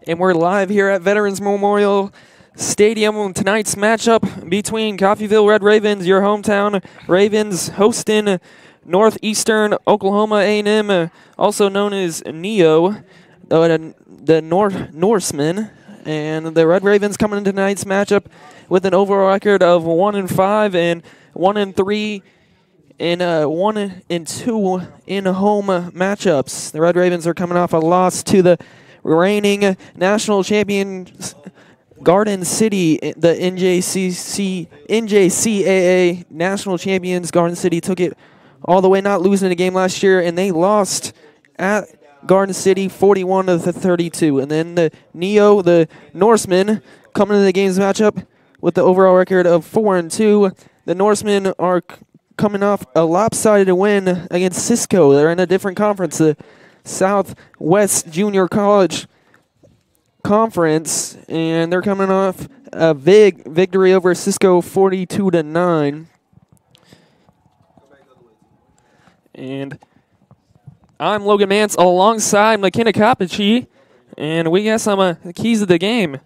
And we're live here at Veterans Memorial Stadium on tonight's matchup between Coffeyville Red Ravens, your hometown Ravens, hosting Northeastern Oklahoma A&M, also known as NEO, the Norsemen. And the Red Ravens coming into tonight's matchup with an overall record of 1-5 and 1-3 and 1-2 in home matchups. The Red Ravens are coming off a loss to the reigning national champions Garden City, the NJCAA national champions. Garden City took it all the way, not losing a game last year, and they lost at Garden City 41-32. And then the NEO, the Norsemen, coming into the game's matchup with the overall record of 4-2. The Norsemen are coming off a lopsided win against Cisco. They're in a different conference, the Southwest Junior College Conference, and they're coming off a big victory over Cisco 42-9. And I'm Logan Mance alongside McKenna Capici, and we got some keys of the game.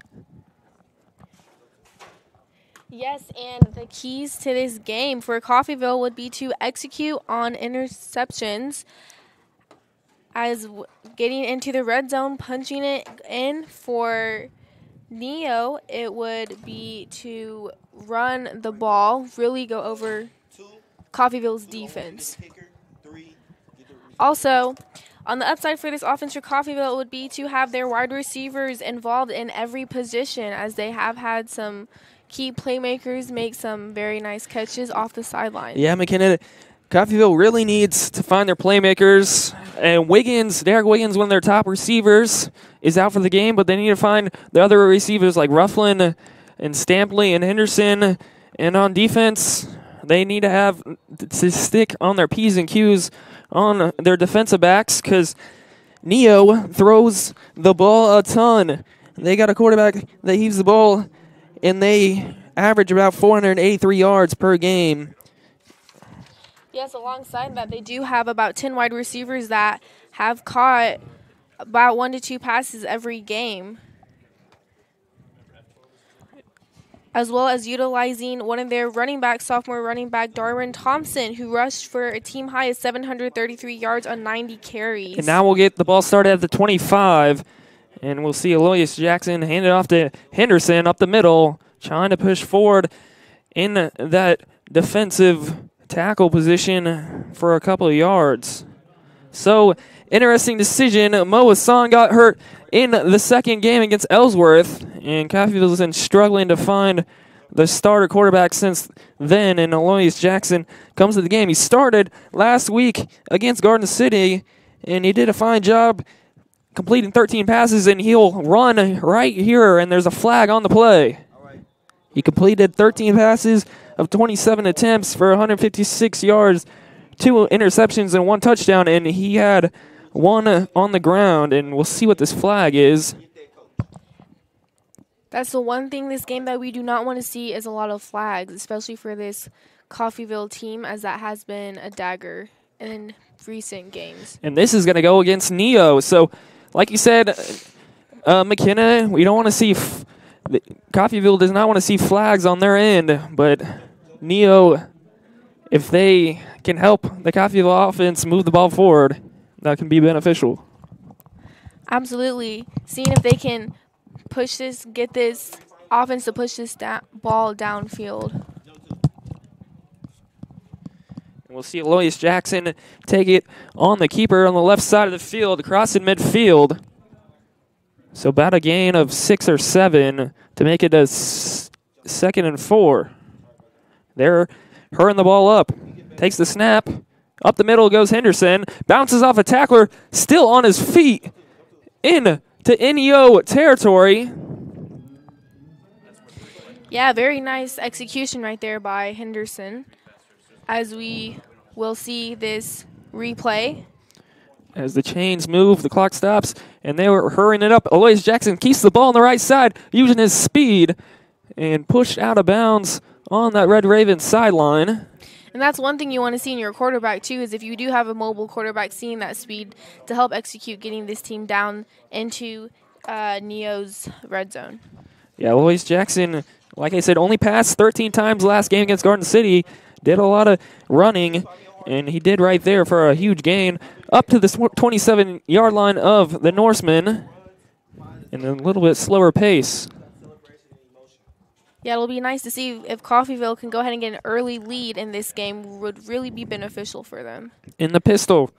Yes, and the keys to this game for Coffeyville would be to execute on interceptions, as getting into the red zone, punching it in. For NEO, it would be to run the ball, really go over Coffeyville's defense. Also, on the upside for this offense for Coffeyville, it would be to have their wide receivers involved in every position, as they have had some key playmakers make some very nice catches off the sideline. Yeah, McKenna, Coffeyville really needs to find their playmakers. And Derek Wiggins, one of their top receivers, is out for the game, but they need to find the other receivers like Rufflin and Stampley and Henderson. And on defense, they need to stick on their P's and Q's on their defensive backs, because NEO throws the ball a ton. They got a quarterback that heaves the ball, and they average about 483 yards per game. Yes, alongside that, they do have about 10 wide receivers that have caught about 1 to 2 passes every game, as well as utilizing one of their sophomore running back, Darwin Thompson, who rushed for a team high of 733 yards on 90 carries. And now we'll get the ball started at the 25. And we'll see Aloysius Jackson hand it off to Henderson up the middle, trying to push forward in that defensive tackle position for a couple of yards. So, interesting decision. Mo Hassan got hurt in the second game against Ellsworth, and Coffeyville's been struggling to find the starter quarterback since then, and Aloysius Jackson comes to the game. He started last week against Garden City, and he did a fine job completing 13 passes, and he'll run right here, and there's a flag on the play. He completed 13 passes of 27 attempts for 156 yards, 2 interceptions, and 1 touchdown, and he had 1 on the ground, and we'll see what this flag is. That's the one thing this game that we do not want to see is a lot of flags, especially for this Coffeyville team, as that has been a dagger in recent games. And this is going to go against NEO, so like you said, McKenna, we don't want to see Coffeyville does not want to see flags on their end, but NEO, if they can help the Coffeyville offense move the ball forward, that can be beneficial. Absolutely. Seeing if they can get this offense to push this ball downfield. We'll see Aloysius Jackson take it on the keeper on the left side of the field, crossing midfield. So about a gain of 6 or 7 to make it a 2nd and 4. They're hurrying the ball up. Takes the snap. Up the middle goes Henderson. Bounces off a tackler, still on his feet. In to NEO territory. Yeah, very nice execution right there by Henderson, as we will see this replay. As the chains move, the clock stops, and they were hurrying it up. Aloysius Jackson keeps the ball on the right side, using his speed, and pushed out of bounds on that Red Ravens sideline. And that's one thing you want to see in your quarterback, too, is if you do have a mobile quarterback, seeing that speed to help execute getting this team down into Neo's red zone. Yeah, Lois Jackson, like I said, only passed 13 times last game against Garden City. Did a lot of running, and he did right there for a huge gain up to the 27-yard line of the Norsemen in a little bit slower pace. Yeah, it'll be nice to see if Coffeyville can go ahead and get an early lead in this game. Would really be beneficial for them. In the pistol,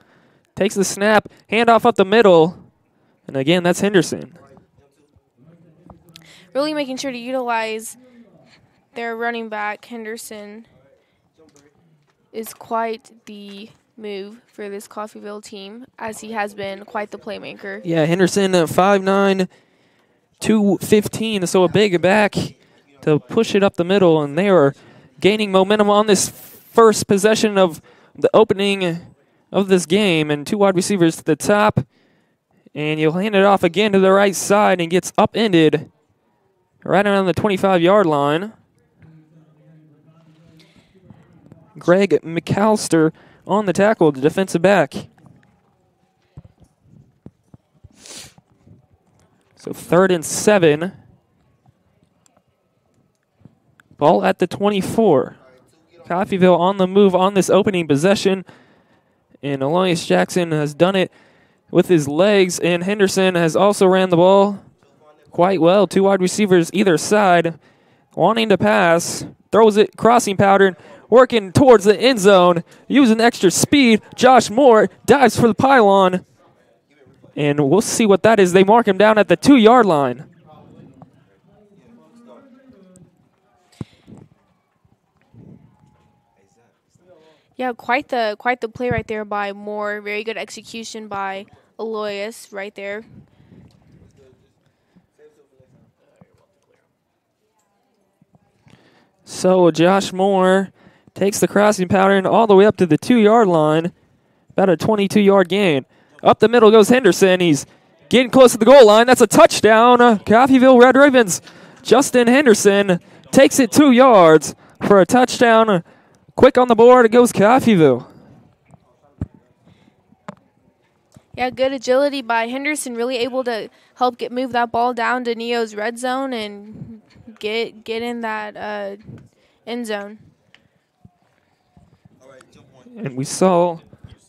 takes the snap, handoff up the middle, and again, that's Henderson. Really making sure to utilize their running back, Henderson, is quite the move for this Coffeyville team, as he has been quite the playmaker. Yeah, Henderson, 5'9", 215, so a big back to push it up the middle, and they are gaining momentum on this first possession of the opening of this game, and two wide receivers to the top, and you'll hand it off again to the right side, and gets upended right around the 25-yard line. Greg McAllister on the tackle, the defensive back. So 3rd and 7. Ball at the 24. Coffeyville on the move on this opening possession. And Elias Jackson has done it with his legs. And Henderson has also ran the ball quite well. Two wide receivers either side wanting to pass. Throws it, crossing pattern, working towards the end zone, using extra speed. Josh Moore dives for the pylon. And we'll see what that is. They mark him down at the 2-yard line. Yeah, quite the play right there by Moore. Very good execution by Aloysius right there. So Josh Moore takes the crossing pattern all the way up to the 2-yard line. About a 22-yard gain. Up the middle goes Henderson. He's getting close to the goal line. That's a touchdown. Coffeyville Red Ravens. Justin Henderson takes it 2 yards for a touchdown. Quick on the board, it goes Coffeyville. Yeah, good agility by Henderson. Really able to help move that ball down to Neo's red zone and get in that end zone. And we saw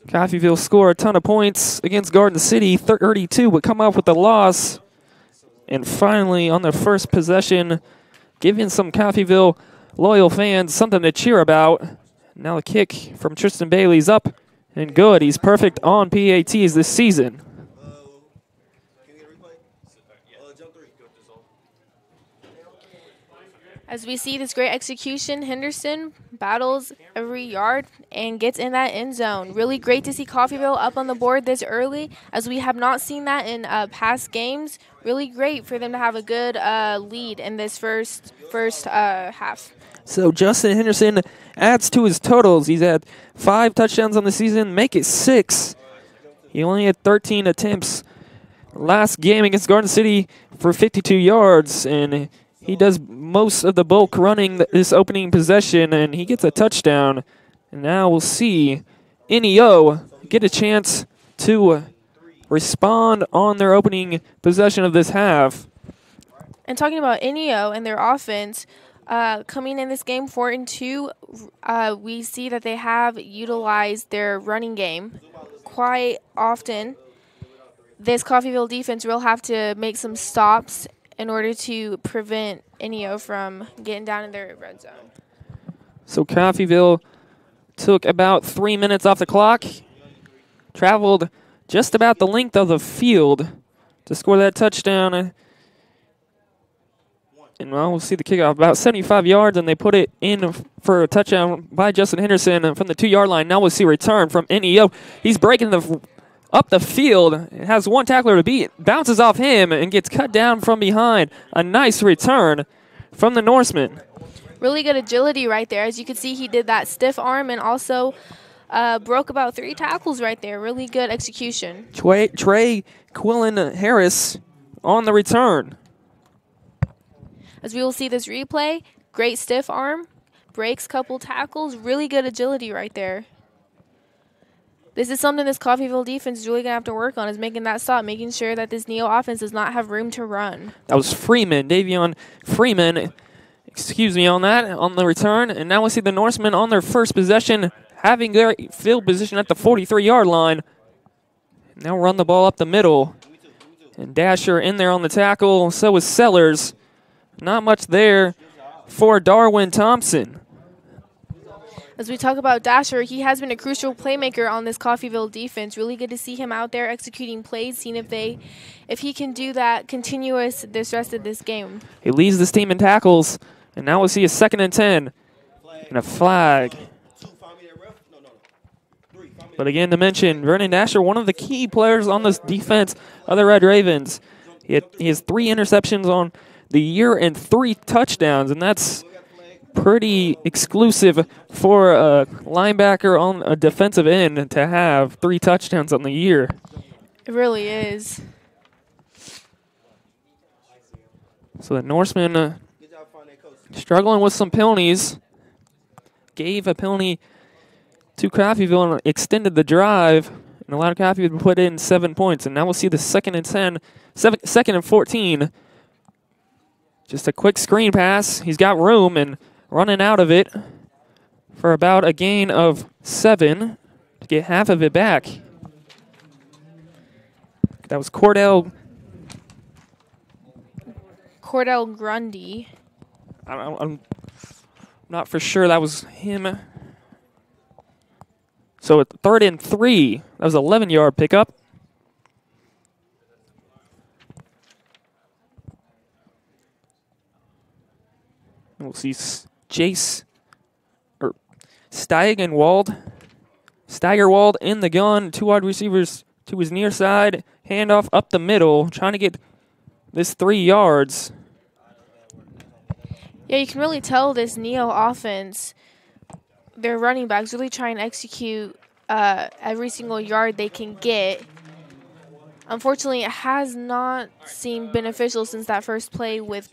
Coffeyville score a ton of points against Garden City, 32, but come up with the loss. And finally, on their first possession, giving some Coffeyville loyal fans something to cheer about. Now a kick from Tristan Bailey's up and good. He's perfect on PATs this season. As we see this great execution, Henderson battles every yard and gets in that end zone. Really great to see Coffeyville up on the board this early, as we have not seen that in past games. Really great for them to have a good lead in this first half. So Justin Henderson adds to his totals. He's had 5 touchdowns on the season, make it 6. He only had 13 attempts last game against Garden City for 52 yards, and he does most of the bulk running this opening possession, and he gets a touchdown. And now we'll see NEO get a chance to respond on their opening possession of this half. And talking about NEO and their offense, coming in this game 4-2, we see that they have utilized their running game quite often. This Coffeyville defense will have to make some stops in order to prevent NEO from getting down in their red zone. So Coffeyville took about 3 minutes off the clock, traveled just about the length of the field to score that touchdown. And well, we'll see the kickoff about 75 yards, and they put it in for a touchdown by Justin Henderson from the 2-yard line. Now we'll see a return from NEO. He's breaking up the field. It has one tackler to beat. Bounces off him and gets cut down from behind. A nice return from the Norseman. Really good agility right there. As you can see, he did that stiff arm and also broke about 3 tackles right there. Really good execution. Trey Quillen Harris on the return. As we will see this replay, great stiff arm, breaks couple tackles, really good agility right there. This is something this Coffeyville defense is really going to have to work on, is making that stop, making sure that this Neo offense does not have room to run. That was Freeman, Davion Freeman, on that, on the return. And now we see the Norsemen on their first possession, having their field position at the 43-yard line. Now run the ball up the middle. And Dasher in there on the tackle, so is Sellers. Not much there for Darwin Thompson. As we talk about Dasher, he has been a crucial playmaker on this Coffeyville defense. Really good to see him out there executing plays, seeing if he can do that continuous this rest of this game. He leads this team in tackles, and now we'll see a 2nd and 10 and a flag. But again, to mention, Vernon Dasher, one of the key players on this defense of the Red Ravens. He has 3 interceptions on the year and 3 touchdowns, and that's pretty exclusive for a linebacker on a defensive end to have 3 touchdowns on the year. It really is. So the Norsemen struggling with some penalties. Gave a penalty to Coffeyville and extended the drive and allowed Coffeyville to put in 7 points. And now we'll see the 2nd and 10, 2nd and 14. Just a quick screen pass. He's got room and running out of it for about a gain of 7 to get half of it back. That was Cordell Grundy. I'm not for sure that was him. So at 3rd and 3, that was an 11-yard pickup. We'll see Steigerwald in the gun, 2 wide receivers to his near side, handoff up the middle, trying to get this 3 yards. Yeah, you can really tell this Neo offense, their running backs really try and execute every single yard they can get. Unfortunately, it has not seemed beneficial since that first play with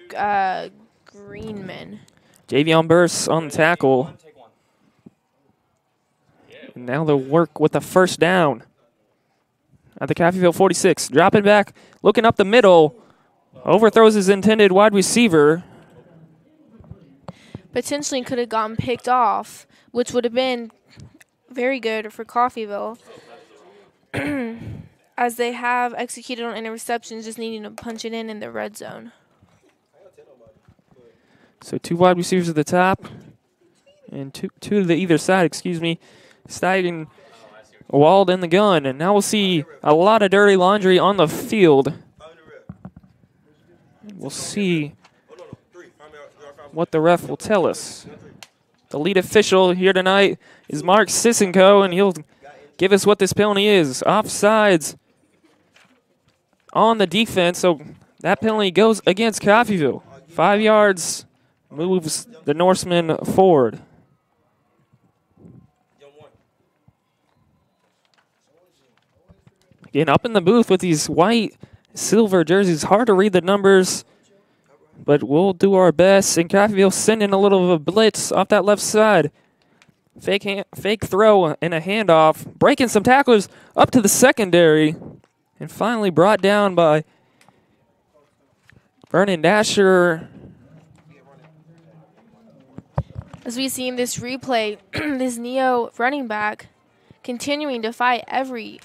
Greenman. Javion Burse on the tackle. And now they'll work with the first down at the Coffeyville 46. Dropping back, looking up the middle. Overthrows his intended wide receiver. Potentially could have gotten picked off, which would have been very good for Coffeyville, as they have executed on interceptions, just needing to punch it in the red zone. So 2 wide receivers at the top and two to the either side, Steigenwald in the gun. And now we'll see a lot of dirty laundry on the field. We'll see what the ref will tell us. The lead official here tonight is Mark Sisenko, and he'll give us what this penalty is. Offsides on the defense, so that penalty goes against Coffeyville. 5 yards moves the Norsemen forward. Again, up in the booth with these white, silver jerseys. Hard to read the numbers, but we'll do our best. And Coffeyville sending a little of a blitz off that left side. Fake throw and a handoff. Breaking some tacklers up to the secondary. And finally brought down by Vernon Dasher. As we see in this replay, this Neo running back continuing to fight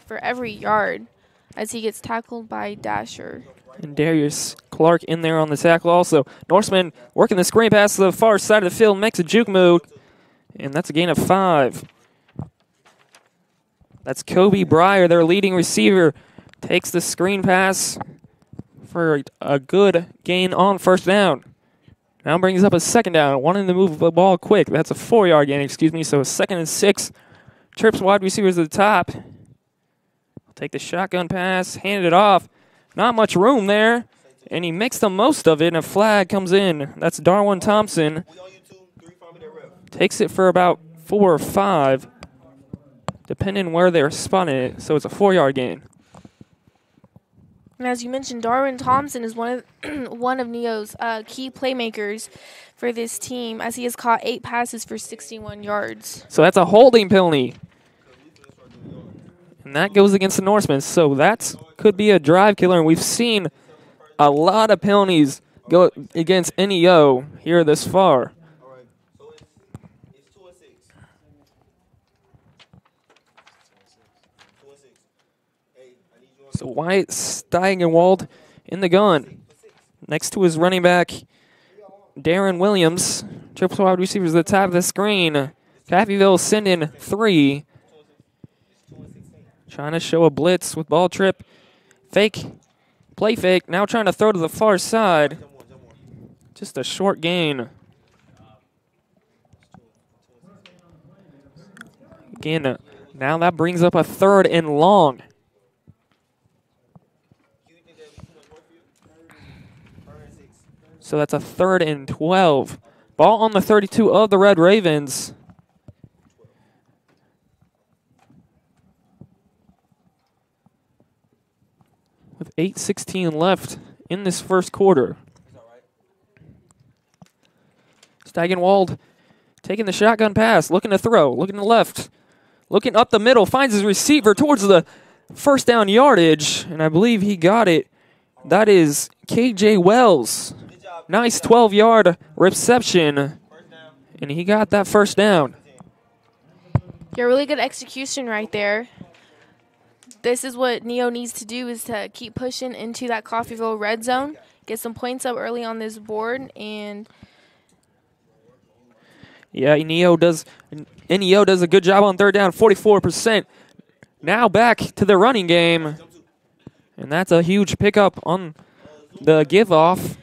for every yard as he gets tackled by Dasher. And Darius Clark in there on the tackle also. Norseman working the screen pass to the far side of the field, makes a juke move, and that's a gain of 5. That's Kobe Breyer, their leading receiver, takes the screen pass for a good gain on first down. Now brings up a second down, wanting to move the ball quick. That's a 4-yard gain, so 2nd and 6. Trips wide receivers at the top. Take the shotgun pass, hand it off. Not much room there, and he makes the most of it, and a flag comes in. That's Darwin Thompson. Takes it for about 4 or 5, depending where they're spotting it, so it's a 4-yard gain. And as you mentioned, Darwin Thompson is one of Neo's key playmakers for this team, as he has caught 8 passes for 61 yards. So that's a holding penalty. And that goes against the Norsemen. So that could be a drive killer. And we've seen a lot of penalties go against NEO here this far. So Wyatt Steigenwald in the gun. Next to his running back, Darren Williams. Triple wide receivers at the top of the screen. Coffeyville sending 3. Trying to show a blitz with ball trip. Fake. Play fake. Now trying to throw to the far side. Just a short gain. Again, now that brings up a 3rd and long. So that's a 3rd and 12. Ball on the 32 of the Red Ravens. With 8:16 left in this first quarter. Steigenwald taking the shotgun pass, looking to throw, looking to the left, looking up the middle, finds his receiver towards the first down yardage, and I believe he got it. That is KJ Wells. Nice 12-yard reception, and he got that first down. Yeah, really good execution right there. This is what Neo needs to do, is to keep pushing into that Coffeyville red zone, get some points up early on this board, and yeah, NEO does a good job on 3rd down, 44%. Now back to the running game, and that's a huge pickup on the give-off.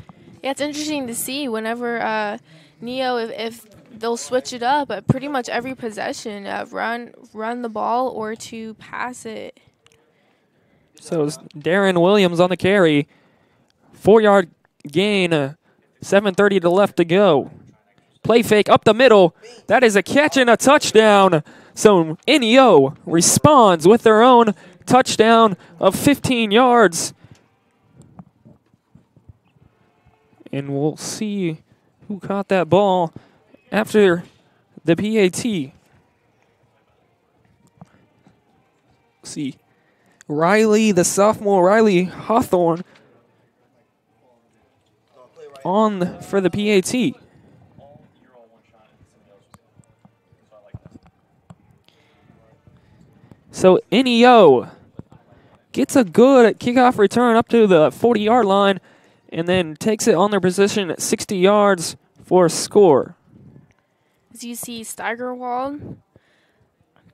yeah, it's interesting to see whenever Neo, if they'll switch it up at pretty much every possession, run the ball or to pass it. So it's Darren Williams on the carry. 4-yard gain, 7:30 to left to go. Play fake up the middle. That is a catch and a touchdown. So NEO responds with their own touchdown of 15 yards. And we'll see who caught that ball after the PAT. See. Riley, the sophomore Riley Hawthorne on for the PAT. So NEO gets a good kickoff return up to the 40-yard line and then takes it on their position at 60 yards for a score. As you see, Steigerwald,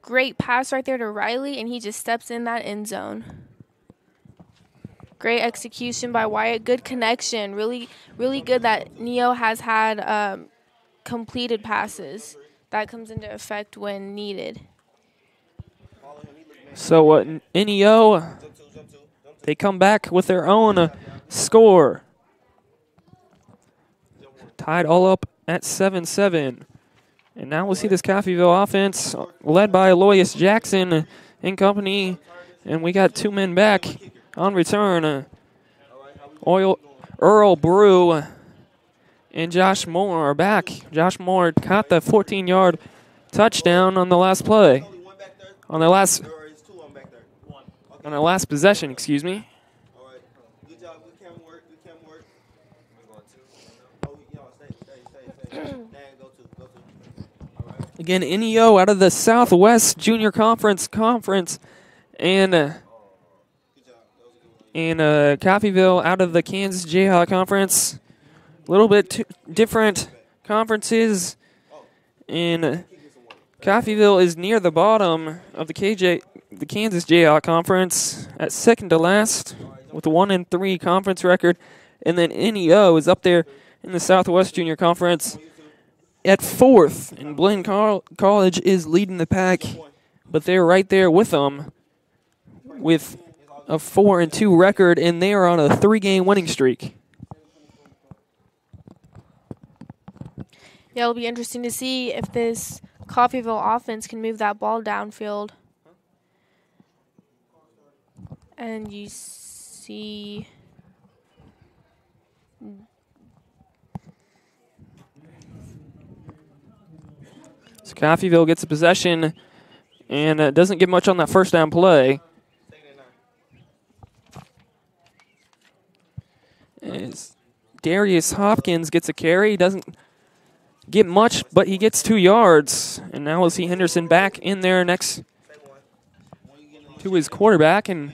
great pass right there to Riley, and he just steps in that end zone. Great execution by Wyatt. Good connection. Really, really good that Neo has had completed passes. That comes into effect when needed. So NEO, they come back with their own score. Tied all up at 7-7. And now we'll see this Coffeyville offense led by Aloysius Jackson and company. And we got 2 men back on return. Earl Brew and Josh Moore are back. Josh Moore caught the 14-yard touchdown on the last play. On the last possession, excuse me. Again, NEO out of the Southwest Junior Conference, and Coffeyville out of the Kansas Jayhawk Conference. A little bit different conferences, and Coffeyville is near the bottom of the Kansas Jayhawk Conference at 2nd to last with a 1-3 conference record, and then NEO is up there in the Southwest Junior Conference at 4th, and Blaine College is leading the pack, but they're right there with them with a 4-2 record, and they are on a 3-game winning streak. Yeah, it'll be interesting to see if this Coffeyville offense can move that ball downfield. And you see so Coffeyville gets a possession and doesn't get much on that first down play. As Darius Hopkins gets a carry, doesn't get much, but he gets 2 yards. And now we'll see Henderson back in there next to his quarterback, and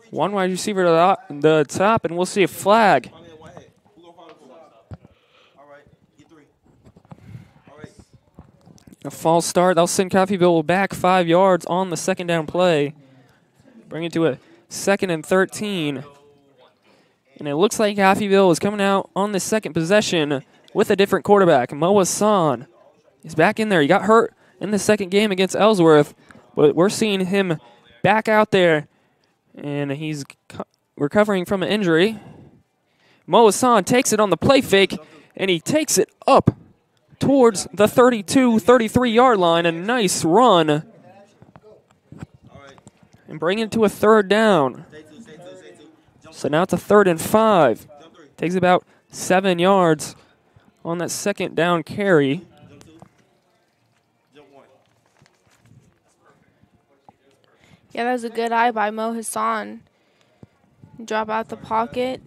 one wide receiver to the top, and we'll see a flag. A false start. That'll send Coffeyville back 5 yards on the second down play. Bring it to a 2nd and 13. And it looks like Coffeyville is coming out on the second possession with a different quarterback. Mo Hassan is back in there. He got hurt in the second game against Ellsworth, but we're seeing him back out there, and he's recovering from an injury. Mo Hassan takes it on the play fake, and he takes it up towards the 32, 33-yard line. A nice run. And bring it to a 3rd down. So now it's a 3rd and 5. Takes about 7 yards on that second down carry. Yeah, that was a good eye by Mo Hassan. Drop out the pocket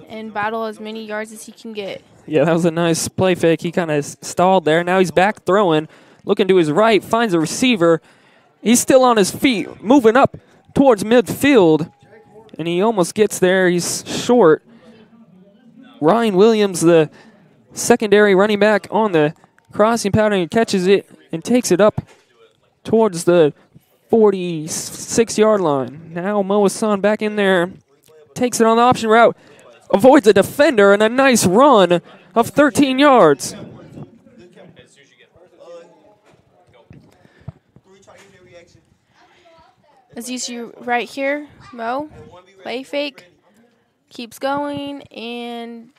and battle as many yards as he can get. Yeah, that was a nice play fake. He kind of stalled there. Now he's back throwing, looking to his right, finds a receiver. He's still on his feet, moving up towards midfield, and he almost gets there. He's short. Ryan Williams, the secondary running back on the crossing pattern, catches it and takes it up towards the 46-yard line. Now Mo Hassan back in there, takes it on the option route, avoids a defender, and a nice run of 13 yards. As you see right here, Mo, play fake, keeps going, and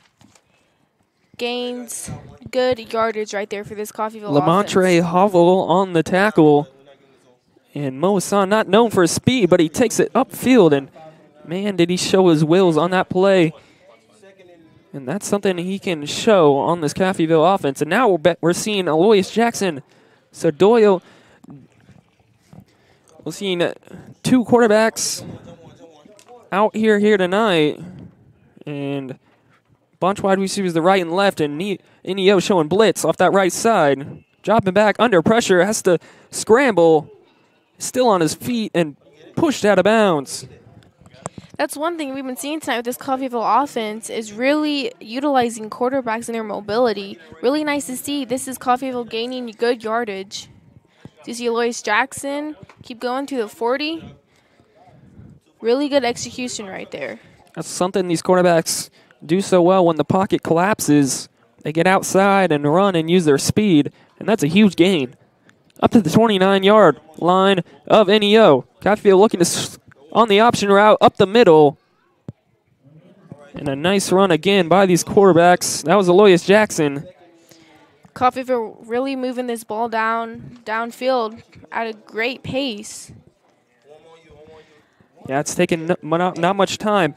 gains good yardage right there for this Coffeyville Lamontre offense. Hovel on the tackle. And Mo Hassan, not known for his speed, but he takes it upfield, and man, did he show his wills on that play. And that's something he can show on this Coffeyville offense. And now we're seeing Aloysius Jackson. So Doyle, we're seeing 2 quarterbacks out here tonight. And bunch wide receivers to the right and left, and Neo showing blitz off that right side. Dropping back under pressure, has to scramble. Still on his feet and pushed out of bounds. That's one thing we've been seeing tonight with this Coffeyville offense is really utilizing quarterbacks and their mobility. Really nice to see. This is Coffeyville gaining good yardage. Do you see Aloysius Jackson keep going to the 40? Really good execution right there. That's something these quarterbacks do so well. When the pocket collapses, they get outside and run and use their speed, and that's a huge gain. Up to the 29-yard line of NEO. Coffeyville looking to on the option route up the middle. And a nice run again by these quarterbacks. That was Aloysius Jackson. Coffeyville really moving this ball downfield at a great pace. Yeah, it's taking not much time.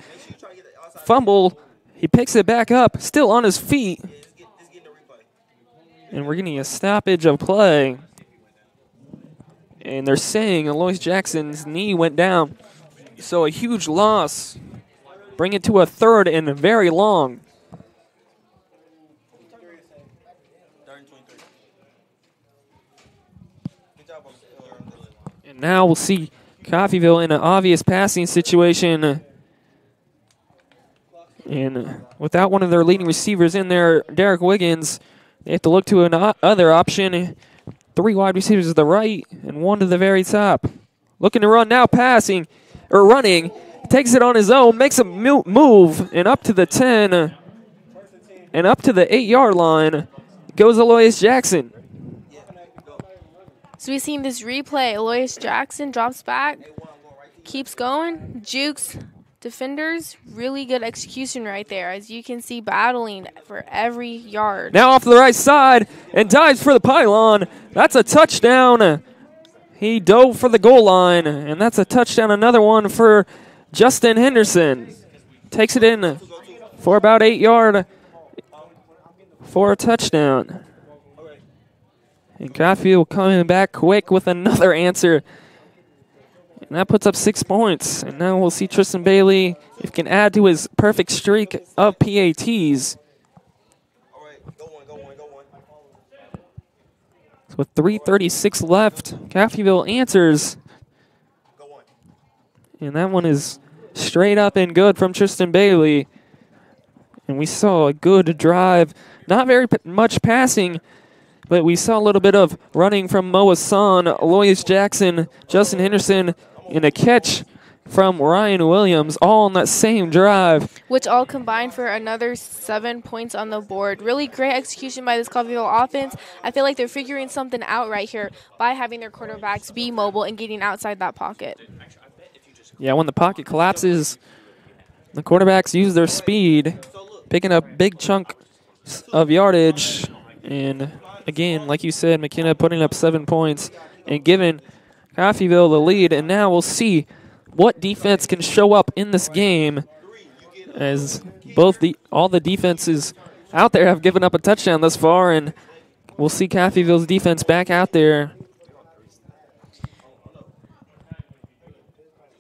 Fumble. He picks it back up, still on his feet. And we're getting a stoppage of play. And they're saying Aloysius Jackson's knee went down. So a huge loss. Bring it to a 3rd and very long. And now we'll see Coffeyville in an obvious passing situation. And without one of their leading receivers in there, Derek Wiggins, they have to look to another option. 3 wide receivers to the right and 1 to the very top. Looking to run now, running. Takes it on his own, makes a move, and up to the 10 and up to the 8-yard line goes Aloysius Jackson. So we've seen this replay. Aloysius Jackson drops back, keeps going, jukes defenders. Really good execution right there, as you can see, battling for every yard. Now off to the right side and dives for the pylon. That's a touchdown. He dove for the goal line, and that's a touchdown. Another one for Justin Henderson. Takes it in for about 8 yards for a touchdown. And Coffeyville coming back quick with another answer. And that puts up 6 points. And now we'll see Tristan Bailey if he can add to his perfect streak of PATs. So with 3:36 left, Coffeyville answers. And that one is straight up and good from Tristan Bailey. And we saw a good drive. Not very much passing, but we saw a little bit of running from Mo Hassan, Aloysius Jackson, Justin Henderson, and a catch from Ryan Williams, all on that same drive. Which all combined for another 7 points on the board. Really great execution by this Coffeyville offense. I feel like they're figuring something out right here by having their quarterbacks be mobile and getting outside that pocket. Yeah, when the pocket collapses, the quarterbacks use their speed, picking up big chunk of yardage. And again, like you said, McKenna putting up 7 points and giving Coffeyville the lead. And now we'll see what defense can show up in this game, as all the defenses out there have given up a touchdown thus far, and we'll see Coffeyville's defense back out there.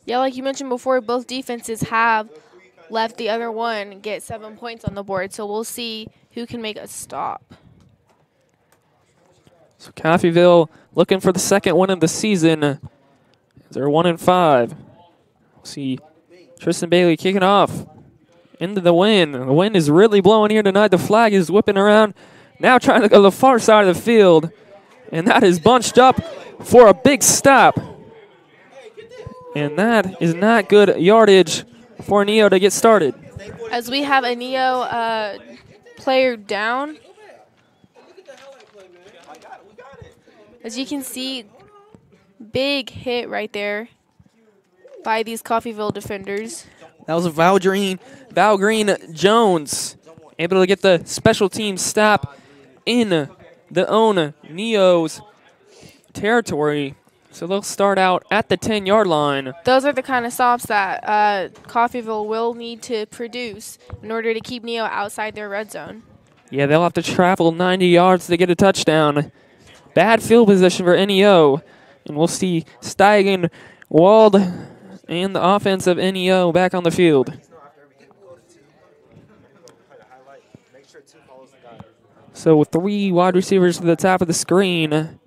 Yeah, like you mentioned before, both defenses have left the other one get 7 points on the board, so we'll see who can make a stop. So Coffeyville looking for the second win of the season. They're 1-5. See Tristan Bailey kicking off into the wind. The wind is really blowing here tonight. The flag is whipping around. Now trying to go to the far side of the field. And that is bunched up for a big stop. And that is not good yardage for Neo to get started. As we have a Neo player down. As you can see, big hit right there by these Coffeyville defenders. That was Val Green Jones, able to get the special team stop in the own Neo's territory. So they'll start out at the 10-yard line. Those are the kind of stops that Coffeyville will need to produce in order to keep Neo outside their red zone. Yeah, they'll have to travel 90 yards to get a touchdown. Bad field position for NEO. And we'll see Steigen, Wald, and the offense of NEO back on the field. So 3 wide receivers to the top of the screen.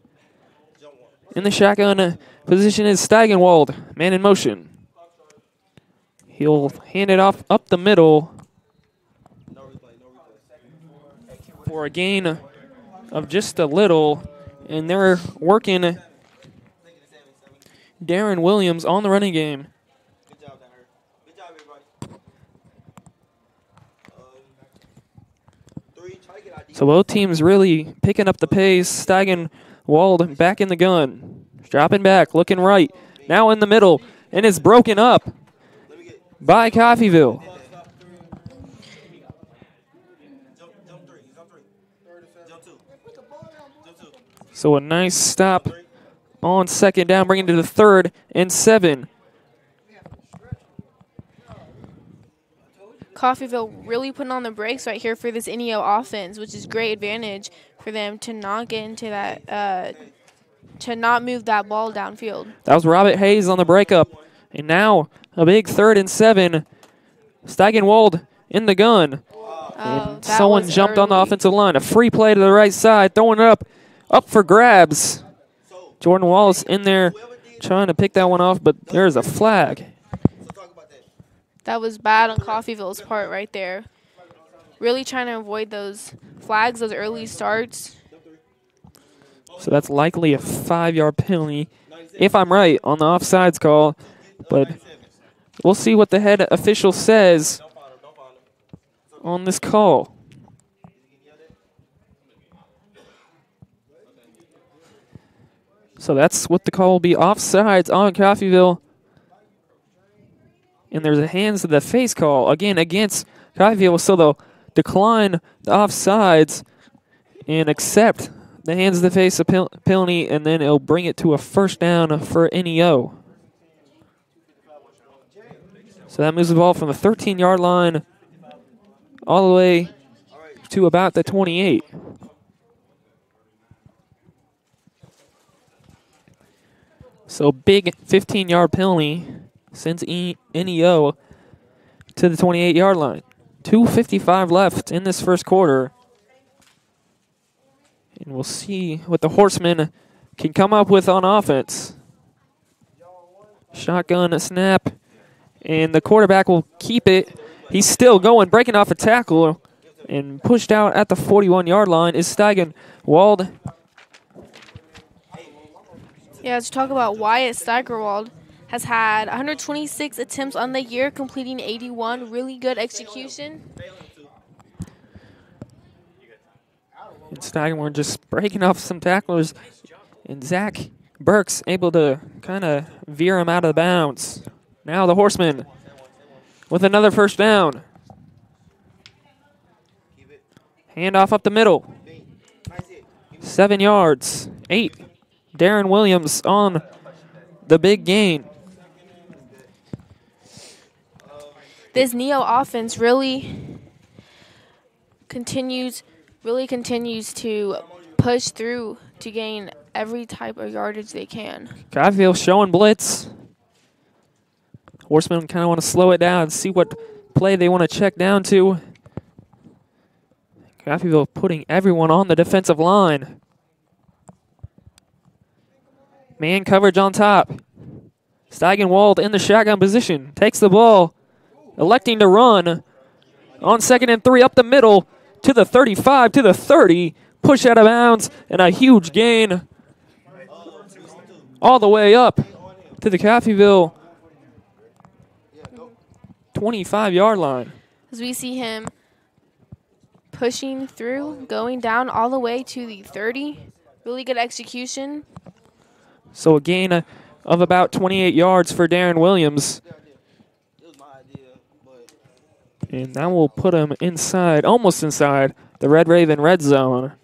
In the shotgun position is Steigenwald, man in motion. He'll hand it off up the middle for a gain of just a little. And they're working Darren Williams on the running game. So both teams really picking up the pace. Steigenwald back in the gun. Dropping back, looking right. Now in the middle. And it's broken up by Coffeyville. So a nice stop on second down, bringing it to the 3rd and 7. Coffeyville really putting on the brakes right here for this NEO offense, which is great advantage for them to not get into that, to not move that ball downfield. That was Robert Hayes on the breakup. And now a big 3rd and 7. Steigenwald in the gun. And someone jumped on the offensive line. A free play to the right side, throwing it up for grabs. Jordan Wallace in there trying to pick that one off, but there's a flag. That was bad on Coffeyville's part right there. Really trying to avoid those flags, those early starts. So that's likely a 5-yard penalty, if I'm right, on the offsides call. But we'll see what the head official says on this call. So that's what the call will be, offsides on Coffeyville. And there's a hands to the face call, again, against Coffeyville. So they'll decline the offsides and accept the hands to the face penalty, and then it'll bring it to a 1st down for NEO. So that moves the ball from the 13-yard line all the way to about the 28. So big 15-yard penalty sends NEO to the 28-yard line. 2:55 left in this first quarter. And we'll see what the Horsemen can come up with on offense. Shotgun snap. And the quarterback will keep it. He's still going, breaking off a tackle. And pushed out at the 41-yard line is Steigenwald. Yeah, let's talk about Wyatt Steigerwald. Has had 126 attempts on the year, completing 81. Really good execution. And Steigenwald just breaking off some tacklers. And Zach Burks able to kind of veer him out of bounds. Now the Horsemen with another first down. Handoff up the middle. 7 yards. 8. Darren Williams on the big gain. This Neo offense really continues to push through to gain every type of yardage they can. Coffeyville showing blitz. Horsemen kind of want to slow it down and see what play they want to check down to. Coffeyville putting everyone on the defensive line. Man coverage on top. Steigenwald in the shotgun position. Takes the ball. Electing to run. On 2nd and 3 up the middle to the 35, to the 30. Push out of bounds and a huge gain. All the way up to the Coffeyville 25-yard line. As we see him pushing through, going down all the way to the 30. Really good execution. So a gain of about 28 yards for Darren Williams. And that will put him inside, almost inside, the Red Raven red zone.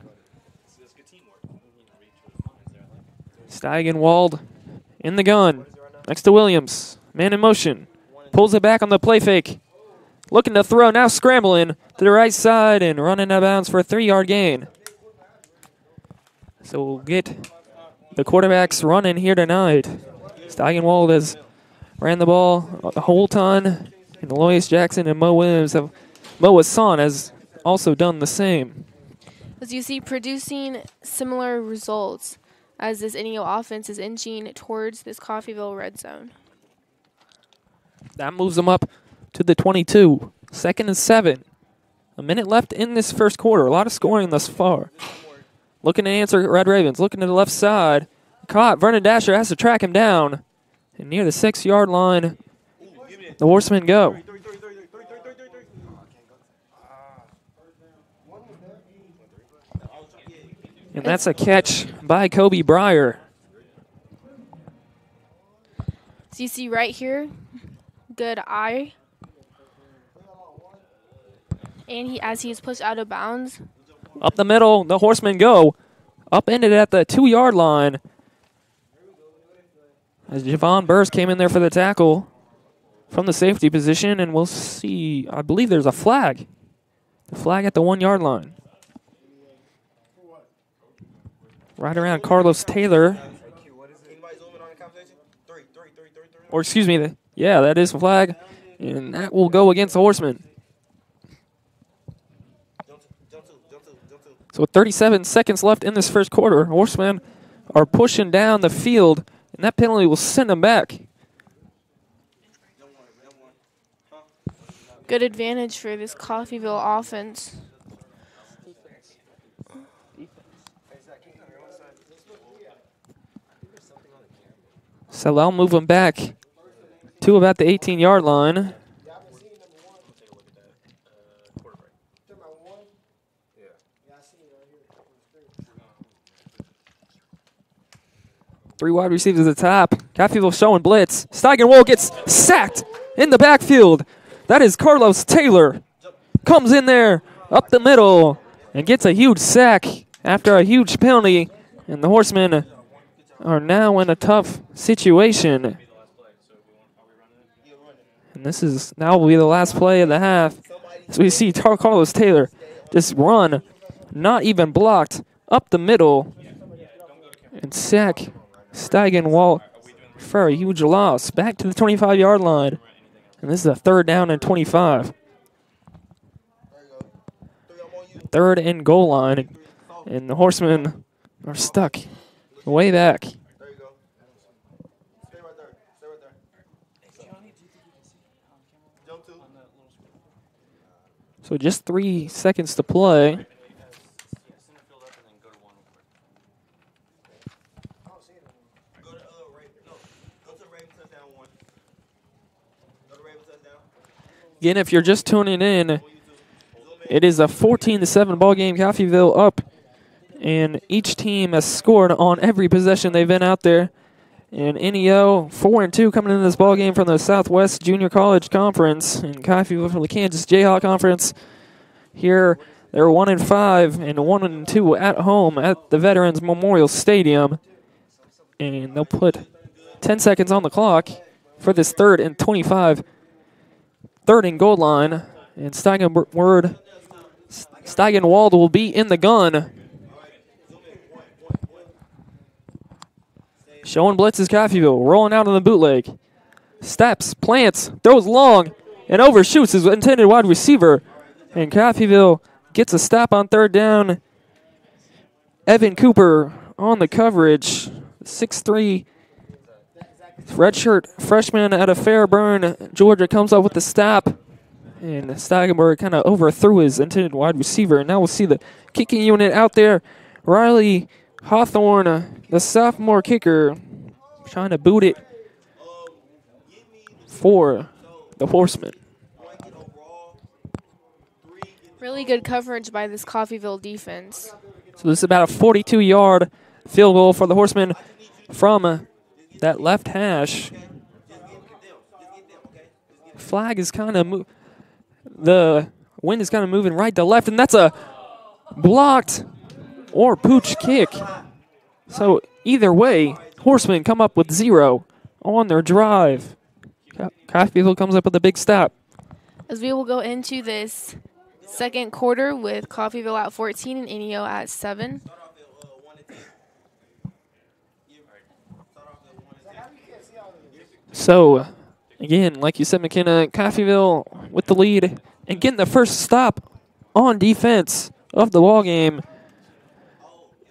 Steigenwald in the gun. Next to Williams. Man in motion. Pulls it back on the play fake. Looking to throw, now scrambling to the right side and running out of bounds for a 3-yard gain. So we'll get the quarterbacks running here tonight. Steigenwald has ran the ball a whole ton. And Aloysius Jackson and Mo Hassan has also done the same. As you see, producing similar results as this NEO offense is inching towards this Coffeyville red zone. That moves them up to the 22. 2nd and 7. A minute left in this first quarter. A lot of scoring thus far. Looking to answer Red Ravens. Looking to the left side. Caught. Vernon Dasher has to track him down. And near the 6-yard line, the Horsemen go. And that's a catch by Kobe Breyer. So you see right here, good eye. And as he is pushed out of bounds. Up the middle, the Horsemen go. Upended at the 2-yard line. As Javon Burrs came in there for the tackle from the safety position, and we'll see, I believe there's a flag. The flag at the 1-yard line. Right around Carlos Taylor. Or excuse me, yeah, that is a flag. And that will go against the Horsemen. So 37 seconds left in this first quarter. Horsemen are pushing down the field, and that penalty will send them back. Good advantage for this Coffeyville offense. So they'll move them back to about the 18-yard line. Three wide receivers at the top. Coffeyville showing blitz. Steigenwald gets sacked in the backfield. That is Carlos Taylor. Comes in there up the middle and gets a huge sack after a huge penalty. And the Horsemen are now in a tough situation. And this is now will be the last play of the half. So we see Carlos Taylor just run, not even blocked, up the middle and sack Steigenwald for a huge loss. Back to the 25-yard line. And this is a 3rd down and 25. 3rd and goal line. And the Horsemen are stuck way back. So just 3 seconds to play. Again, if you're just tuning in, it is a 14-7 ball game. Coffeyville up, and each team has scored on every possession they've been out there. And NEO 4-2 coming into this ball game from the Southwest Junior College Conference, and Coffeyville from the Kansas Jayhawk Conference. Here, they're 1-5 and 1-2 at home at the Veterans Memorial Stadium, and they'll put 10 seconds on the clock for this 3rd and 25. 3rd and goal line, and Steigenwald will be in the gun. Showing blitzes Coffeyville, rolling out on the bootleg. Steps, plants, throws long, and overshoots his intended wide receiver. And Coffeyville gets a stop on 3rd down. Evan Cooper on the coverage, 6'3", redshirt freshman out of Fairburn, Georgia, comes up with the stop. And Steigenberg kind of overthrew his intended wide receiver. And now we'll see the kicking unit out there. Riley Hawthorne, the sophomore kicker, trying to boot it for the Horsemen. Really good coverage by this Coffeyville defense. So this is about a 42-yard field goal for the Horsemen from that left hash. Flag is kind of the wind is kind of moving right to left, and that's a blocked or pooch kick. So either way, Horsemen come up with 0 on their drive. Coffeyville comes up with a big stop. As we will go into this 2nd quarter with Coffeyville at 14 and NEO at 7. So, again, like you said, McKenna, Coffeyville with the lead and getting the first stop on defense of the ball game,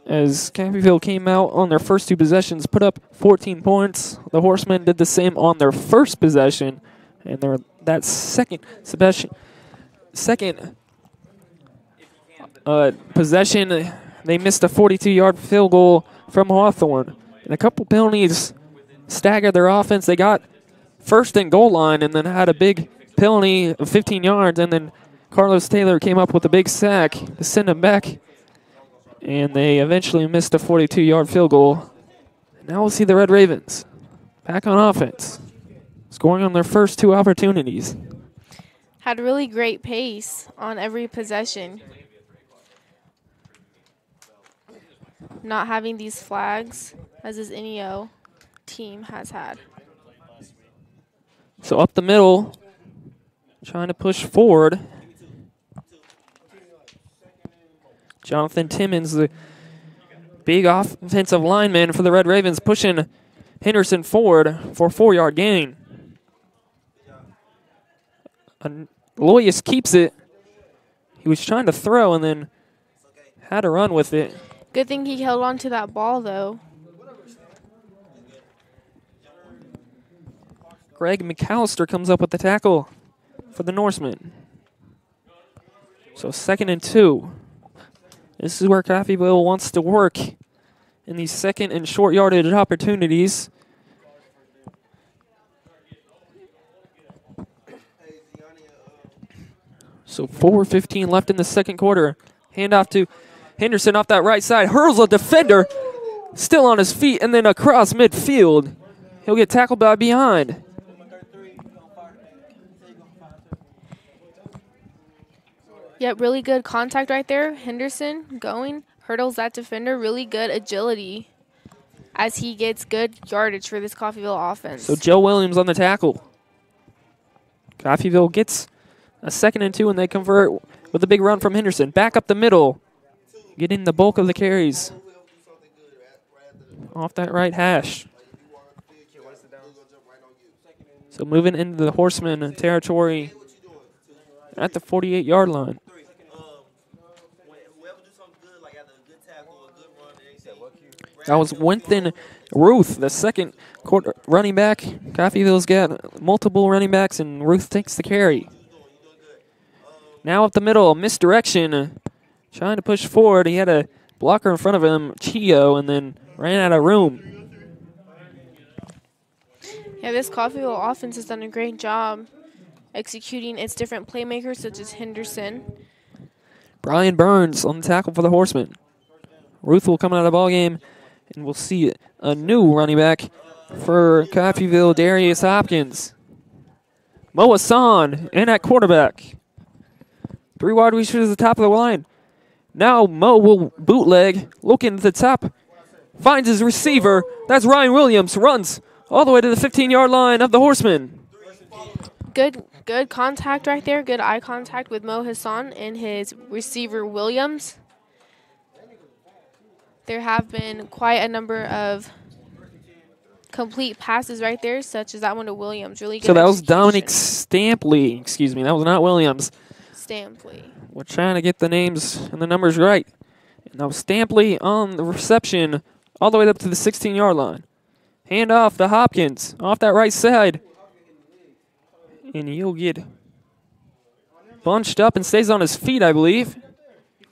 as Coffeyville came out on their first 2 possessions, put up 14 points. The Horsemen did the same on their first possession, and that second possession, they missed a 42-yard field goal from Hawthorne. And a couple penalties staggered their offense. They got 1st and goal line and then had a big penalty of 15 yards, and then Carlos Taylor came up with a big sack to send them back, and they eventually missed a 42-yard field goal. Now we'll see the Red Ravens back on offense, scoring on their first 2 opportunities. Had really great pace on every possession. Not having these flags as his NEO team has had. So up the middle, trying to push forward. Jonathan Timmons, the big offensive lineman for the Red Ravens, pushing Henderson forward for a 4-yard gain. Loyus keeps it. He was trying to throw and then had to run with it. Good thing he held on to that ball, though. Greg McAllister comes up with the tackle for the Norsemen. So 2nd and 2. This is where Coffeyville wants to work in these 2nd and short yardage opportunities. So 4:15 left in the 2nd quarter. Handoff to Henderson off that right side. Hurls a defender, still on his feet, and then across midfield. He'll get tackled by behind. Yep, really good contact right there. Henderson going, hurdles that defender. Really good agility as he gets good yardage for this Coffeyville offense. So Joe Williams on the tackle. Coffeyville gets a 2nd and 2, and they convert with a big run from Henderson. Back up the middle, getting the bulk of the carries off that right hash. So moving into the Horseman territory at the 48-yard line. That was Winthen Ruth, the second quarter running back. Coffeyville's got multiple running backs, and Ruth takes the carry. Now up the middle, misdirection. Trying to push forward. He had a blocker in front of him, Chio, and then ran out of room. Yeah, this Coffeyville offense has done a great job executing its different playmakers, such as Henderson. Brian Burns on the tackle for the Horsemen. Ruth will come out of the ball game, and we'll see a new running back for Coffeyville, Darius Hopkins. Mo Hassan in at quarterback. 3 wide receivers at the top of the line. Now Mo will bootleg, looking at the top, finds his receiver. That's Ryan Williams, runs all the way to the 15-yard line of the Horsemen. Good contact right there. Good eye contact with Mo Hassan and his receiver Williams. There have been quite a number of complete passes right there, such as that one to Williams. Really good. So that was Dominic Stampley. Excuse me, that was not Williams. Stampley. We're trying to get the names and the numbers right. And now Stampley on the reception all the way up to the 16-yard line. Hand off to Hopkins off that right side. And he'll get bunched up and stays on his feet, I believe.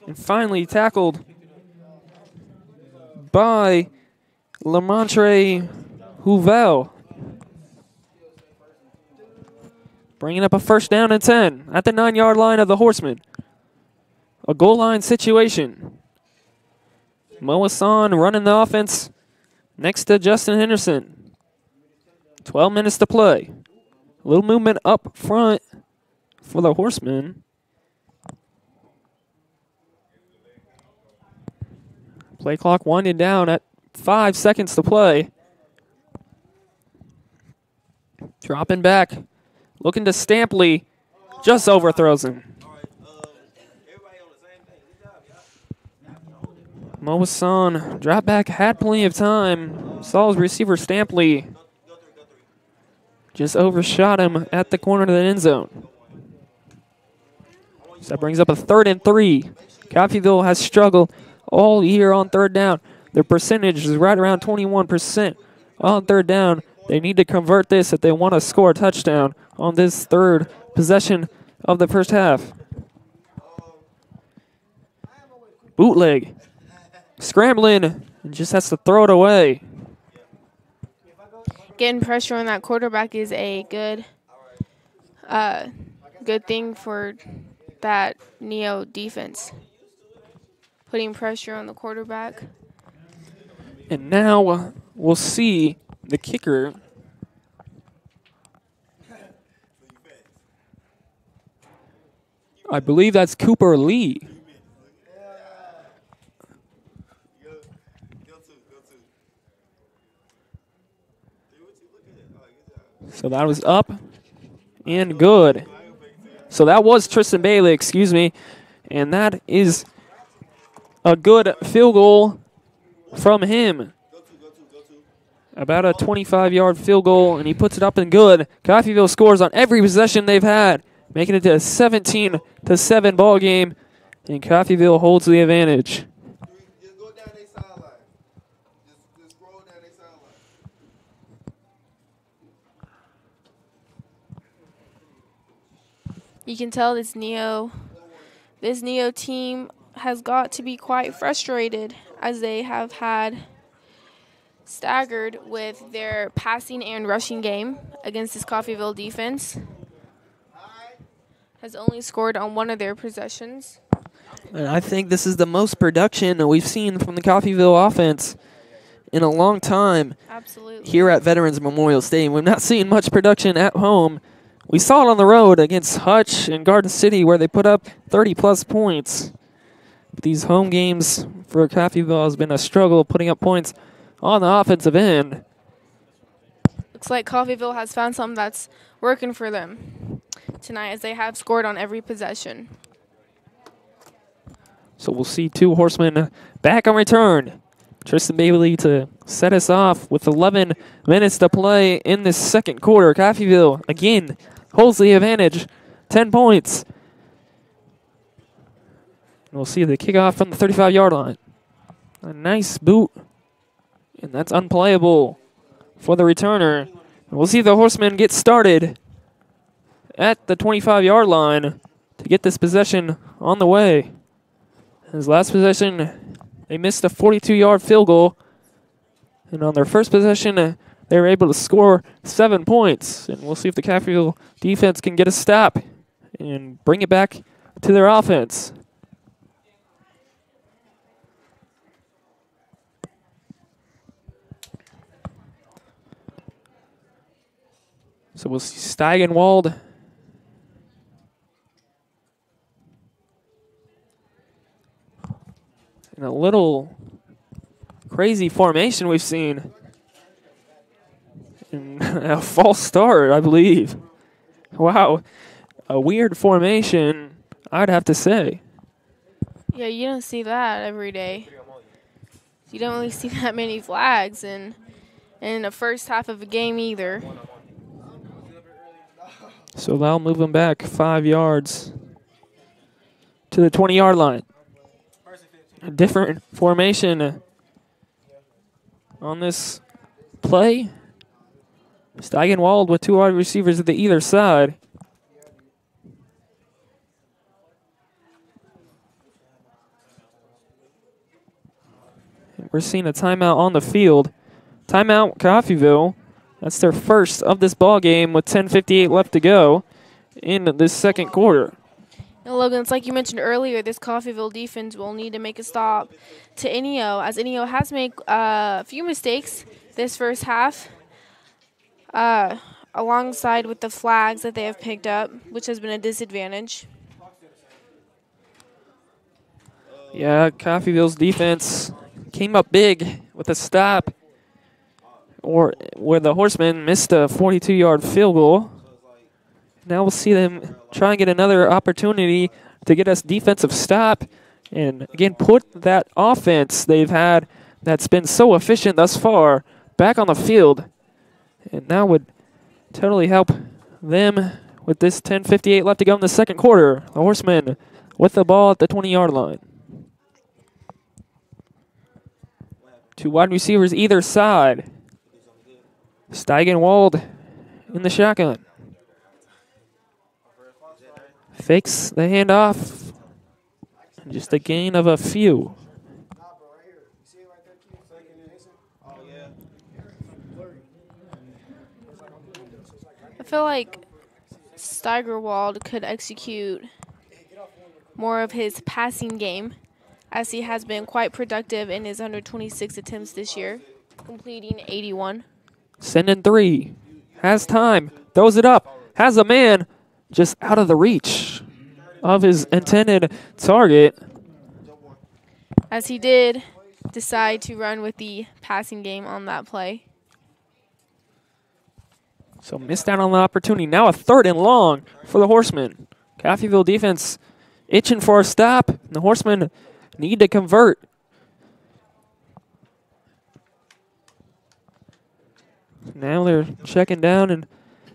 And finally tackled by Lamontre Houvel. Bringing up a 1st down and 10 at the 9-yard line of the Horsemen. A goal line situation. Mo Hassan running the offense next to Justin Henderson. 12 minutes to play. A little movement up front for the Horsemen. Play clock winding down at 5 seconds to play. Dropping back. Looking to Stampley. Just overthrows him. Mo Hassan, drop back, had plenty of time. Saw his receiver Stampley. Just overshot him at the corner of the end zone. So that brings up a 3rd and 3. Coffeyville has struggled all year on 3rd down. Their percentage is right around 21% on 3rd down. They need to convert this if they want to score a touchdown on this 3rd possession of the first half. Bootleg. Scrambling, and just has to throw it away. Getting pressure on that quarterback is a good thing for that Neo defense. Putting pressure on the quarterback. And now we'll see the kicker. I believe that's Cooper Lee. So that was up and good. So that was Tristan Bailey, excuse me. And that is a good field goal from him. About a 25-yard field goal, and he puts it up and good. Coffeyville scores on every possession they've had, making it to a 17-7 ball game, and Coffeyville holds the advantage. You can tell this Neo team has got to be quite frustrated, as they have had staggered with their passing and rushing game against this Coffeyville defense. Has only scored on one of their possessions. And I think this is the most production that we've seen from the Coffeyville offense in a long time. Absolutely. Here at Veterans Memorial Stadium. We've not seen much production at home. We saw it on the road against Hutch and Garden City where they put up 30-plus points. But these home games for Coffeyville has been a struggle putting up points on the offensive end. Looks like Coffeyville has found something that's working for them tonight, as they have scored on every possession. So we'll see 2 Horsemen back on return. Tristan Bailey to set us off with 11 minutes to play in this second quarter. Coffeyville, again, holds the advantage, 10 points. And we'll see the kickoff from the 35-yard line. A nice boot, and that's unplayable for the returner. And we'll see the Horsemen get started at the 25-yard line to get this possession on the way. His last possession, they missed a 42-yard field goal. And on their first possession, they were able to score 7 points. And we'll see if the Coffeyville defense can get a stop and bring it back to their offense. So we'll see Steigenwald in a little crazy formation we've seen. And a false start, I believe. Wow. A weird formation, I'd have to say. Yeah, you don't see that every day. You don't really see that many flags in the first half of a game either. So they'll move them back 5 yards to the 20-yard line. A different formation on this play. Steigenwald with 2 wide receivers at the either side. And we're seeing a timeout on the field. Timeout Coffeyville. That's their first of this ball game with 10:58 left to go in this second quarter. And Logan, it's like you mentioned earlier, this Coffeyville defense will need to make a stop to Ineo, as Ineo has made a few mistakes this first half, alongside with the flags that they have picked up, which has been a disadvantage. Yeah, Coffeyville's defense came up big with a stop, or where the Horsemen missed a 42-yard field goal. Now we'll see them try and get another opportunity to get us defensive stop and, again, put that offense they've had that's been so efficient thus far back on the field. And that would totally help them with this 10:58 left to go in the second quarter. The Horsemen with the ball at the 20-yard line. 2 wide receivers either side. Steigenwald in the shotgun. Fakes the handoff. Just a gain of a few. I feel like Steigerwald could execute more of his passing game, as he has been quite productive in his 126 attempts this year, completing 81. Sending 3. Has time. Throws it up. Has a man just out of the reach of his intended target. As he did decide to run with the passing game on that play. So missed out on the opportunity. Now a 3rd and long for the Horsemen. Coffeyville defense itching for a stop. The Horsemen need to convert. Now they're checking down and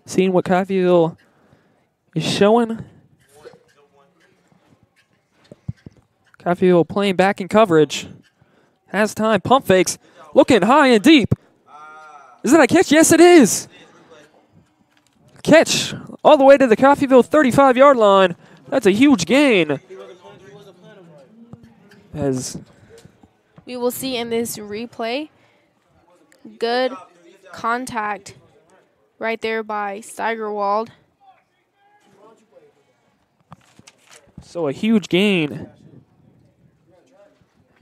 seeing what Coffeyville is showing. Coffeyville playing back in coverage. Has time. Pump fakes. Looking high and deep. Is that a catch? Yes, it is. Catch all the way to the Coffeyville 35-yard line. That's a huge gain. As we will see in this replay, good contact right there by Steigerwald. So a huge gain.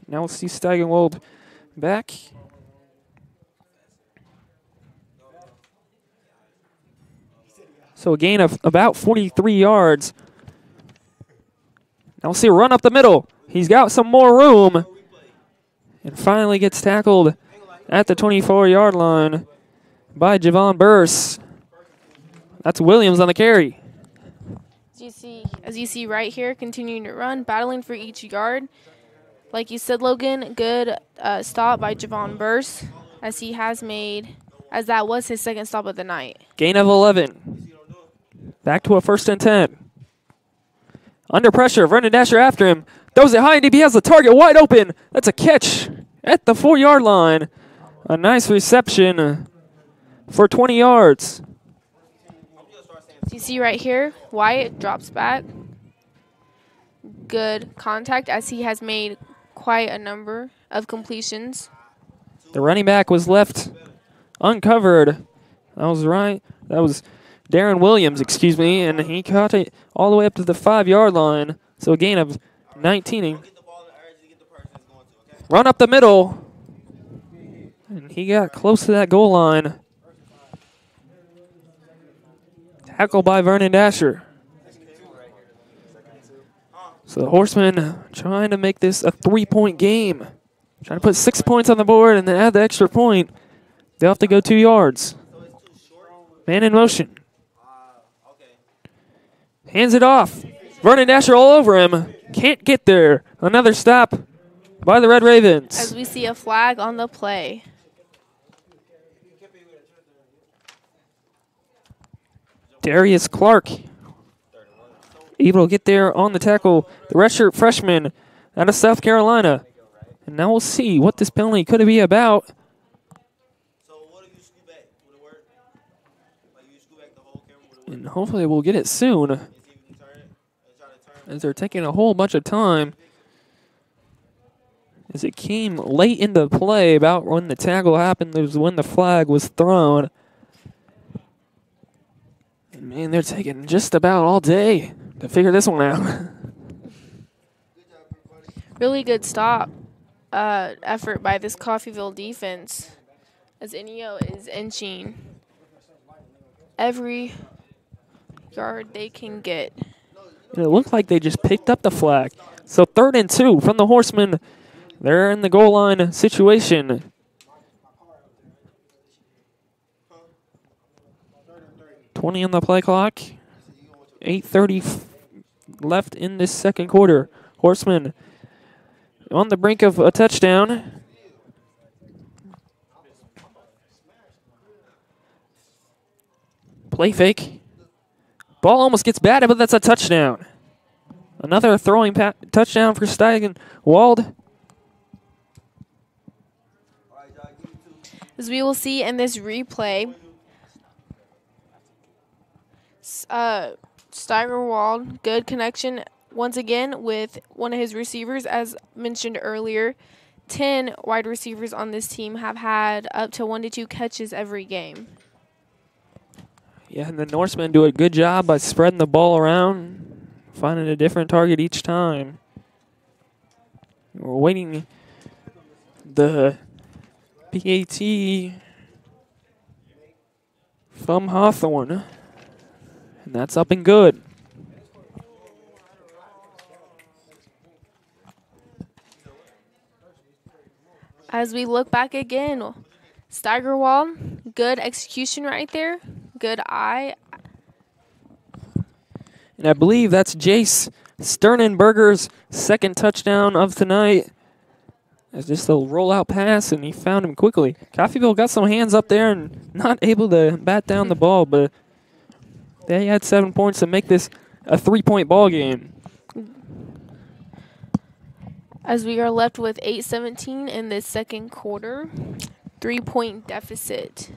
Now we'll see Steigenwald back. So a gain of about 43 yards. Now we'll see a run up the middle. He's got some more room. And finally gets tackled at the 24-yard line by Javon Burse. That's Williams on the carry. As you see right here, continuing to run, battling for each yard. Like you said, Logan, good stop by Javon Burse, as that was his second stop of the night. Gain of 11. Back to a 1st and 10. Under pressure, Vernon Dasher after him. Throws it high, and he has the target wide open. That's a catch at the 4-yard line. A nice reception for 20 yards. So you see right here, Wyatt drops back. Good contact, as he has made quite a number of completions. The running back was left uncovered. That was Darren Williams, and he caught it all the way up to the 5-yard line. So a gain of 19. Run up the middle. And he got close to that goal line. Tackle by Vernon Dasher. So the Horsemen trying to make this a 3-point game. Trying to put 6 points on the board and then add the extra point. They'll have to go 2 yards. Man in motion. Hands it off. Vernon Dasher all over him. Can't get there. Another stop by the Red Ravens. As we see a flag on the play. Darius Clark able to get there on the tackle. The redshirt freshman out of South Carolina. And now we'll see what this penalty could be about. And hopefully we'll get it soon, as they're taking a whole bunch of time. As it came late into play, about when the tackle happened, was when the flag was thrown. And man, they're taking just about all day to figure this one out. Really good stop effort by this Coffeyville defense, as Inyo is inching every yard they can get. And it looked like they just picked up the flag. So 3rd and 2 from the Horsemen. They're in the goal line situation. $20 on the play clock. 8:30 left in this second quarter. Horsemen on the brink of a touchdown. Play fake. Ball almost gets batted, but that's a touchdown. Another throwing touchdown for Steigenwald. As we will see in this replay, Steigerwald, good connection once again with one of his receivers. As mentioned earlier, 10 wide receivers on this team have had up to 1 to 2 catches every game. Yeah, and the Norsemen do a good job by spreading the ball around, finding a different target each time. We're waiting the PAT from Hawthorne, and that's up and good. As we look back again, Steigerwald, good execution right there, good eye. And I believe that's Jace Sternenberger's second touchdown of tonight. It's just a rollout pass, and he found him quickly. Coffeyville got some hands up there and not able to bat down the ball, but they had 7 points to make this a 3-point ball game. As we are left with 8:17 in this second quarter, 3-point deficit.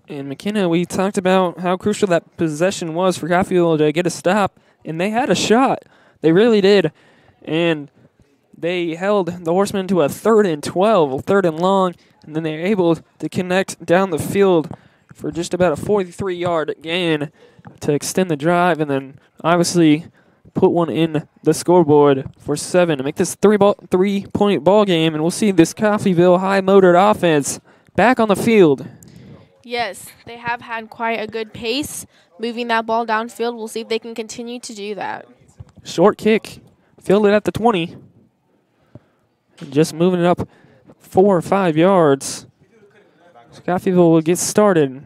And McKenna, we talked about how crucial that possession was for Coffeyville to get a stop, and they had a shot. They really did. And they held the Horsemen to a 3rd and 12, 3rd and long, and then they were able to connect down the field for just about a 43-yard gain to extend the drive, and then obviously put one in the scoreboard for 7 to make this 3-point ball game, and we'll see this Coffeyville high-motored offense back on the field. Yes, they have had quite a good pace moving that ball downfield. We'll see if they can continue to do that. Short kick, fielded at the 20. And just moving it up 4 or 5 yards. Coffeyville will get started.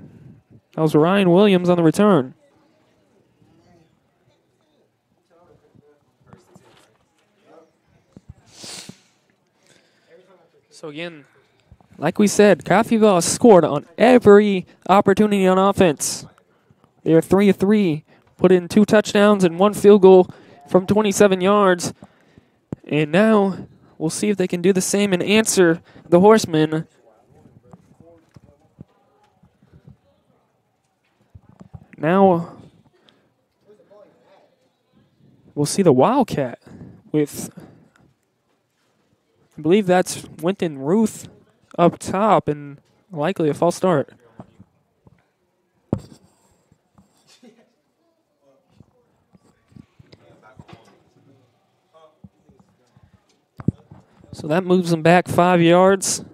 That was Ryan Williams on the return. So again, like we said, Coffeyville has scored on every opportunity on offense. They are 3 of 3, put in 2 touchdowns and 1 field goal from 27 yards. And now we'll see if they can do the same and answer the Horsemen. Now we'll see the Wildcat with, I believe that's Winton Ruth up top and likely a false start. So that moves them back 5 yards.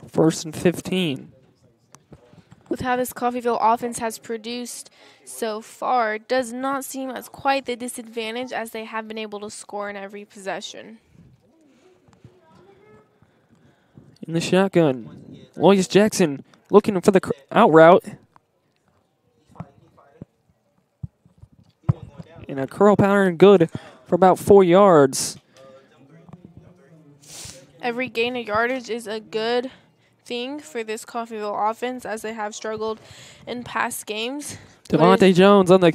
1st and 15. With how this Coffeyville offense has produced so far, it does not seem as quite the disadvantage as they have been able to score in every possession. In the shotgun, Lois Jackson looking for the out route. And a curl pattern good for about 4 yards. Every gain of yardage is a good thing for this Coffeyville offense as they have struggled in past games. Devontae Jones on the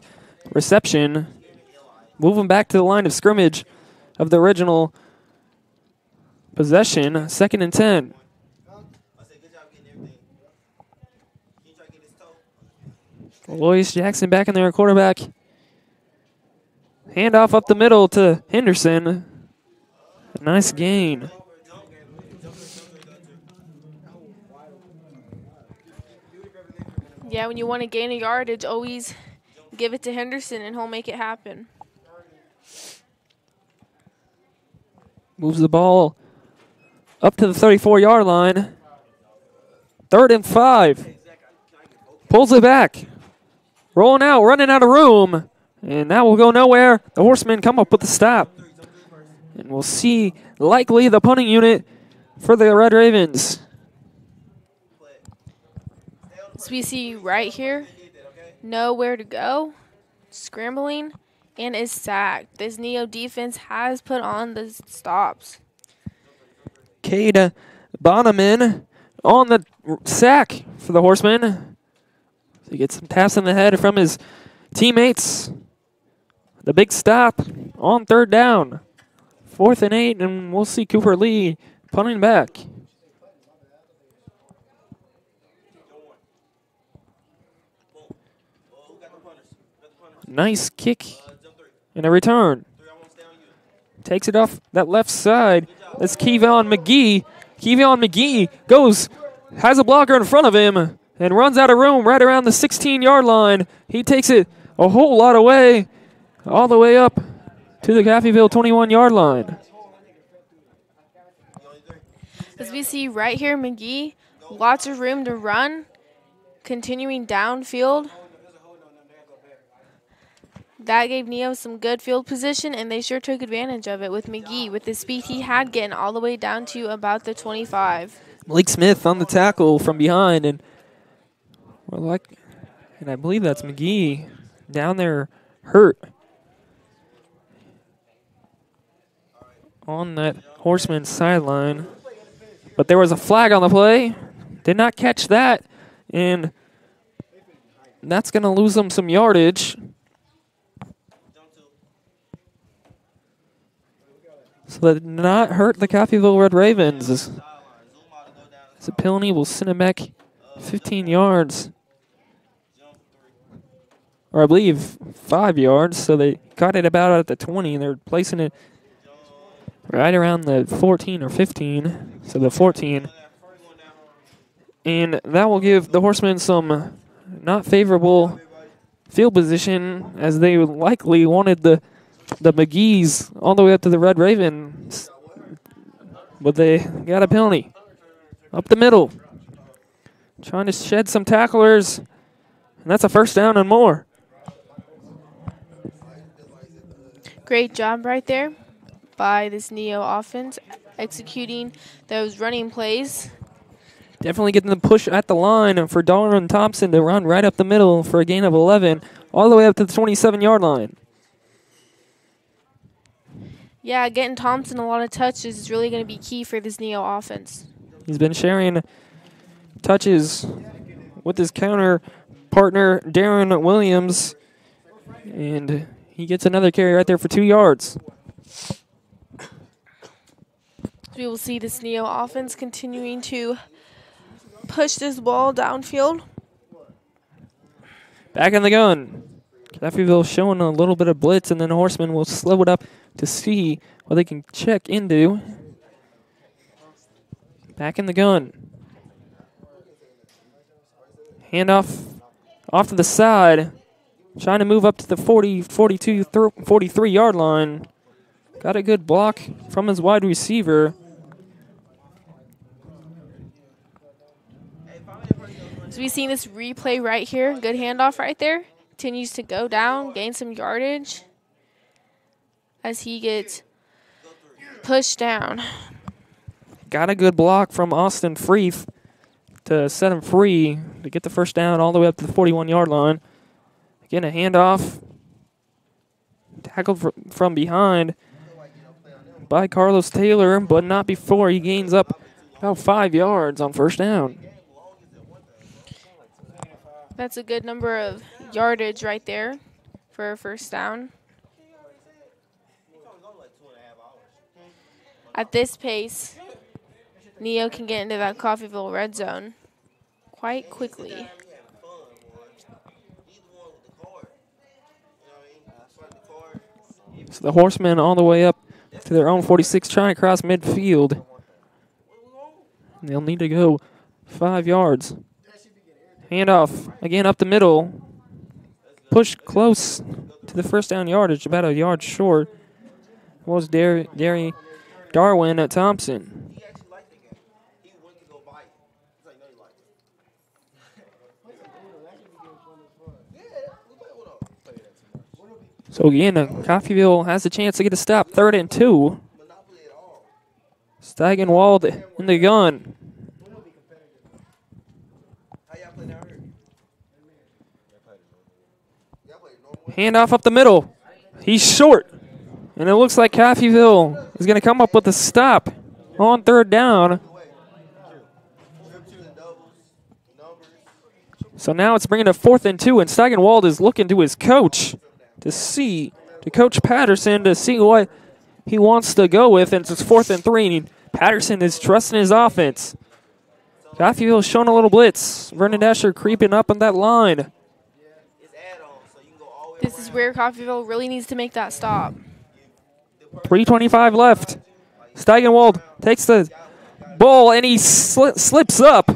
reception. Moving back to the line of scrimmage of the original possession. 2nd and 10. Lois Jackson back in there, quarterback. Handoff up the middle to Henderson. Nice gain. Yeah, when you want to gain a yardage, always give it to Henderson and he'll make it happen. Moves the ball up to the 34-yard line. 3rd and 5. Pulls it back. Rolling out, running out of room. And that will go nowhere. The Horsemen come up with the stop. And we'll see likely the punting unit for the Red Ravens. As we see right here, know where to go, scrambling, and is sacked. This Neo defense has put on the stops. Cade Bonneman on the sack for the Horsemen. He gets some taps in the head from his teammates. The big stop on 3rd down. 4th and 8, and we'll see Cooper Lee punting back. Nice kick and a return. Takes it off that left side. That's Kevon McGee. Kevon McGee goes, has a blocker in front of him, and runs out of room right around the 16-yard line. He takes it a whole lot away, all the way up to the Coffeyville 21-yard line. As we see right here, McGee, lots of room to run, continuing downfield. That gave Neo some good field position, and they sure took advantage of it with McGee, with the speed he had, getting all the way down to about the 25. Malik Smith on the tackle from behind, and I believe that's McGee down there hurt on that Horseman sideline. But there was a flag on the play. Did not catch that, and that's going to lose them some yardage. So that did not hurt the Coffeyville Red Ravens. So penalty will send it back 15 yards. Or I believe 5 yards. So they got it about at the 20, and they're placing it right around the 14 or 15. So the 14. And that will give the Horsemen some not favorable field position, as they likely wanted the McGees all the way up to the Red Ravens. But they got a penalty. Up the middle. Trying to shed some tacklers. And that's a 1st down and more. Great job right there by this Neo offense, executing those running plays. Definitely getting the push at the line for Darwin Thompson to run right up the middle for a gain of 11, all the way up to the 27-yard line. Yeah, getting Thompson a lot of touches is really going to be key for this Neo offense. He's been sharing touches with his counter partner, Darren Williams. And he gets another carry right there for 2 yards. We will see this Neo offense continuing to push this ball downfield. Back in the gun. Coffeyville showing a little bit of blitz, and then Horseman will slow it up to see what they can check into. Back in the gun. Handoff off to the side. Trying to move up to the 40, 42, 43-yard line. Got a good block from his wide receiver. So we've seen this replay right here. Good handoff right there. Continues to go down, gain some yardage as he gets pushed down. Got a good block from Austin Freeth to set him free to get the first down all the way up to the 41-yard line. Again, a handoff. Tackled from behind by Carlos Taylor, but not before he gains up about 5 yards on first down. That's a good number of yardage right there for a first down. At this pace, Neo can get into that Coffeyville red zone quite quickly. So the Horsemen all the way up to their own 46, trying to cross midfield. They'll need to go 5 yards. Handoff again up the middle. Push close to the first down yardage, about a yard short. Was Darwin at Thompson. So again, Coffeyville has a chance to get a stop. 3rd and 2. Steigenwald in the gun. Handoff up the middle. He's short. And it looks like Coffeyville is going to come up with a stop on 3rd down. So now it's bringing a 4th and 2, and Steigenwald is looking to his coach to Coach Patterson to see what he wants to go with, and it's 4th and 3, and Patterson is trusting his offense. Coffeyville showing a little blitz. Vernon Dasher creeping up on that line. This is where Coffeyville really needs to make that stop. 3:25 left. Steigenwald takes the ball, and he slips up.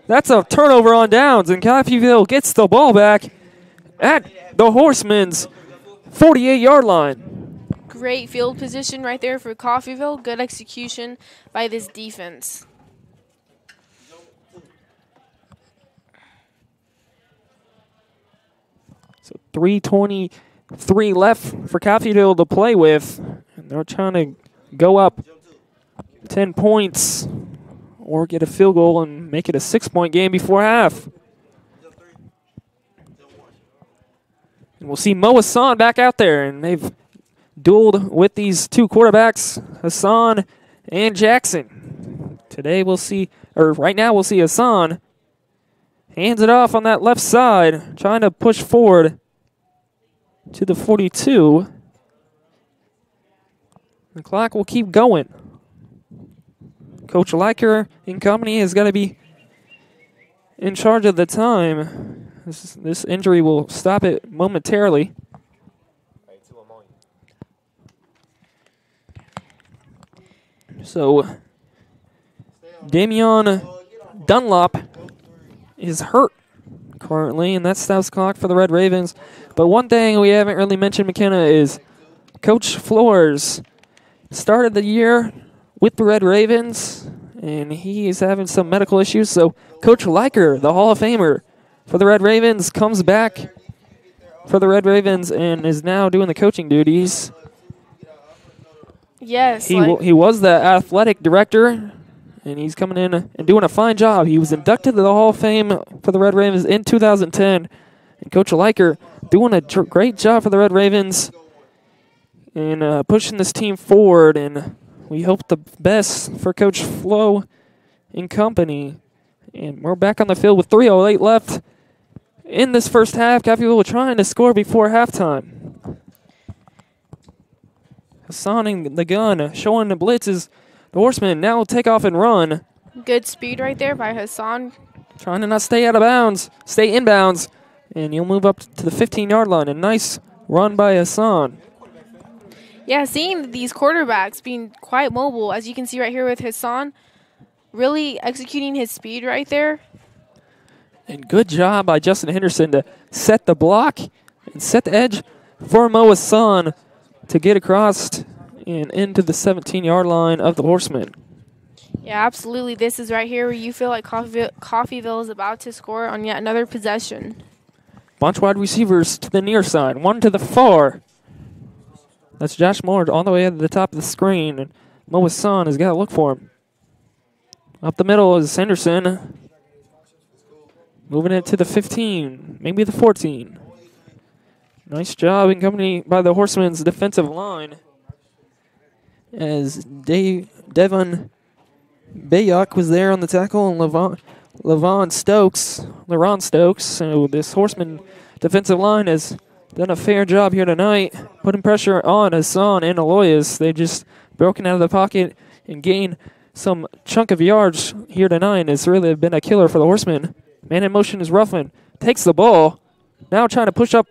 That's a turnover on downs, and Coffeyville gets the ball back at the Horsemen's 48-yard line. Great field position right there for Coffeyville. Good execution by this defense. So 3:23 left for Coffeyville to play with. And they're trying to go up 10 points or get a field goal and make it a 6-point game before half. And we'll see Mo Hassan back out there, and they've dueled with these two quarterbacks, Hassan and Jackson. Today we'll see, or right now we'll see Hassan hands it off on that left side, trying to push forward to the 42. The clock will keep going. Coach Liker and company has got to be in charge of the time. This injury will stop it momentarily. So, Damian Dunlop is hurt currently, and that stops the clock for the Red Ravens. But one thing we haven't really mentioned, McKenna, is Coach Flores started the year with the Red Ravens, and he is having some medical issues. So Coach Liker, the Hall of Famer for the Red Ravens, comes back for the Red Ravens and is now doing the coaching duties. Yes. He was the athletic director, and he's coming in and doing a fine job. He was inducted to the Hall of Fame for the Red Ravens in 2010. And Coach Liker doing a great job for the Red Ravens and pushing this team forward. And we hope the best for Coach Flo and company. And we're back on the field with 3:08 left in this first half. Coffeyville trying to score before halftime. Hassaning the gun, showing the blitzes. The Horsemen now will take off and run. Good speed right there by Hassan. Trying to not stay out of bounds, stay inbounds. And you'll move up to the 15-yard line. A nice run by Hassan. Yeah, seeing these quarterbacks being quite mobile, as you can see right here with Hassan, really executing his speed right there. And good job by Justin Henderson to set the block and set the edge for Mo Hassan to get across and into the 17-yard line of the Horsemen. Yeah, absolutely. This is right here where you feel like Coffeyville is about to score on yet another possession. Bunch wide receivers to the near side, one to the far. That's Josh Moore all the way at the top of the screen. And Mo Hassan has got to look for him. Up the middle is Henderson. Moving it to the 15, maybe the 14. Nice job in company by the Horsemen's defensive line. As Devon Bayok was there on the tackle, and LaRon Stokes. So this Horseman defensive line has done a fair job here tonight, putting pressure on Hassan and Aloyas. They've just broken out of the pocket and gained some chunk of yards here tonight. It's really been a killer for the Horsemen. Man in motion is Ruffin. Takes the ball. Now trying to push up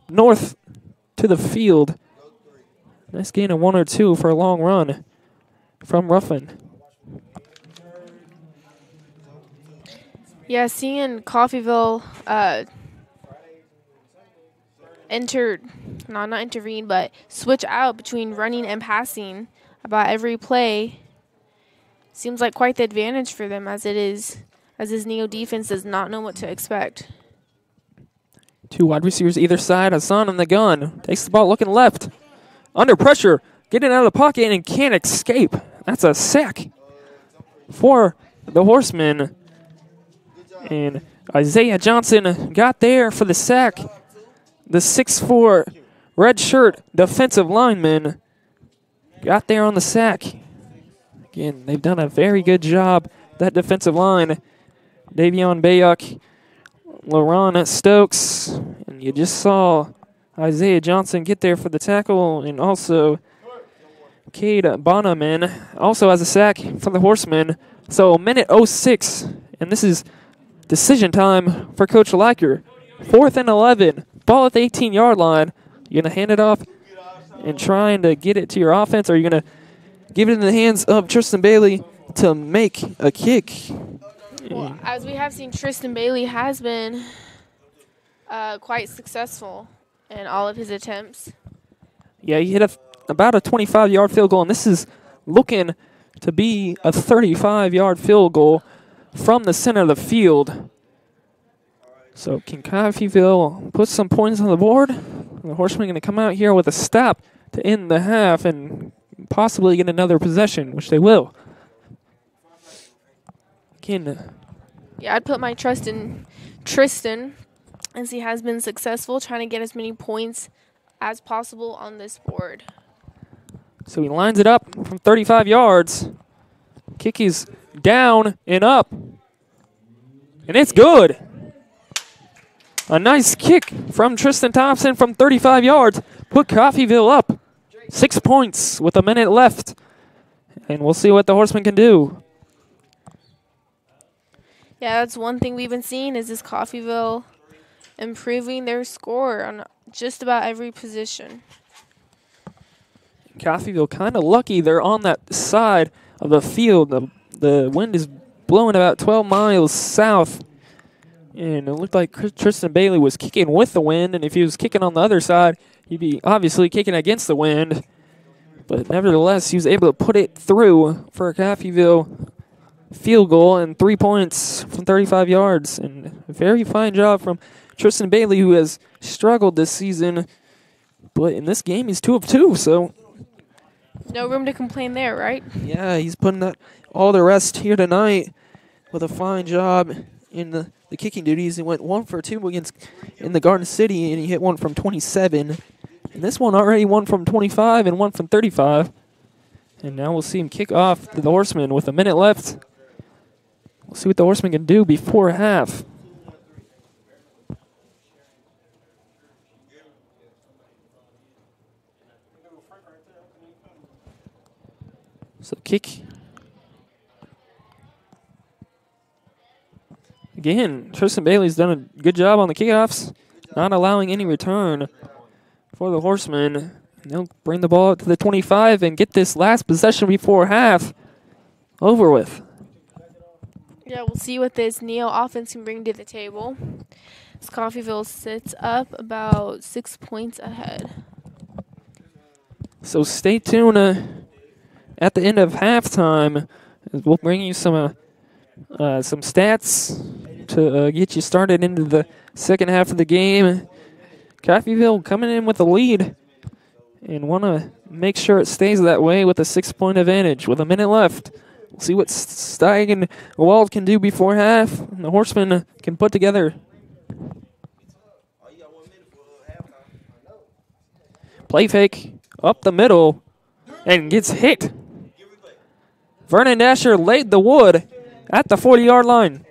north to the field. Nice gain of 1 or 2 for a long run from Ruffin. Yeah, seeing Coffeyville not intervene, but switch out between running and passing about every play seems like quite the advantage for them as this Neo defense does not know what to expect. 2 wide receivers either side. Hassan on the gun. Takes the ball looking left. Under pressure. Getting out of the pocket and can't escape. That's a sack for the Horsemen. And Isaiah Johnson got there for the sack. The 6'4" red shirt defensive lineman got there on the sack. Again, they've done a very good job, that defensive line. Davion Bayok, LaRon Stokes, and you just saw Isaiah Johnson get there for the tackle, and also Cade Bonneman also has a sack for the Horsemen. So minute 06, and this is decision time for Coach Lacker. 4th and 11, ball at the 18-yard line. You're going to hand it off and trying to get it to your offense, or you're going to give it in the hands of Tristan Bailey to make a kick. Well, as we have seen, Tristan Bailey has been quite successful in all of his attempts. Yeah, he hit about a 25-yard field goal, and this is looking to be a 35-yard field goal from the center of the field. So can Coffeyville put some points on the board? The Horsemen are going to come out here with a stop to end the half and possibly get another possession, which they will. Yeah, I'd put my trust in Tristan, as he has been successful trying to get as many points as possible on this board. So he lines it up from 35 yards. Kick is down and up. And it's good. A nice kick from Tristan Thompson from 35 yards. Put Coffeyville up 6 points with a minute left. And we'll see what the Horsemen can do. Yeah, that's one thing we've been seeing is this Coffeyville improving their score on just about every position. Coffeyville kind of lucky they're on that side of the field. The wind is blowing about 12 miles south. And it looked like Tristan Bailey was kicking with the wind. And if he was kicking on the other side, he'd be obviously kicking against the wind. But nevertheless, he was able to put it through for a Coffeyville field goal and 3 points from 35 yards. And a very fine job from Tristan Bailey, who has struggled this season. But in this game, he's 2 of 2, so no room to complain there, right? yeah, he's putting that all the rest here tonight with a fine job in the kicking duties. He went 1 for 2 in the Garden City, and he hit one from 27. And this one already one from 25 and one from 35. And now we'll see him kick off the Horsemen with a minute left. We'll see what the Horsemen can do before half. So kick. Again, Tristan Bailey's done a good job on the kickoffs, not allowing any return for the Horsemen. And they'll bring the ball up to the 25 and get this last possession before half over with. Yeah, we'll see what this Neo offense can bring to the table. As Coffeyville sits up about 6 points ahead. So stay tuned at the end of halftime. We'll bring you some stats to get you started into the second half of the game. Coffeyville coming in with a lead and want to make sure it stays that way with a 6-point advantage with a minute left. We'll see what Steig and Wald can do before half. And the Horsemen can put together. Play fake up the middle and gets hit. Vernon Dasher laid the wood at the 40-yard line.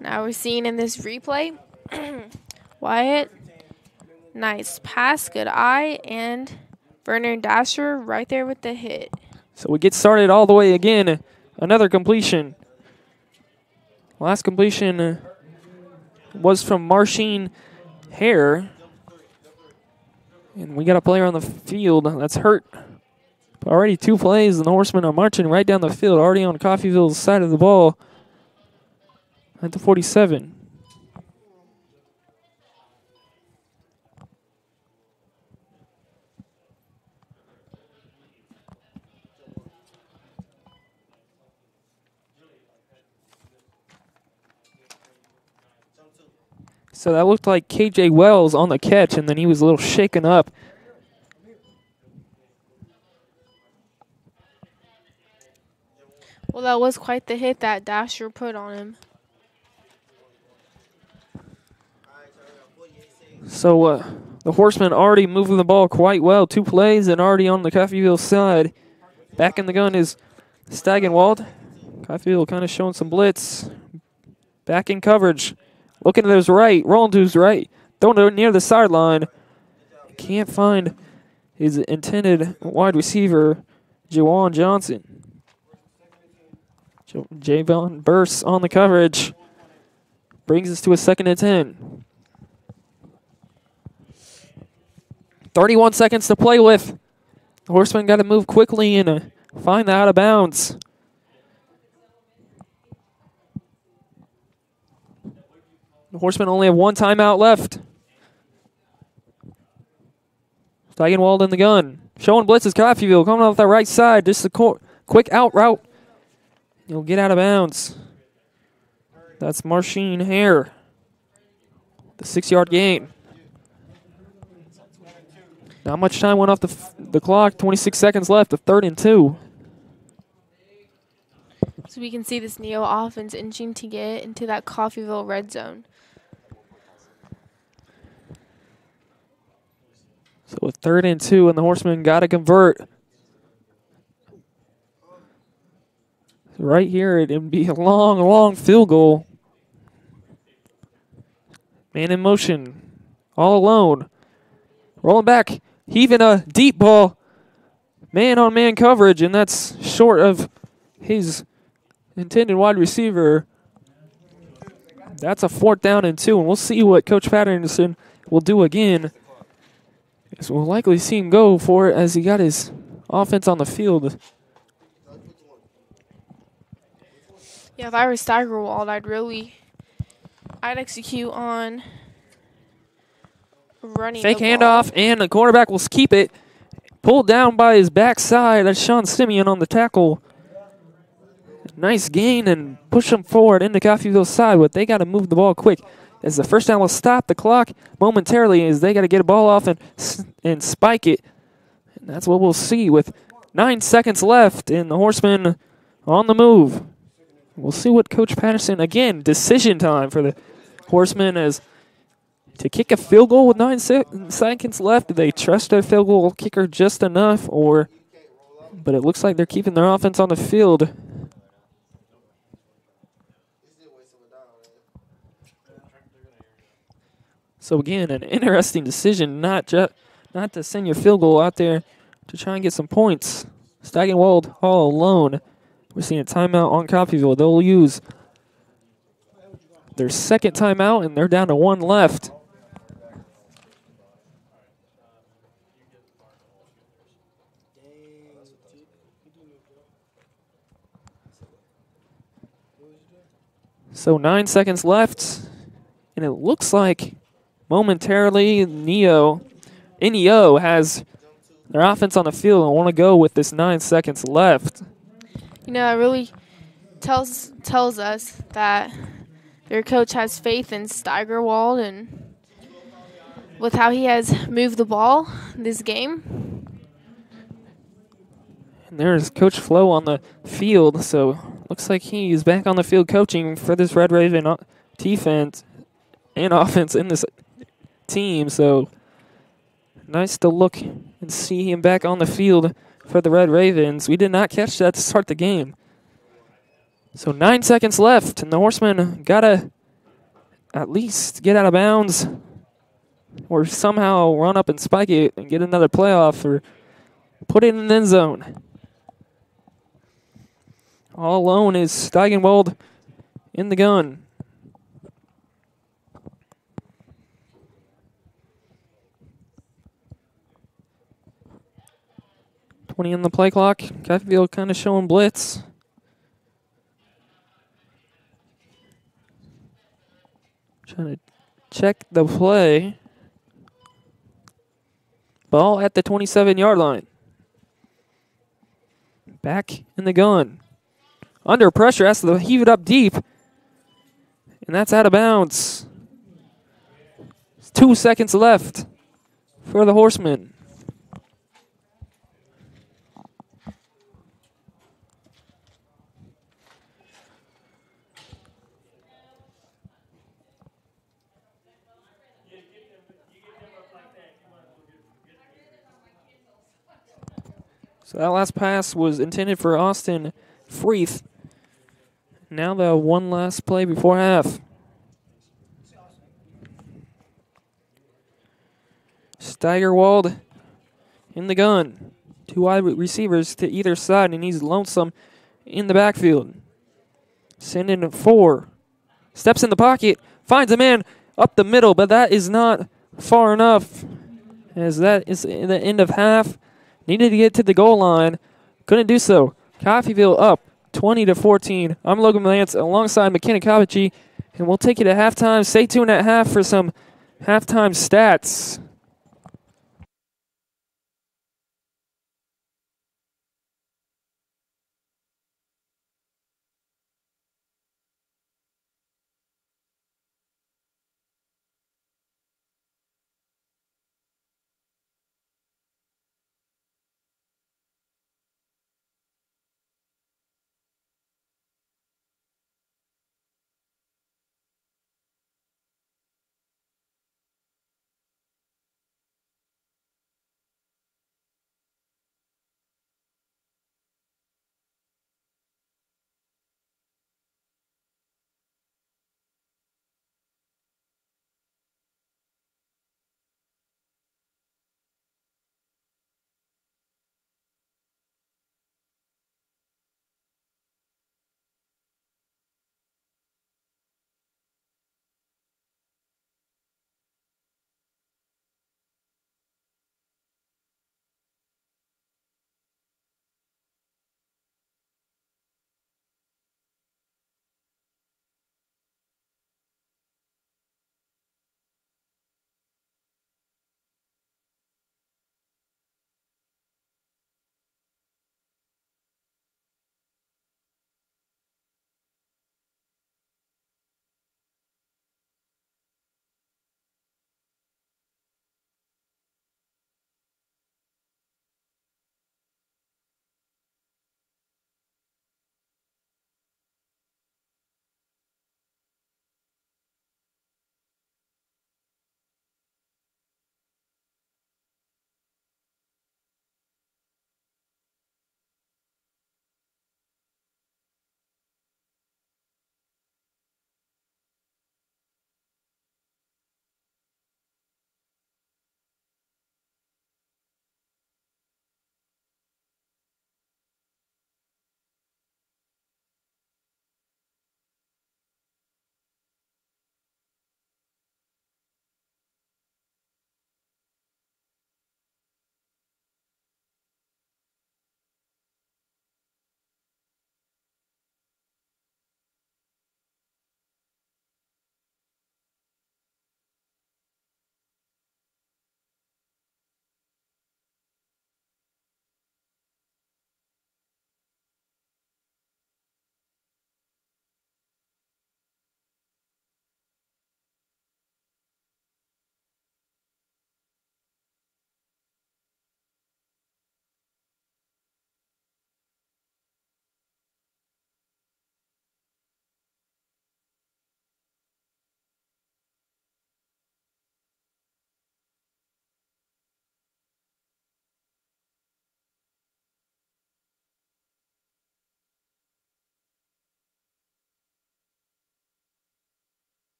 Now we're seeing in this replay, Wyatt, nice pass, good eye, and Vernon Dasher right there with the hit. So we get started all the way again. Another completion. Last completion was from Marcin Hare. And we got a player on the field that's hurt. Already 2 plays, and the Horsemen are marching right down the field, already on Coffeyville's side of the ball at the 47. So that looked like KJ Wells on the catch, and then he was a little shaken up. Well, that was quite the hit that Dasher put on him. So the Horsemen already moving the ball quite well. 2 plays and already on the Coffeyville side. Back in the gun is Stagenwald. Coffeyville kind of showing some blitz. Back in coverage. Looking to his right, rolling to his right. Throwing it near the sideline. Can't find his intended wide receiver, Jawan Johnson. Javon bursts on the coverage. Brings us to a 2nd and 10. 31 seconds to play with. The Horsemen got to move quickly and find the out of bounds. The Horsemen only have 1 timeout left. Steigenwald in the gun. Showing blitz is Coffeyville coming off the right side. Just a quick out route. He'll get out of bounds. That's Marcin Hare. The 6-yard gain. Not much time went off the clock. 26 seconds left. A 3rd and 2. So we can see this Neo offense inching to get into that Coffeyville red zone. So a 3rd and 2, and the Horsemen got to convert. Right here, it'd be a long, long field goal. Man in motion, all alone. Rolling back, heaving a deep ball. Man-on-man coverage, and that's short of his intended wide receiver. That's a 4th down and 2, and we'll see what Coach Patterson will do again. So we'll likely see him go for it as he got his offense on the field. Yeah, if I were Steigerwald, I'd execute on running Fake the ball. handoff, and the quarterback will keep it. Pulled down by his backside. That's Sean Simeon on the tackle. Nice gain and push him forward into Coffeyville's side, but they got to move the ball quick. As the first down will stop the clock momentarily as they got to get a ball off and spike it. And that's what we'll see with 9 seconds left and the Horsemen on the move. We'll see what Coach Patterson, again, decision time for the Horsemen as to kick a field goal with 9 seconds left. Do they trust their field goal kicker just enough, but it looks like they're keeping their offense on the field. So again, an interesting decision not to send your field goal out there to try and get some points. Steigenwald all alone. We're seeing a timeout on Coffeyville. They'll use their second timeout, and they're down to 1 left. So 9 seconds left, and it looks like momentarily NEO has their offense on the field and want to go with this 9 seconds left. You know, it really tells us that their coach has faith in Steigerwald and with how he has moved the ball this game. And there's Coach Flo on the field, so looks like he's back on the field coaching for this Red Raven defense and offense in this team. So nice to look and see him back on the field for the Red Ravens. We did not catch that to start the game. So 9 seconds left, and the Horsemen got to at least get out of bounds or somehow run up and spike it and get another playoff or put it in the end zone. All alone is Steigenwald in the gun. $20 on the play clock. Coffeyville kind of showing blitz. Trying to check the play. Ball at the 27-yard line. Back in the gun. Under pressure, has to heave it up deep. And that's out of bounds. 2 seconds left for the Horsemen. So that last pass was intended for Austin Freeth. Now the one last play before half. Steigerwald in the gun. 2 wide receivers to either side, and he's lonesome in the backfield. Sending 4. Steps in the pocket. Finds a man up the middle, but that is not far enough. As that is in the end of half. Needed to get to the goal line. Couldn't do so. Coffeyville up 20-14. I'm Logan Lance alongside McKenna Kabachi, and we'll take it to halftime. Stay tuned at half for some halftime stats.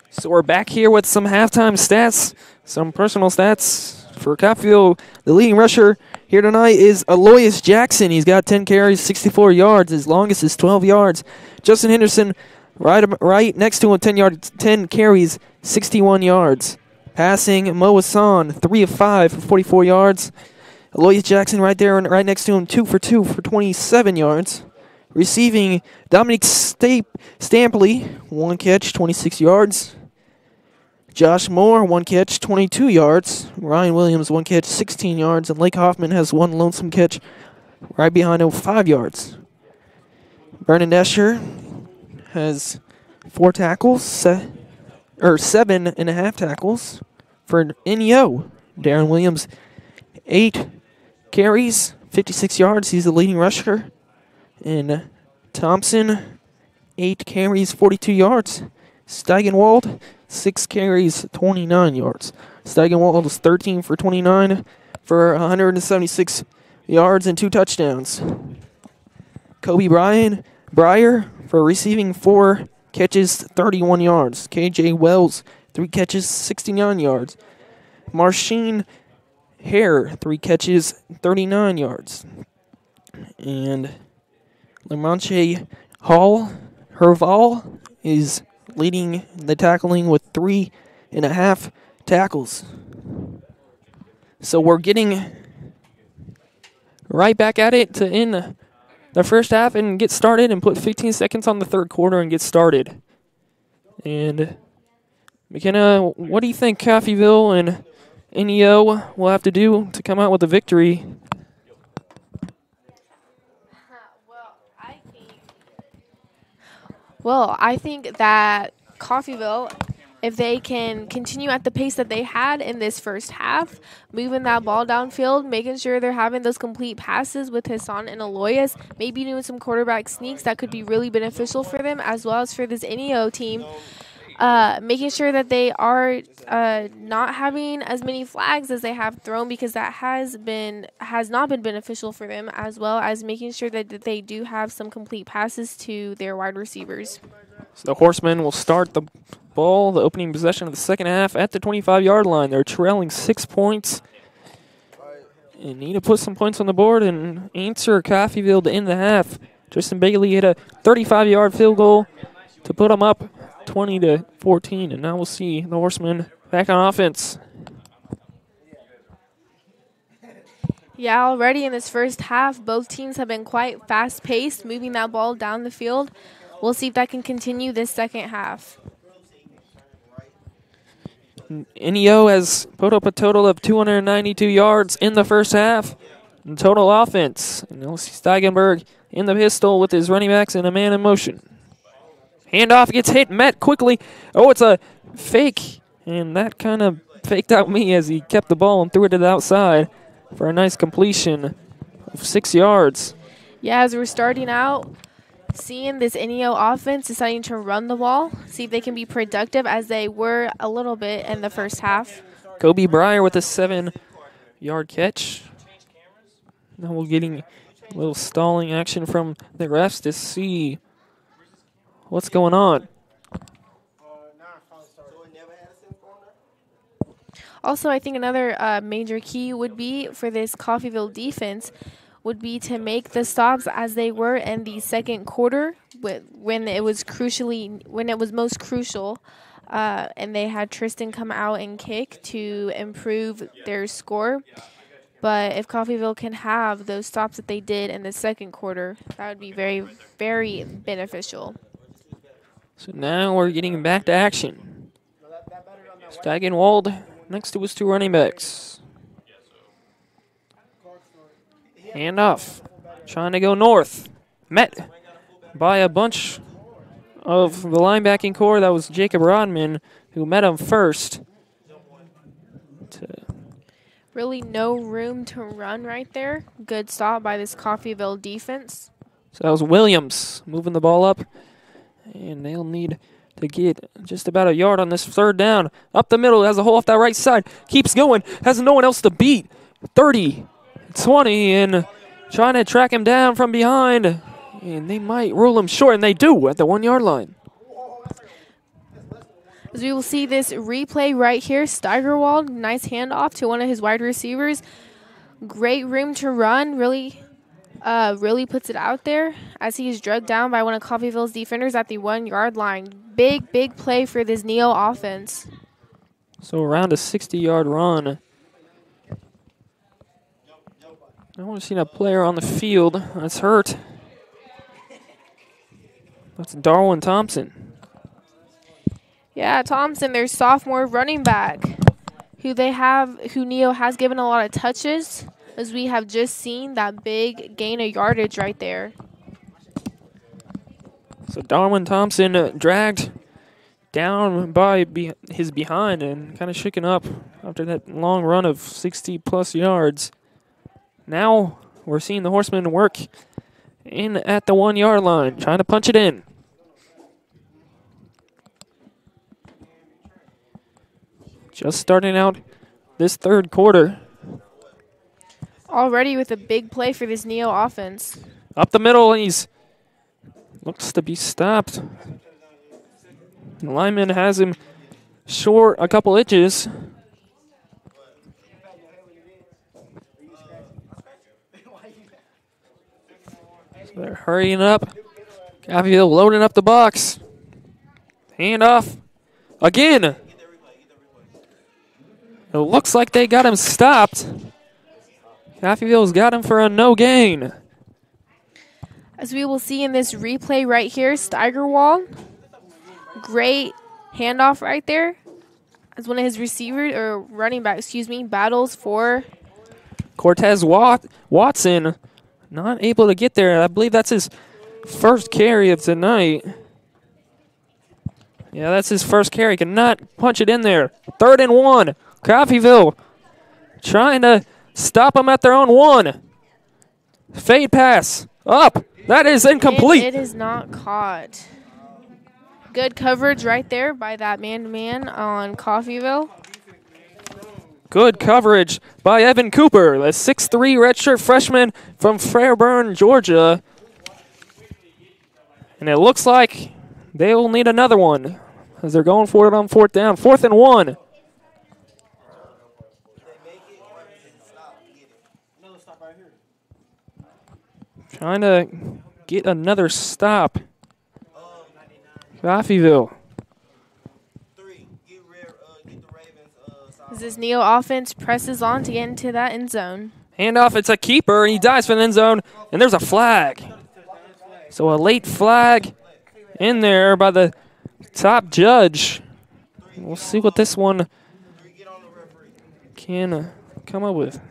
So we're back here with some halftime stats, some personal stats for Coffeyville. The leading rusher here tonight is Aloysius Jackson. He's got 10 carries, 64 yards. His longest is 12 yards. Justin Henderson right next to him, 10 carries, 61 yards. Passing, Mo Hassan, 3 of 5 for 44 yards. Aloysius Jackson right there and right next to him, 2 for 2 for 27 yards. Receiving, Dominic Stampley, 1 catch, 26 yards. Josh Moore, 1 catch, 22 yards. Ryan Williams, 1 catch, 16 yards. And Lake Hoffman has 1 lonesome catch right behind him, 5 yards. Vernon Escher has 4 tackles, 7.5 tackles for NEO. Darren Williams, 8 carries, 56 yards. He's the leading rusher. And Thompson, 8 carries, 42 yards. Steigenwald, 6 carries, 29 yards. Steigenwald is 13 for 29 for 176 yards and 2 touchdowns. Kobe Breyer for receiving 4 catches, 31 yards. KJ Wells, 3 catches, 69 yards. Marcin Hare, 3 catches, 39 yards. And Lamonche Herval is leading the tackling with 3.5 tackles. So we're getting right back at it to end the first half and get started and put 15 seconds on the third quarter and get started. And McKenna, what do you think Coffeyville and NEO will have to do to come out with a victory? Well, I think that Coffeyville, if they can continue at the pace that they had in this first half, moving that ball downfield, making sure they're having those complete passes with Hassan and Aloysius, maybe doing some quarterback sneaks that could be really beneficial for them as well as for this NEO team. Making sure that they are not having as many flags as they have thrown, because that has not been beneficial for them, as well as making sure that they do have some complete passes to their wide receivers. So the Horsemen will start the ball, the opening possession of the second half at the 25-yard line. They're trailing 6 points and need to put some points on the board and answer Coffeyville to end the half. Tristan Bailey hit a 35-yard field goal to put them up 20-14, and now we'll see the Horsemen back on offense. Yeah, already in this first half, both teams have been quite fast-paced, moving that ball down the field. We'll see if that can continue this second half. NEO has put up a total of 292 yards in the first half in total offense. And we'll see Steigenberg in the pistol with his running backs and a man in motion. Handoff gets hit, met quickly. Oh, it's a fake. And that kind of faked out me as he kept the ball and threw it to the outside for a nice completion of 6 yards. Yeah, as we're starting out, seeing this NEO offense deciding to run the ball, see if they can be productive as they were a little bit in the first half. Kobe Breyer with a 7-yard catch. Now we're getting a little stalling action from the refs to see what's going on. Also, I think another major key would be for this Coffeyville defense would be to make the stops as they were in the second quarter when it was most crucial, and they had Tristan come out and kick to improve their score. But if Coffeyville can have those stops that they did in the second quarter, that would be very, very beneficial. So now we're getting back to action. Steigenwald next to his 2 running backs. Handoff. Trying to go north. Met by a bunch of the linebacking core. That was Jacob Rodman who met him first. Really no room to run right there. Good stop by this Coffeyville defense. So that was Williams moving the ball up. And they'll need to get just about a yard on this third down. Up the middle, has a hole off that right side. Keeps going, has no one else to beat. 30, 20, and trying to track him down from behind. And they might rule him short, and they do at the 1 yard line. As we will see this replay right here, Steigerwald, nice handoff to one of his wide receivers. Great room to run, really puts it out there as he is drugged down by one of Coffeyville's defenders at the 1 yard line. Big play for this Neo offense. So around a 60-yard run. I want to see a player on the field that's hurt. That's Darwin Thompson. Yeah, Thompson, their sophomore running back, who Neo has given a lot of touches, as we have just seen that big gain of yardage right there. So Darwin Thompson dragged down by his behind and kind of shaken up after that long run of 60-plus yards. Now we're seeing the Horsemen work in at the 1 yard line, trying to punch it in. Just starting out this third quarter. Already with a big play for this Neo offense. Up the middle, and he's looks to be stopped. The lineman has him short a couple inches. So they're hurrying up. Coffeyville loading up the box. Hand off again. It looks like they got him stopped. Coffeyville's got him for a no gain. As we will see in this replay right here, Steigerwald, great handoff right there. As one of his receivers, or running back, battles for Cortez Watson, not able to get there. I believe that's his first carry of tonight. Yeah, that's his first carry. Cannot punch it in there. 3rd and 1. Coffeyville trying to stop them at their own 1. Fade pass. Up. That is incomplete. It is not caught. Good coverage right there by that man-to-man on Coffeyville. Good coverage by Evan Cooper, the 6'3" redshirt freshman from Fairburn, Georgia. And it looks like they will need another one as they're going for it on 4th down. 4th and 1. Trying to get another stop. Coffeyville. As this Neo offense presses on to get into that end zone. Handoff, it's a keeper, and he dives for the end zone, and there's a flag. So a late flag in there by the top judge. We'll see what this one can come up with.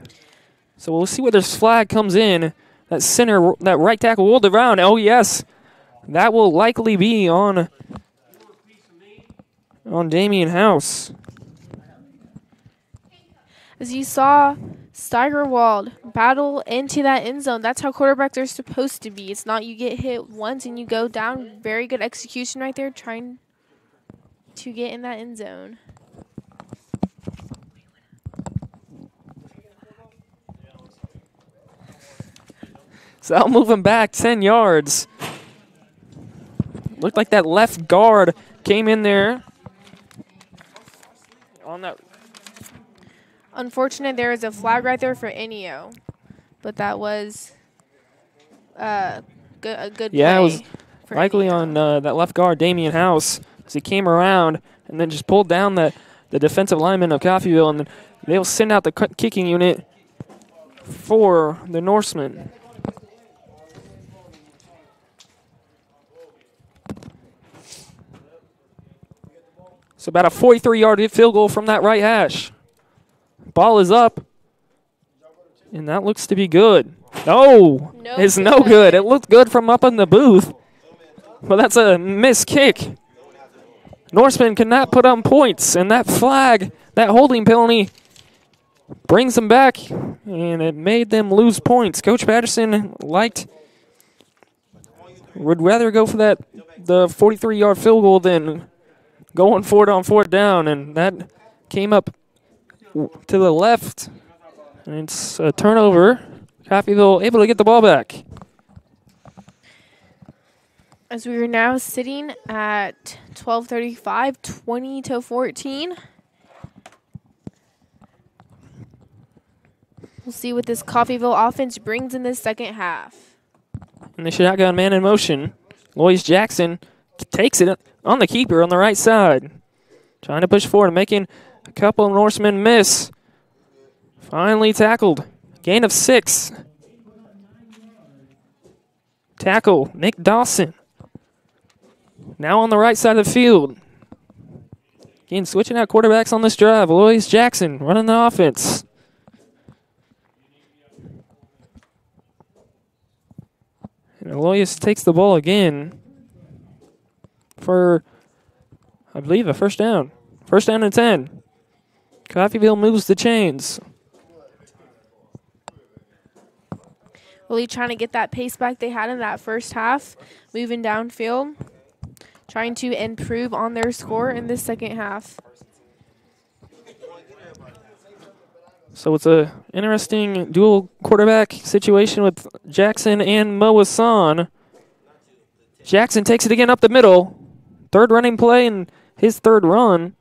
So we'll see where this flag comes in. That center, that right tackle rolled around. Oh, yes. That will likely be on Damian House. As you saw Steigerwald battle into that end zone, that's how quarterbacks are supposed to be. It's not you get hit once and you go down. Very good execution right there, trying to get in that end zone. So I'll move him back 10 yards. Looked like that left guard came in there. On that. Unfortunate, there was a flag right there for Enio, but that was a good yeah, play. It was likely Enio. on that left guard, Damian House, as he came around and then just pulled down the defensive lineman of Coffeyville, and then they'll send out the kicking unit for the Norsemen. So about a 43-yard field goal from that right hash. Ball is up, and that looks to be good. No, it's no good. It looked good from up in the booth, but that's a missed kick. Norseman cannot put on points, and that flag, that holding penalty, brings them back, and it made them lose points. Coach Patterson would rather go for the 43-yard field goal than going for it on fourth down, and that came up to the left. And it's a turnover. Coffeyville able to get the ball back. As we are now sitting at 12:35, 20-14. We'll see what this Coffeyville offense brings in this second half. And the shotgun man in motion. Lois Jackson takes it on the keeper on the right side. Trying to push forward, making a couple of Norsemen miss. Finally tackled. Gain of 6. Tackle, Nick Dawson. Now on the right side of the field. Again, switching out quarterbacks on this drive. Lois Jackson running the offense. And Aloysius takes the ball again for, I believe, a first down. First down and 10. Coffeyville moves the chains. Really trying to get that pace back they had in that first half, moving downfield, trying to improve on their score in this second half. So it's a interesting dual quarterback situation with Jackson and Mo Hassan. Jackson takes it again up the middle. Third running play and his third run.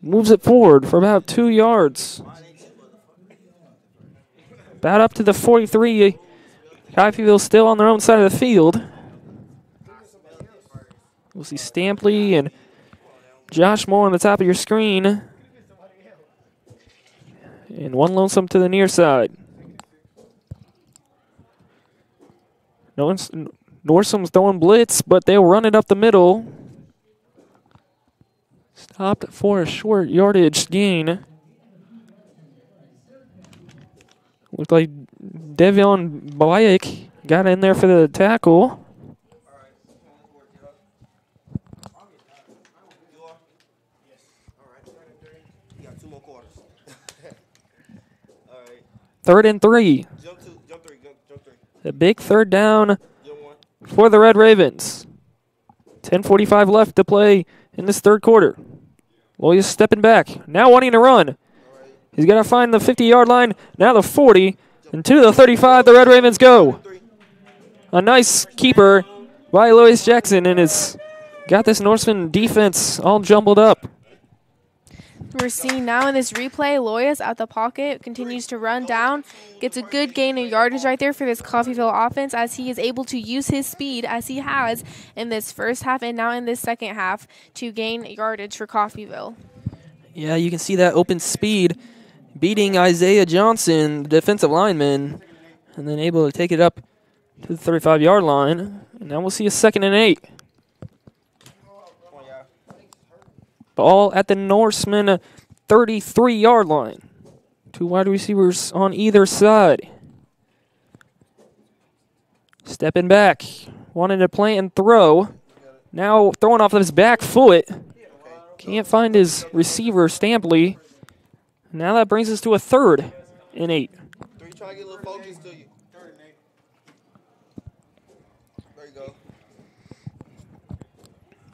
Moves it forward for about 2 yards. About up to the 43. Coffeyville still on their own side of the field. We'll see Stampley and Josh Moore on the top of your screen. And one lonesome to the near side. Norsome's throwing blitz, but they'll run it up the middle. Stopped for a short yardage gain. Looked like Devion Bayek got in there for the tackle. Third and 3. Jump three. A big third down for the Red Ravens. 10:45 left to play in this third quarter. Loyas stepping back, now wanting to run. He's got to find the 50-yard line, now the 40, and to the 35 the Red Ravens go. A nice keeper by Lois Jackson, and it's got this Norseman defense all jumbled up. We're seeing now in this replay, Loyas out the pocket, continues to run down, gets a good gain of yardage right there for this Coffeyville offense as he is able to use his speed as he has in this first half and now in this second half to gain yardage for Coffeyville. Yeah, you can see that open speed beating Isaiah Johnson, the defensive lineman, and then able to take it up to the 35-yard line. And now we'll see a 2nd and 8. Ball at the Norseman 33-yard line. 2 wide receivers on either side. Stepping back. Wanted to plant and throw. Now throwing off of his back foot. Can't find his receiver, Stampley. Now that brings us to a 3rd and 8. Three, try to get a little focus to you. There you go.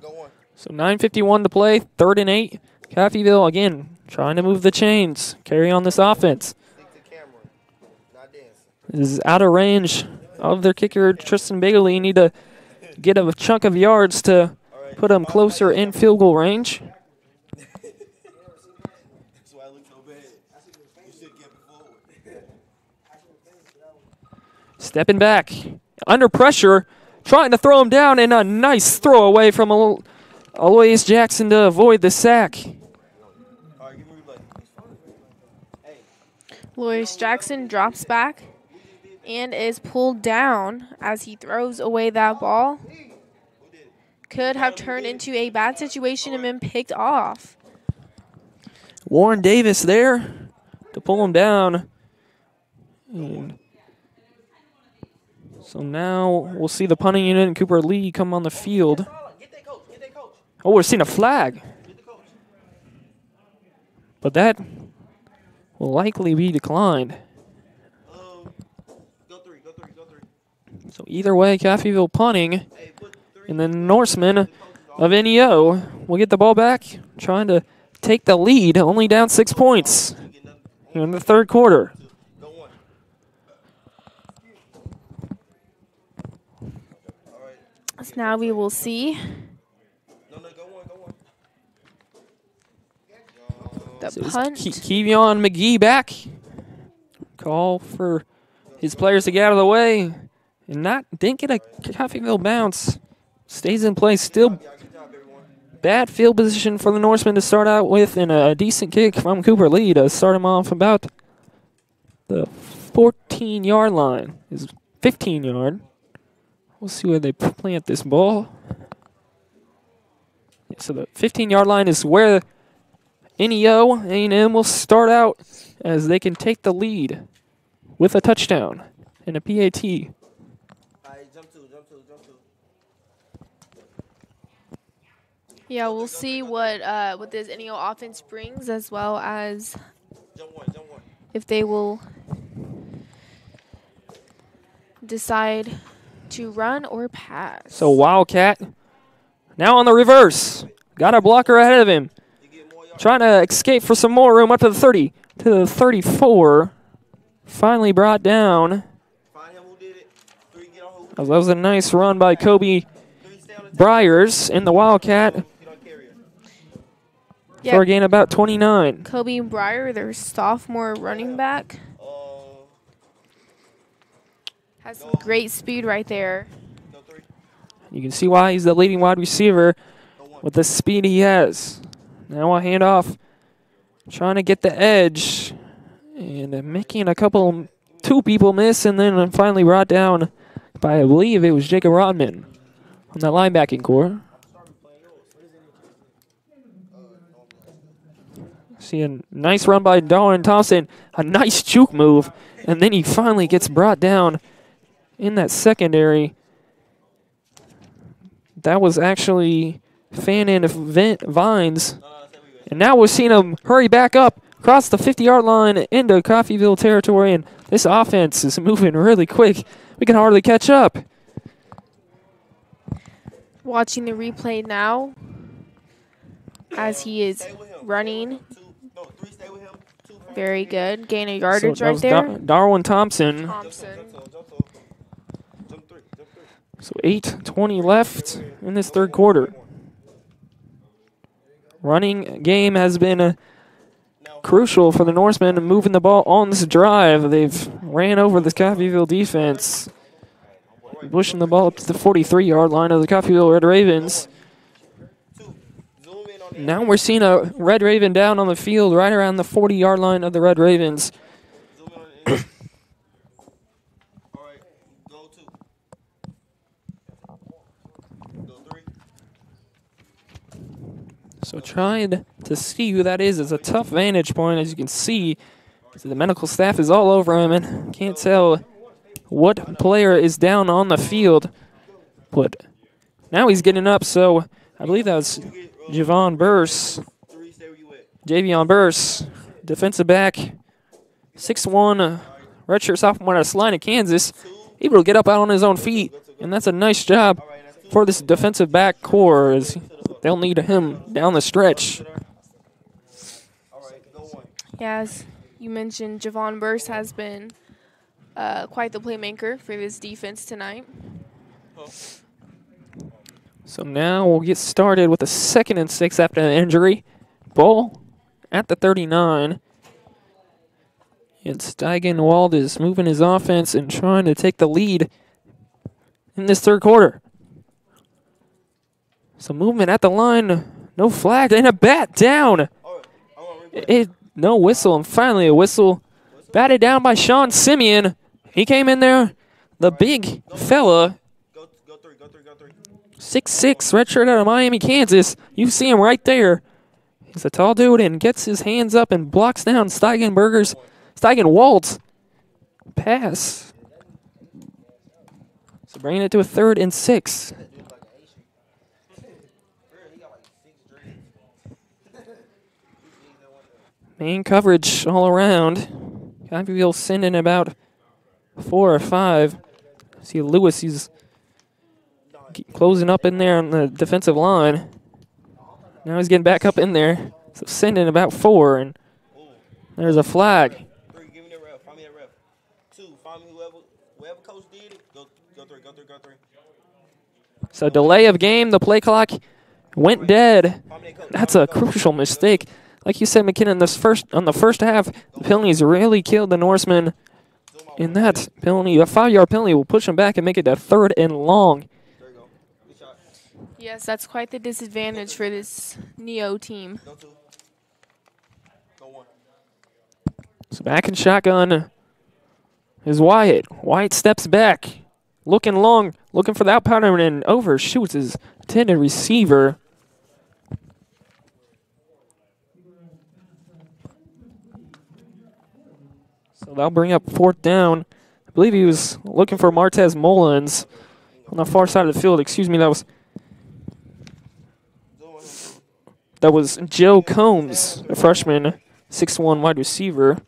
Go on. So 9:51 to play, 3rd and 8. Coffeyville again trying to move the chains, carry on this offense. Stick to camera, not dancing. This is out of range of their kicker, Tristan Bailey. Need to get a chunk of yards to put them closer in field goal range. That's why I look so bad. You should get forward. Stepping back, under pressure, trying to throw him down, and a nice throw away from Aloysius Jackson to avoid the sack. All right, give me replay. Hey. Loyas Jackson drops back and is pulled down as he throws away that ball. Could have turned into a bad situation and been picked off. Warren Davis there to pull him down. And so now we'll see the punting unit and Cooper Lee come on the field. Oh, we're seeing a flag. But that will likely be declined. Go three. So either way, Coffeyville punting. And then Norseman of NEO will get the ball back, trying to take the lead, only down 6 points here in the third quarter. So now we will see the punt. Kevion McGee back. Call for his players to get out of the way. And didn't get a Coffeyville bounce. Stays in place. Still bad field position for the Norsemen to start out with, and a decent kick from Cooper Lee to start him off about the 14-yard line. Is 15-yard. We'll see where they plant this ball. So the 15-yard line is where NEO A&M will start out as they can take the lead with a touchdown and a PAT. Yeah, we'll see what this NEO offense brings, as well as if they will decide to run or pass. So Wildcat now on the reverse. Got a blocker ahead of him. Trying to escape for some more room up to the 30, to the 34. Finally brought down. That was a nice run by Kobe Briers in the Wildcat. For a gain about 29. Kobe Breyer, their sophomore running back, has some great speed right there. You can see why he's the leading wide receiver with the speed he has. Now a handoff, trying to get the edge, and making two people miss, and then finally brought down by, I believe it was Jacob Rodman on that linebacking core. See a nice run by Darwin Thompson, a nice juke move, and then he finally gets brought down in that secondary. That was actually Fan and Vines. And now we're seeing him hurry back up across the 50-yard line into Coffeyville territory, and this offense is moving really quick. We can hardly catch up. Watching the replay now as he is running. Very good. Gain of yardage right there. Darwin Thompson. So 8:20 left in this third quarter. Running game has been crucial for the Norsemen, moving the ball on this drive. They've ran over the Coffeyville defense, pushing the ball up to the 43-yard line of the Coffeyville Red Ravens. Now we're seeing a Red Raven down on the field right around the 40-yard line of the Red Ravens. So trying to see who that is a tough vantage point, as you can see. So the medical staff is all over him and can't tell what player is down on the field. But now he's getting up, so I believe that was Javion Burse, defensive back, 6'1", redshirt sophomore out of Salina, Kansas, able to get up out on his own feet, and that's a nice job for this defensive back core, as they'll need him down the stretch. Yeah, as you mentioned, Javon Burse has been quite the playmaker for this defense tonight. So now we'll get started with a 2nd and 6 after the injury. Ball at the 39. And Steigenwald is moving his offense and trying to take the lead in this third quarter. So movement at the line, no flag, and a bat down. No whistle, and finally a whistle. Batted down by Sean Simeon. He came in there, the big fella. 6'6", redshirt out of Miami, Kansas. You see him right there. He's a tall dude and gets his hands up and blocks down Steigenwald's pass. So bringing it to a 3rd and 6. Main coverage all around. Coffeyville sending about 4 or 5. See Lewis, he's closing up in there on the defensive line. Now he's getting back up in there. So sending about 4, and there's a flag. 3, give me the ref. Find me that ref. 2, find me whoever coach did it. Go 3, go 3, go 3. So delay of game. The play clock went dead. That's a crucial mistake. Like you said, McKinnon, on the first half, the penalties really killed the Norsemen. In that penalty, a 5-yard penalty will push them back and make it a 3rd and long. There you go. Good shot. Yes, that's quite the disadvantage for this Neo team. Go 2. Go 1. So back in shotgun is Wyatt. Wyatt steps back, looking long, looking for the out pattern, and overshoots his intended receiver. So that'll bring up 4th down. I believe he was looking for Martez Mullins on the far side of the field. Excuse me, that was Joe Combs, a freshman, 6'1" wide receiver.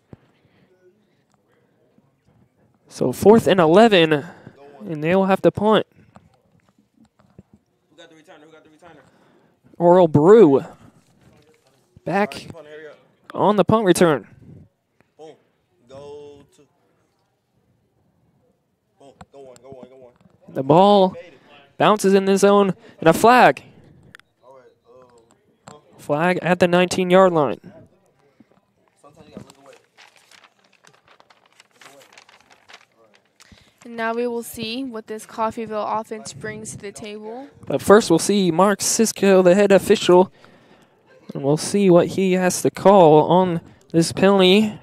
So 4th and 11, and they'll have to punt. Who got the returner? Who got the returner? Oral Brew back Hurry up. on the punt return. Boom. Go 2. Boom. Go 1, go 1, go 1. The ball bounces in the zone, and a flag. All right. Flag at the 19-yard line. Sometimes you got to look away. And now we will see what this Coffeyville offense brings to the table. But first, we'll see Mark Sisko, the head official, and we'll see what he has to call on this penalty.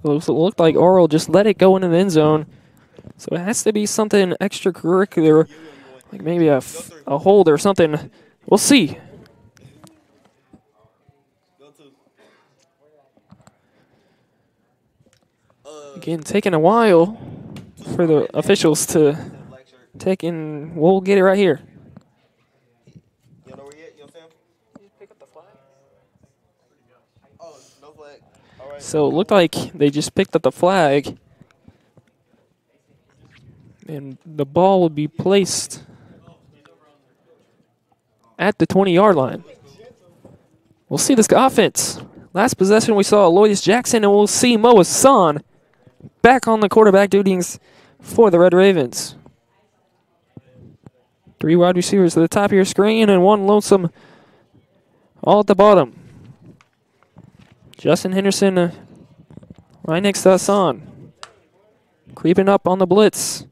It looked like Oral just let it go into the end zone. So it has to be something extracurricular, like maybe a hold or something. We'll see. Again, taking a while for the officials to take in. We'll get it right here. You know where yet? You know Sam? Pick up the flag. Oh, no flag. All right. So it looked like they just picked up the flag. And the ball will be placed at the 20-yard line. We'll see this offense. Last possession, we saw Aloysius Jackson, and we'll see Mo Hassan back on the quarterback duties for the Red Ravens. 3 wide receivers at the top of your screen and 1 lonesome all at the bottom. Justin Henderson right next to Hassan. Creeping up on the blitz.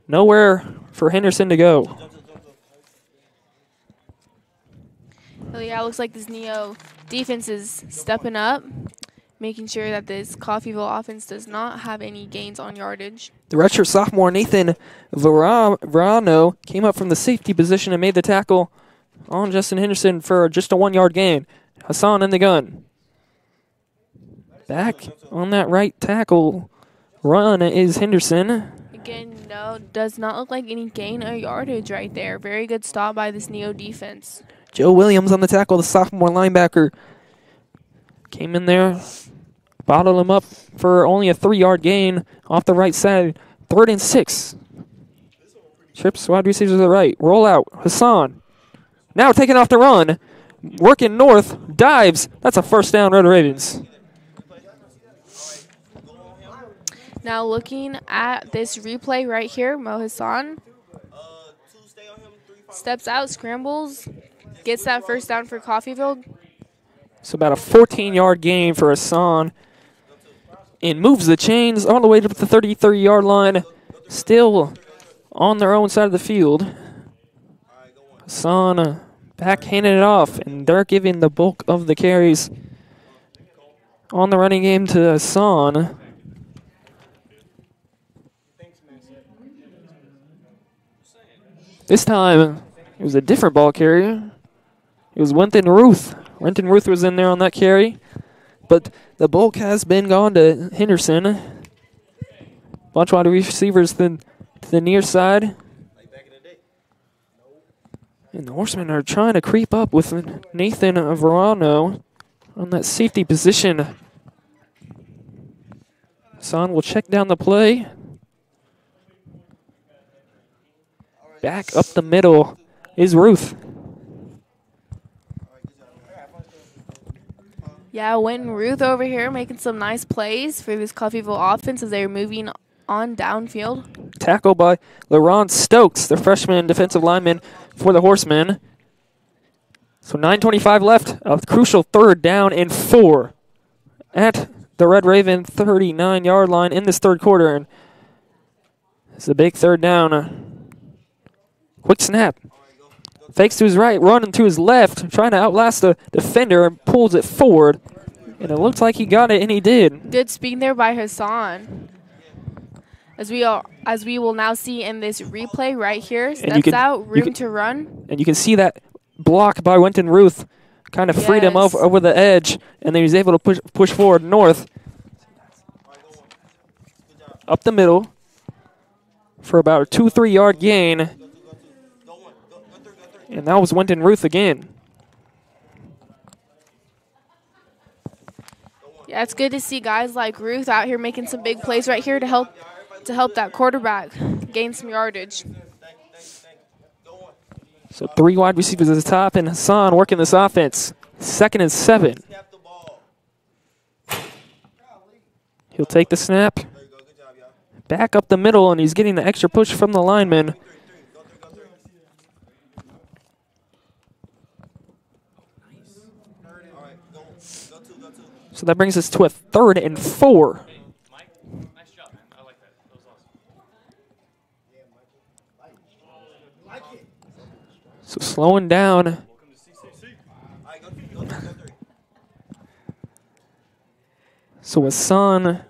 Nowhere for Henderson to go. Oh yeah, it looks like this Neo defense is stepping up, making sure that this Coffeyville offense does not have any gains on yardage. The redshirt sophomore Nathan Verano came up from the safety position and made the tackle on Justin Henderson for just a 1-yard gain. Hassan in the gun. Back on that right tackle run is Henderson. Again, no, does not look like any gain or yardage right there. Very good stop by this Neo defense. Joe Williams on the tackle, the sophomore linebacker. Came in there, bottled him up for only a 3-yard gain off the right side. 3rd and 6. Trips wide receivers to the right. Roll out. Hassan. Now taking off the run. Working north. Dives. That's a 1st down, Red Ravens. Now looking at this replay right here, Mo Hassan steps out, scrambles, gets that 1st down for Coffeyville. So about a 14-yard gain for Hassan. And moves the chains all the way to the 33-yard line. Still on their own side of the field. Hassan backhanding it off, and they're giving the bulk of the carries on the running game to Hassan. This time, it was a different ball carrier. It was Renton Ruth. Renton Ruth was in there on that carry. But the bulk has been gone to Henderson. Bunch of wide receivers to the near side. And the Horsemen are trying to creep up with Nathan Verano on that safety position. Hassan will check down the play. Back up the middle is Ruth. Yeah, Wynn Ruth over here making some nice plays for this Coffeyville offense as they're moving on downfield. Tackle by LaRon Stokes, the freshman defensive lineman for the Horsemen. So 9:25 left, a crucial 3rd down and 4 at the Red Raven 39-yard line in this 3rd quarter. And it's a big 3rd down. Quick snap. Fakes to his right, running to his left, trying to outlast the defender and pulls it forward. And it looks like he got it, and he did. Good speed there by Hassan. As we will now see in this replay right here. Steps out, room to run. And you can see that block by Winton Ruth kind of freed him over the edge, and then he was able to push forward north. Up the middle for about a 2-3 yard gain. And that was Winton Ruth again. Yeah, it's good to see guys like Ruth out here making some big plays right here to help that quarterback gain some yardage. So 3 wide receivers at the top, and Hassan working this offense. 2nd and 7. He'll take the snap. Back up the middle, and he's getting the extra push from the lineman. So that brings us to a 3rd and 4. Nice job, man. I like that. That was awesome. So slowing down. Welcome to CCC. So Hassan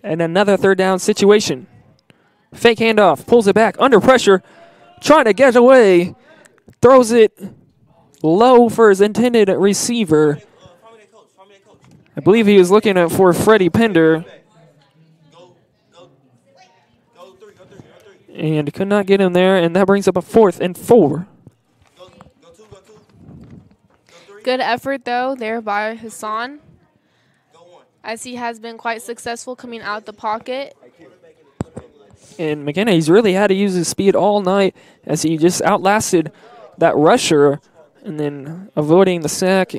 and another 3rd down situation. Fake handoff, pulls it back, under pressure, trying to get away. Throws it low for his intended receiver. I believe he was looking for Freddie Pender. And could not get him there, and that brings up a 4th and 4. Good effort, though, there by Hassan, as he has been quite successful coming out the pocket. And McKenna, he's really had to use his speed all night as he just outlasted that rusher and then avoiding the sack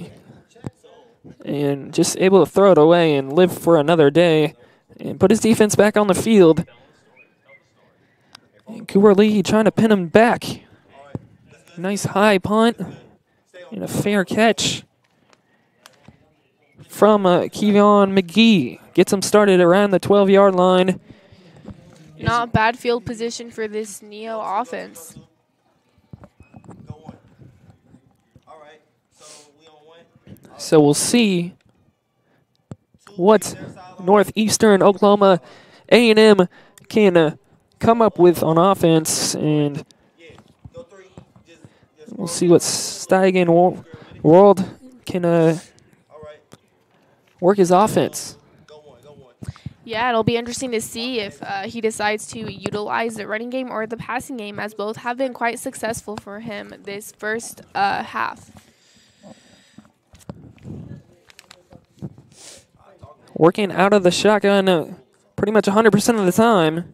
and just able to throw it away and live for another day and put his defense back on the field. And Cooper Lee trying to pin him back. Nice high punt and a fair catch from Kevion McGee. Gets him started around the 12-yard line. Not bad field position for this Neo offense. So we'll see what Northeastern Oklahoma A&M can come up with on offense, and we'll see what Steigen World can work his offense. Yeah, it'll be interesting to see if he decides to utilize the running game or the passing game, as both have been quite successful for him this first half. Working out of the shotgun pretty much 100% of the time.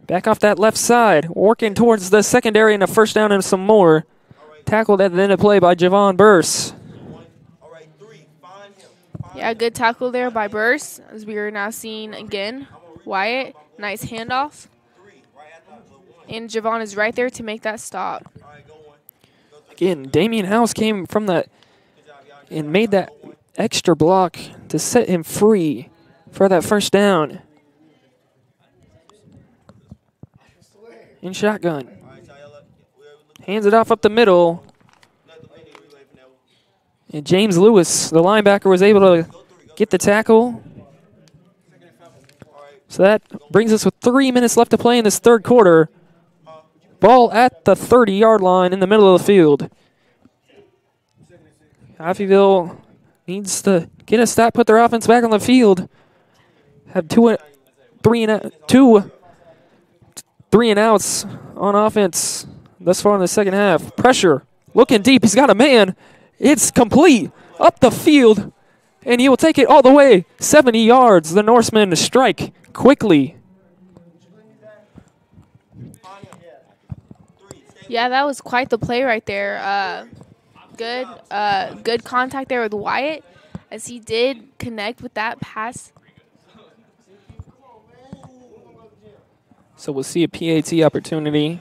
Back off that left side. Working towards the secondary and a 1st down and some more. Tackled at the end of play by Javon Burse. Yeah, good tackle there by Burse, as we are now seeing again. Wyatt, nice handoff. And Javon is right there to make that stop. Again, Damian House came from that and made that extra block to set him free for that 1st down. In shotgun. Hands it off up the middle. And James Lewis, the linebacker, was able to get the tackle. So that brings us with 3 minutes left to play in this 3rd quarter. Ball at the 30-yard line in the middle of the field. Coffeyville needs to get a stop, put their offense back on the field. Have 3 and outs on offense thus far in the 2nd half. Pressure, looking deep, he's got a man. It's complete, up the field, and he will take it all the way 70 yards. The Norsemen strike quickly. Yeah, that was quite the play right there. Good contact there with Wyatt, as he did connect with that pass. So we'll see a PAT opportunity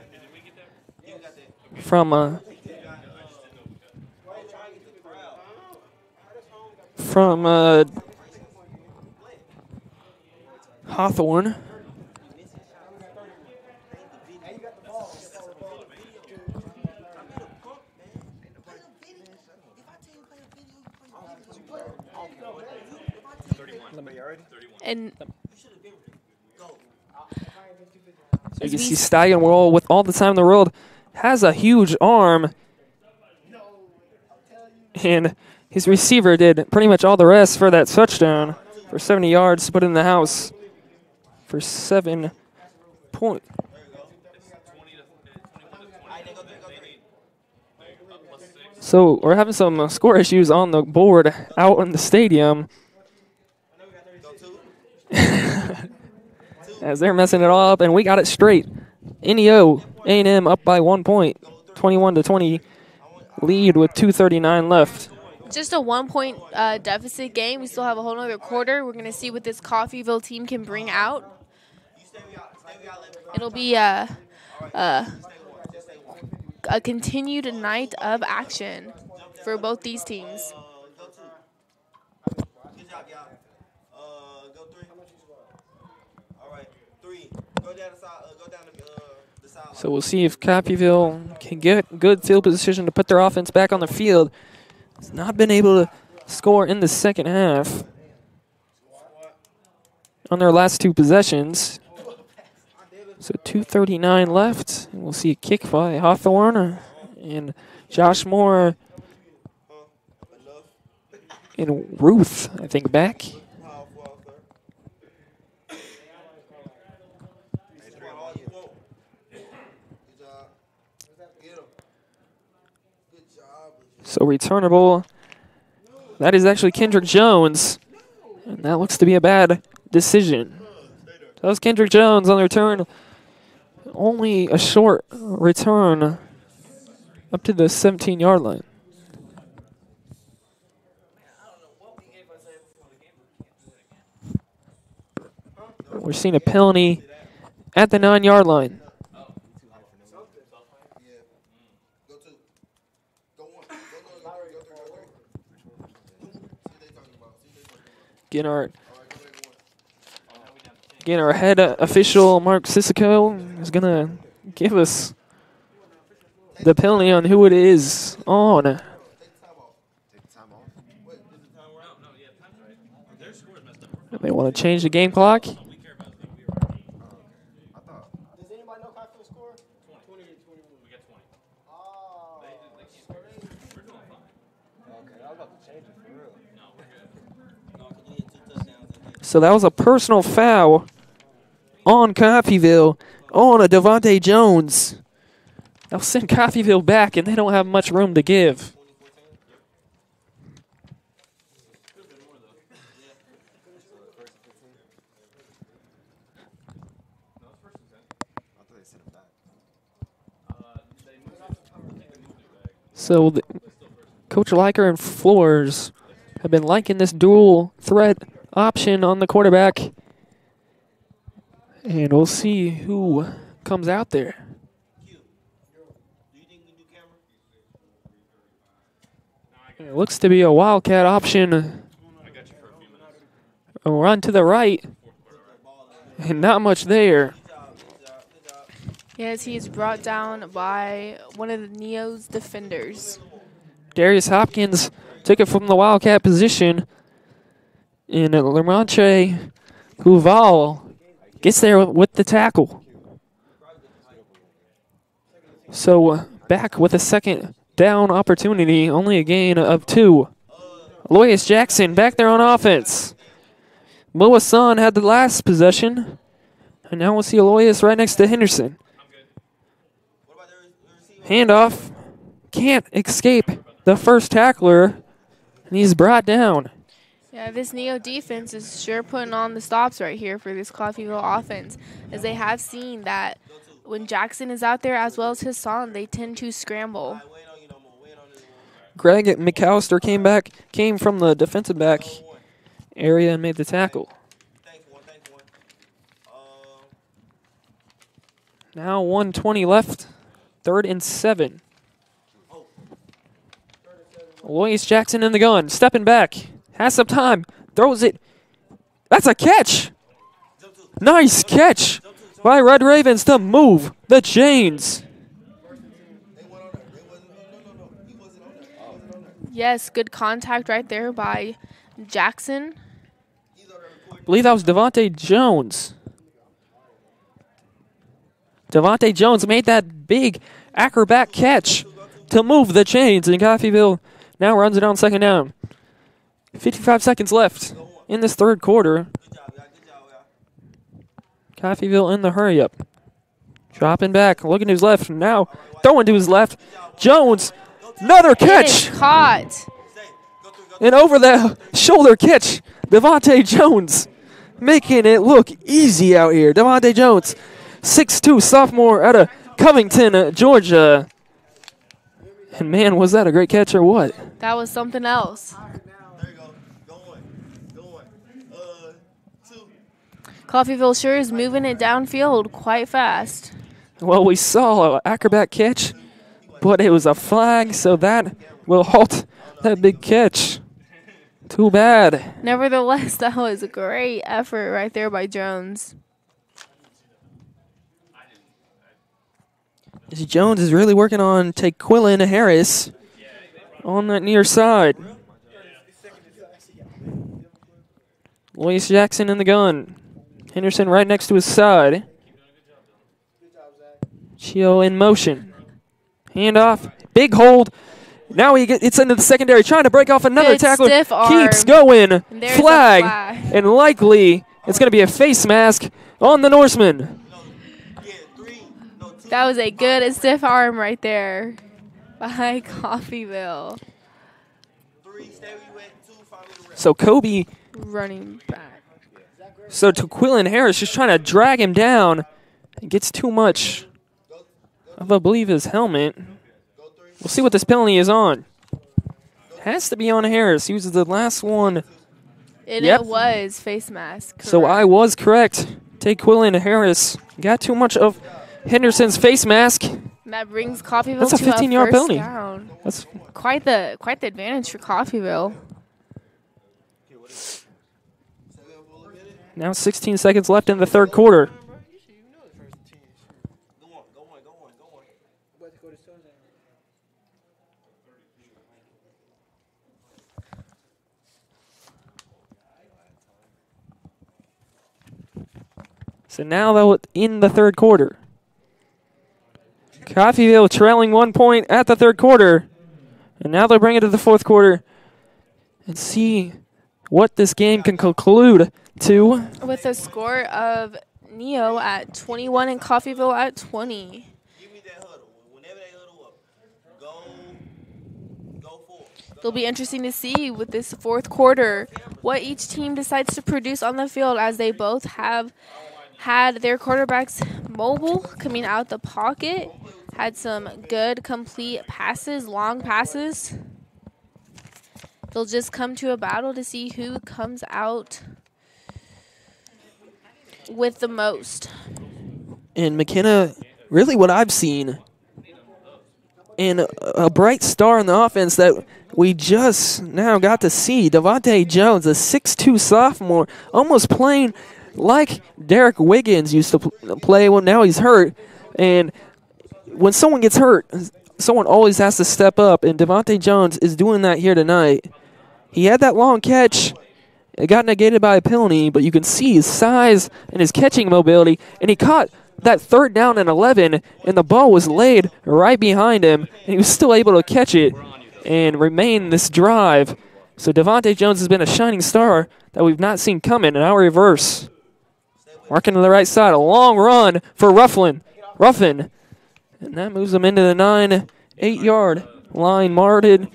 from Hawthorne. And So you can see Steigenwall, with all the time in the world, has a huge arm. And his receiver did pretty much all the rest for that touchdown for 70 yards to put it in the house for 7 points. So we're having some score issues on the board out in the stadium. As they're messing it all up, and we got it straight. NEO A&M up by 1 point, 21-20 lead with 2:39 left. just a 1 point deficit game. We still have a whole nother quarter. We're going to see what this Coffeyville team can bring out. It'll be a continued night of action for both these teams. Good job, y'all. Go 3. All right, 3. Go down the side. Go down the sideline. So we'll see if Coffeyville can get good field position to put their offense back on the field. It's not been able to score in the second half on their last 2 possessions. So 2:39 left. And we'll see a kick by Hawthorne and Josh Moore and Ruth, I think, back. So returnable. That is actually Kendrick Jones. And that looks to be a bad decision. That was Kendrick Jones on the return. Only a short return up to the 17-yard line. We're seeing a penalty at the 9-yard line. Again, our head official, Mark Sisico, is going to give us the penalty on who it is on. They want to change the game clock. Does anybody know Coffeyville score? 20 to 21. We got 20. Oh. We're doing fine. Okay, I was about to change it for real. No, we're good. No, we had 2 touchdowns. So that was a personal foul on Coffeyville on a Devontae Jones. They'll send Coffeyville back, and they don't have much room to give. So Coach Liker and Floors have been liking this dual threat option on the quarterback. And we'll see who comes out there. It looks to be a Wildcat option. A run to the right. And not much there. Yes, he is brought down by one of the Neo's defenders. Darius Hopkins took it from the Wildcat position. And Lamontre Huval gets there with the tackle. So back with a second down opportunity, only a gain of 2. Aloysius Jackson back there on offense. Moasan had the last possession. And now we'll see Aloysius right next to Henderson. Handoff. Can't escape the first tackler. And he's brought down. Yeah, this Neo defense is sure putting on the stops right here for this Coffeyville offense, as they have seen that when Jackson is out there as well as Hassan, they tend to scramble. Greg McAllister came from the defensive back area and made the tackle. Now 1:20 left, 3rd and 7. Aloysius Jackson in the gun, stepping back, has some time, throws it. That's a catch. Nice catch by Red Ravens to move the chains. Yes, good contact right there by Jackson. I believe that was Devontae Jones. Devontae Jones made that big acrobat catch to move the chains, and Coffeyville now runs it on 2nd down. 55 seconds left in this 3rd quarter. Coffeyville in the hurry-up. Dropping back, looking to his left, now throwing to his left. Jones, another catch! It is caught. And over the shoulder catch, Devontae Jones making it look easy out here. Devontae Jones, 6'2", sophomore out of Covington, Georgia. And man, was that a great catch or what? That was something else. Coffeyville sure is moving it downfield quite fast. Well, we saw an acrobat catch, but it was a flag, so that will halt that big catch. Too bad. Nevertheless, that was a great effort right there by Jones. Jones is really working on Taquillin Harris on that near side. Aloysius Jackson in the gun. Henderson right next to his side. Chio in motion. Handoff. Big hold. Now it's into the secondary, trying to break off another Good tackler. stiff arm. Keeps going. And there's a Flag. flag. And likely it's going to be a face mask on the Norseman. That was a good stiff arm right there by Coffeyville. So Kobe, Running back. so Taquillin Harris just trying to drag him down. He gets too much of, I believe, his helmet. We'll see what this penalty is on. Has to be on Harris. He was the last one. And Yep. it was face mask. So correct. I was correct. Taquillin Harris got too much of Henderson's face mask. And that brings Coffeyville That's a to 15-yard first penalty. down. That's Quite the advantage for Coffeyville. now 16 seconds left in the 3rd quarter. So now though in the 3rd quarter. Coffeyville trailing 1 point at the 3rd quarter. And now they'll bring it to the 4th quarter and see what this game can conclude to. With a score of Neo at 21 and Coffeyville at 20. Give me that huddle. Whenever they huddle up, go for it. It'll be interesting to see with this 4th quarter what each team decides to produce on the field, as they both have had their quarterbacks mobile coming out the pocket, had some good complete passes, long passes. They'll just come to a battle to see who comes out with the most. And McKenna, really what I've seen, and a bright star in the offense that we just now got to see, Devontae Jones, a 6'2 sophomore, almost playing like Derek Wiggins used to play. Well, now he's hurt. And when someone gets hurt, someone always has to step up, and Devontae Jones is doing that here tonight. He had that long catch. It got negated by a penalty, but you can see his size and his catching mobility, and he caught that 3rd down and 11, and the ball was laid right behind him, and he was still able to catch it and remain this drive. So Devontae Jones has been a shining star that we've not seen coming, and now reverse. Marking to the right side, a long run for Ruffin. And that moves them into the 9-8-yard line margin.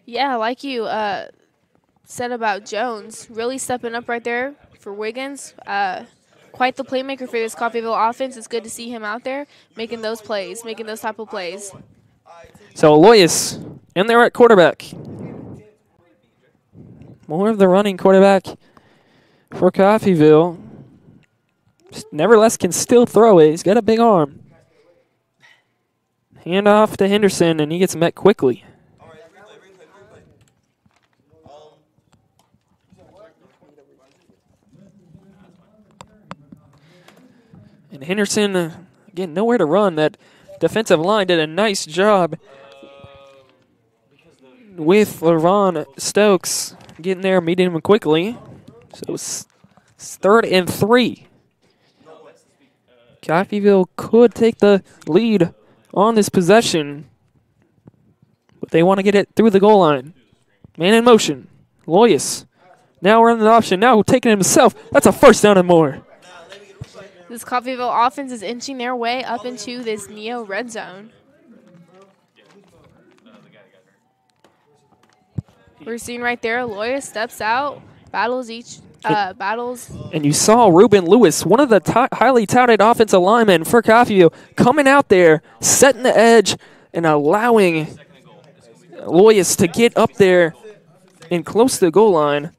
Yeah, like you said about Jones, really stepping up right there for Wiggins. Quite the playmaker for this Coffeyville offense. It's good to see him out there making those plays, making those type of plays. So Aloysius in there at quarterback. More of the running quarterback for Coffeyville. Nevertheless, can still throw it. He's got a big arm. Hand off to Henderson, and he gets met quickly. And Henderson, again, nowhere to run. That defensive line did a nice job with LaRon Stokes getting there, meeting him quickly. So it's 3rd and 3. Coffeyville could take the lead on this possession, but they want to get it through the goal line. Man in motion. Loyus now running the option. Now taking it himself. That's a first down and more. This Coffeyville offense is inching their way up into this Neo red zone. We're seeing right there, Loyus steps out, battles. And you saw Ruben Lewis, one of the highly touted offensive linemen for Coffeyville, coming out there, setting the edge, and allowing Loyus to get up there and close to the goal line.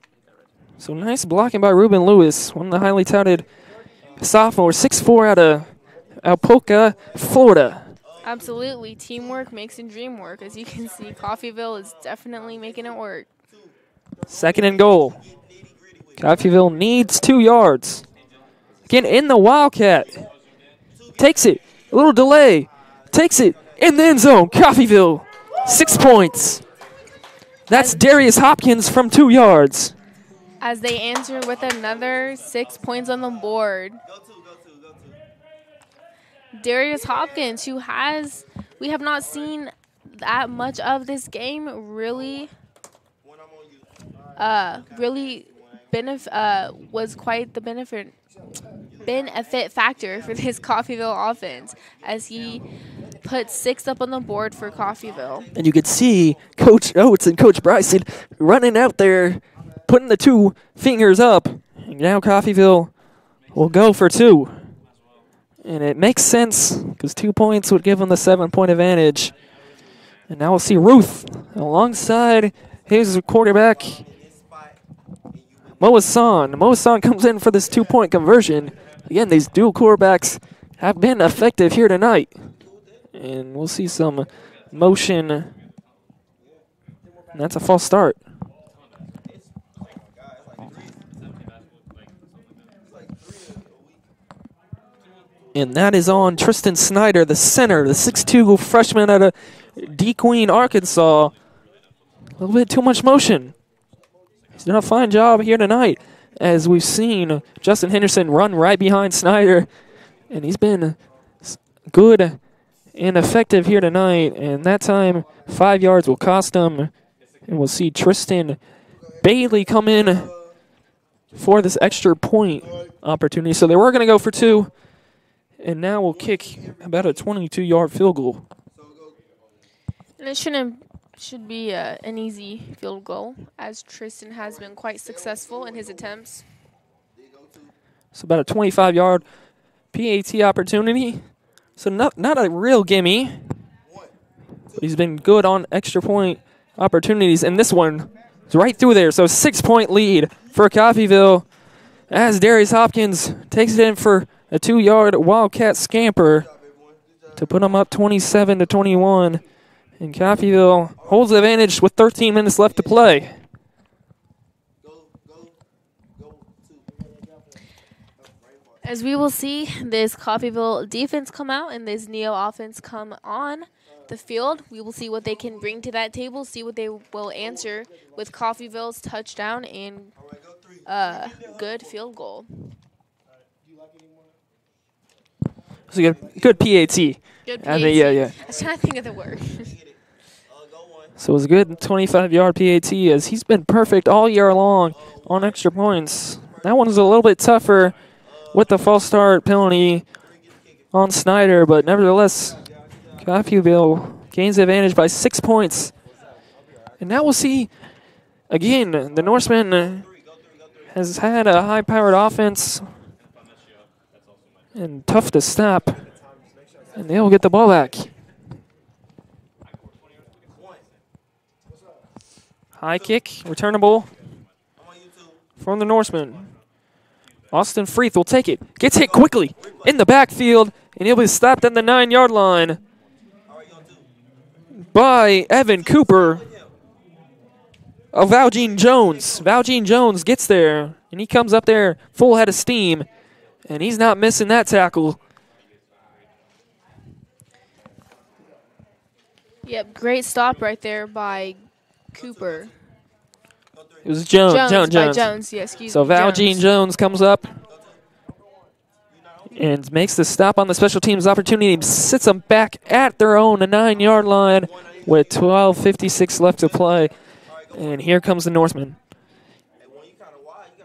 So nice blocking by Ruben Lewis, one of the highly touted sophomores, 6'4" out of Apopka, Florida. Absolutely. Teamwork makes the dream work. As you can see, Coffeyville is definitely making it work. 2nd and goal. Coffeyville needs 2 yards. Again, in the Wildcat. Takes it. A little delay. Takes it in the end zone. Coffeyville, 6 points. That's Darius Hopkins from 2 yards. As they answer with another 6 points on the board. Darius Hopkins, who we have not seen that much of this game, really was quite the benefit factor for this Coffeyville offense, as he put 6 up on the board for Coffeyville. And you could see Coach Oates and Coach Bryson running out there, putting the 2 fingers up. And now Coffeyville will go for 2. And it makes sense because 2 points would give them the 7-point advantage. And now we'll see Ruth alongside his quarterback, Moasan. Moasan comes in for this 2-point conversion. Again, these dual quarterbacks have been effective here tonight. And we'll see some motion. And that's a false start. And that is on Tristan Snyder, the center, the 6'2" freshman out of DeQueen, Arkansas. A little bit too much motion. He's done a fine job here tonight, as we've seen Justin Henderson run right behind Snyder. And he's been good and effective here tonight. And that time, 5 yards will cost him. And we'll see Tristan Bailey come in for this extra point opportunity. So they were going to go for 2. And now we'll kick about a 22-yard field goal. And it should be an easy field goal, as Tristan has been quite successful in his attempts. So about a 25-yard PAT opportunity. So not a real gimme. But he's been good on extra point opportunities. And this one is right through there. So 6-point lead for Coffeyville, as Darius Hopkins takes it in for a 2-yard Wildcat scamper to put them up 27-21. And Coffeyville holds the advantage with 13 minutes left to play. As we will see this Coffeyville defense come out and this Neo offense come on the field, we will see what they can bring to that table, see what they will answer with Coffeyville's touchdown and good field goal. It's a good PAT. Good PAT. Yeah. I was trying to think of the word. So it was a good 25-yard PAT, as he's been perfect all year long on extra points. That one was a little bit tougher with the false start penalty on Snyder, but nevertheless, Coffeyville gains the advantage by 6 points. And now we'll see Again, the Norseman has had a high-powered offense and tough to stop. And they'll get the ball back. High kick, returnable from the Norseman. Austin Freeth will take it. Gets hit quickly in the backfield, and he'll be stopped at the 9-yard line by Evan Cooper of Valjean Jones. Valjean Jones gets there, and he comes up there full head of steam, and he's not missing that tackle. Yep, great stop right there by Cooper. It was Jones. Jones, yeah, excuse me. So Valjean Jones comes up and makes the stop on the special teams opportunity. Sits them back at their own 9-yard line with 12:56 left to play. And here comes the Norseman.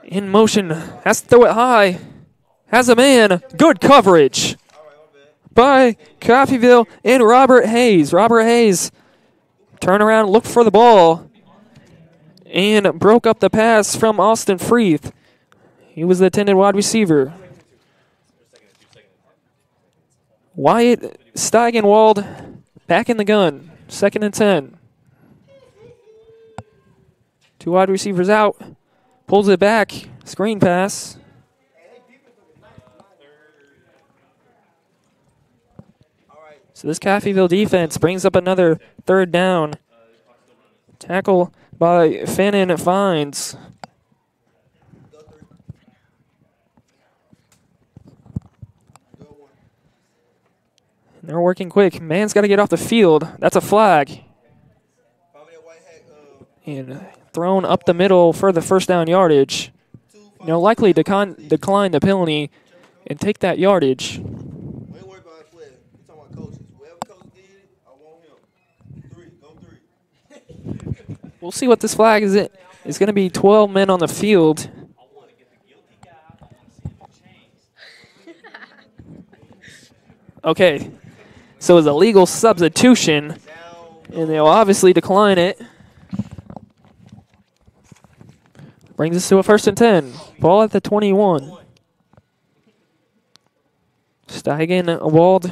In motion, has to throw it high. Has a man. Good coverage by Coffeyville and Robert Hayes. Robert Hayes turn around, look for the ball, and broke up the pass from Austin Freeth. He was the intended wide receiver. Wyatt Steigenwald back in the gun. 2nd and 10. 2 wide receivers out. Pulls it back. Screen pass. So this Coffeyville defense brings up another 3rd down. Tackle by Fannin Fines. They're working quick. Man's got to get off the field. That's a flag. And thrown up the middle for the 1st down yardage. Likely decline the penalty and take that yardage. We'll see what this flag is. It's going to be 12 men on the field. Okay, so it's a legal substitution, and they'll obviously decline it. Brings us to a 1st and 10. Ball at the 21. Steigenwald.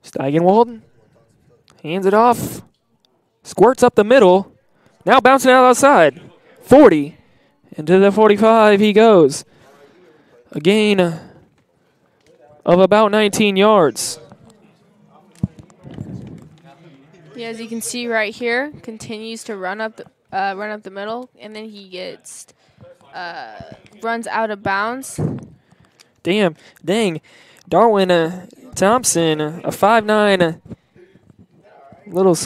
Steigenwald hands it off. Squirts up the middle. Now bouncing out outside. 40. Into the 45 he goes. A gain of about 19 yards. Yeah, as you can see right here, continues to run up the middle, and then he gets runs out of bounds. Dang. Darwin Thompson, a 5'9", little.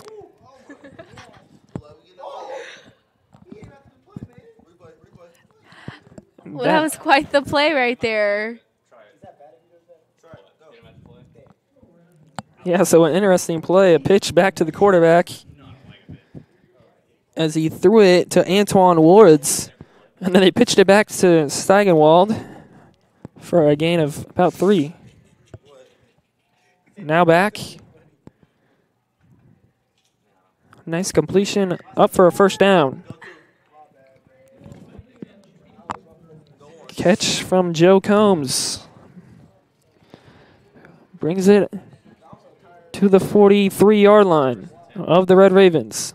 Well, that was quite the play right there. Yeah, so an interesting play. A pitch back to the quarterback as he threw it to Antoine Woods. And then they pitched it back to Steigenwald for a gain of about 3. Now back. Nice completion, up for a 1st down. Catch from Joe Combs. Brings it to the 43-yard line of the Red Ravens.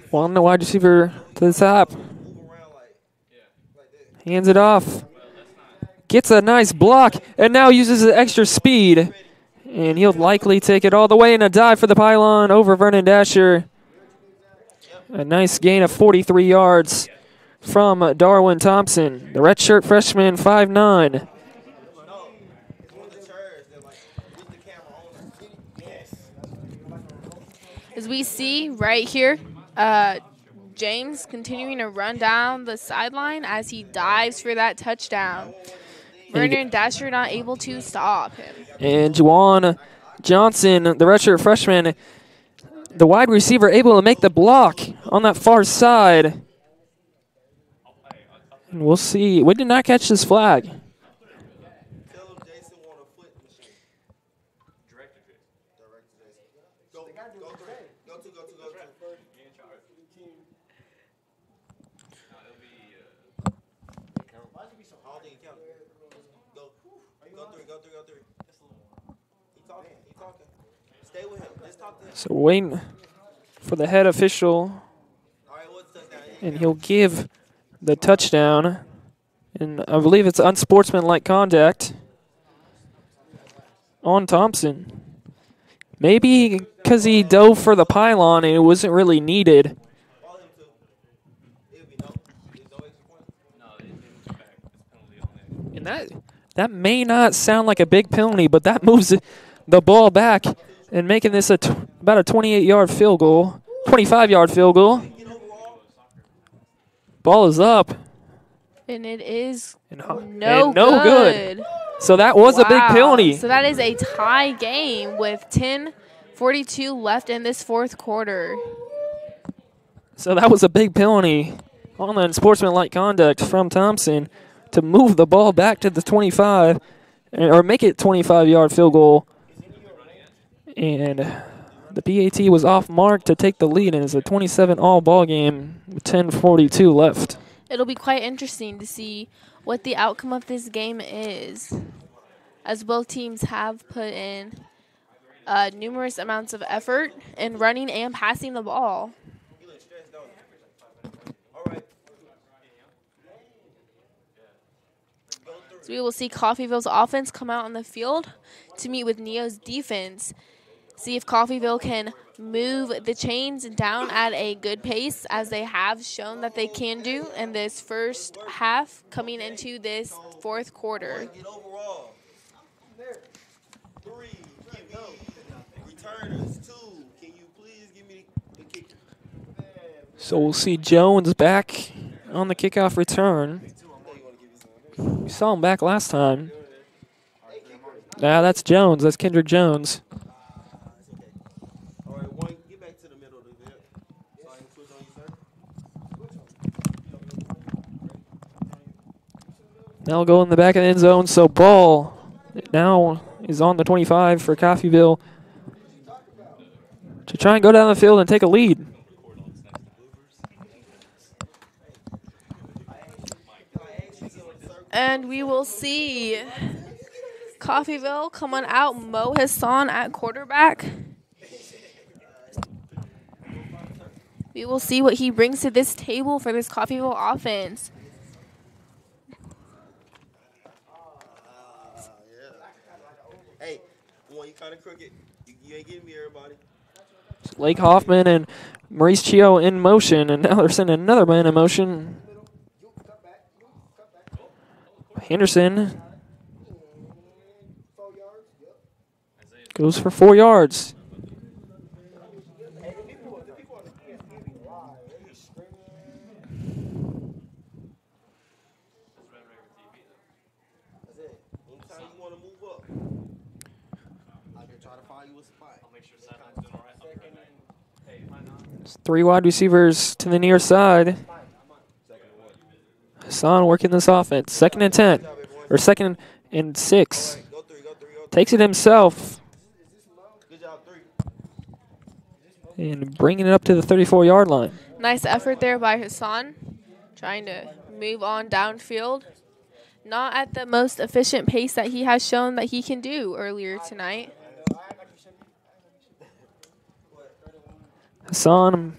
One wide receiver to the top. Hands it off. Gets a nice block and now uses the extra speed. And he'll likely take it all the way in a dive for the pylon over Vernon Dasher. A nice gain of 43 yards from Darwin Thompson. The redshirt freshman, 5'9". As we see right here, James continuing to run down the sideline as he dives for that touchdown. Vernon Dasher not able to stop him. And Juwan Johnson, the redshirt freshman, the wide receiver, able to make the block on that far side. And we'll see. We did not catch this flag. Tell him Jason want a foot machine. Director Jason. Go three. Go two. Go three. He talking. Stay with him. Just talk to him. So waiting for the head official, All right, what's touchdown? and he'll give the touchdown. And I believe it's unsportsmanlike conduct on Thompson. Maybe because he dove for the pylon and it wasn't really needed. Call him too. It'll be no. There's no extra point. No, it's back. It's penalty on that. And that may not sound like a big penalty, but that moves the ball back and making this about a 28-yard field goal, 25-yard field goal. Ball is up. And it is And no good. So that was a big penalty. So that is a tie game with 10:42 left in this fourth quarter. So that was a big penalty on the unsportsmanlike conduct from Thompson to move the ball back to the 25 or make it 25-yard field goal. And the PAT was off mark to take the lead, and it's a 27-all ball game with 10:42 left. It'll be quite interesting to see what the outcome of this game is, as both teams have put in numerous amounts of effort in running and passing the ball. You look stressed, don't you? All right. Go three. So we will see Coffeyville's offense come out on the field to meet with Neo's defense. See if Coffeyville can move the chains down at a good pace, as they have shown that they can do in this first half coming into this fourth quarter. Get overall. 3. Give me returners. 2. Can you please give me the kicker? So we'll see Jones back on the kickoff return. We saw him back last time. That's Jones. That's Kendrick Jones. All right, one. Get back to the middle of the bit. So I can switch on you, sir. Now go in the back of the end zone. So ball now is on the 25 for Coffeyville to try and go down the field and take a lead. And we will see Coffeyville coming out, Mo Hassan at quarterback. We will see what he brings to this table for this Coffeyville offense. Hey, one, you kind of crooked. You ain't getting me, everybody. Lake Hoffman and Maurice Chio in motion, and now they're sending another man in motion. Henderson goes for 4 yards. That's it. Anytime you want to move up, I can try to find you a spot. I'll make sure Simon's doing all right. Hey, am I not? It's 3 wide receivers to the near side. Hassan working this offense. 2nd and 10, or 2nd and 6. Go three. Takes it himself Good job, 3. and bringing it up to the 34-yard line. Nice effort there by Hassan, trying to move on downfield. Not at the most efficient pace that he has shown that he can do earlier tonight. Hassan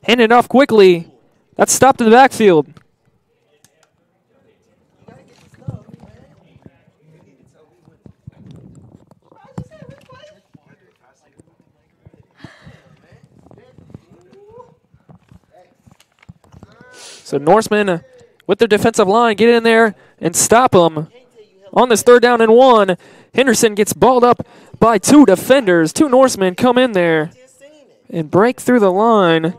handed it off quickly. That's stopped in the backfield. So Norseman with their defensive line, get in there and stop them. On this 3rd down and 1, Henderson gets balled up by 2 defenders. 2 Norsemen come in there and break through the line.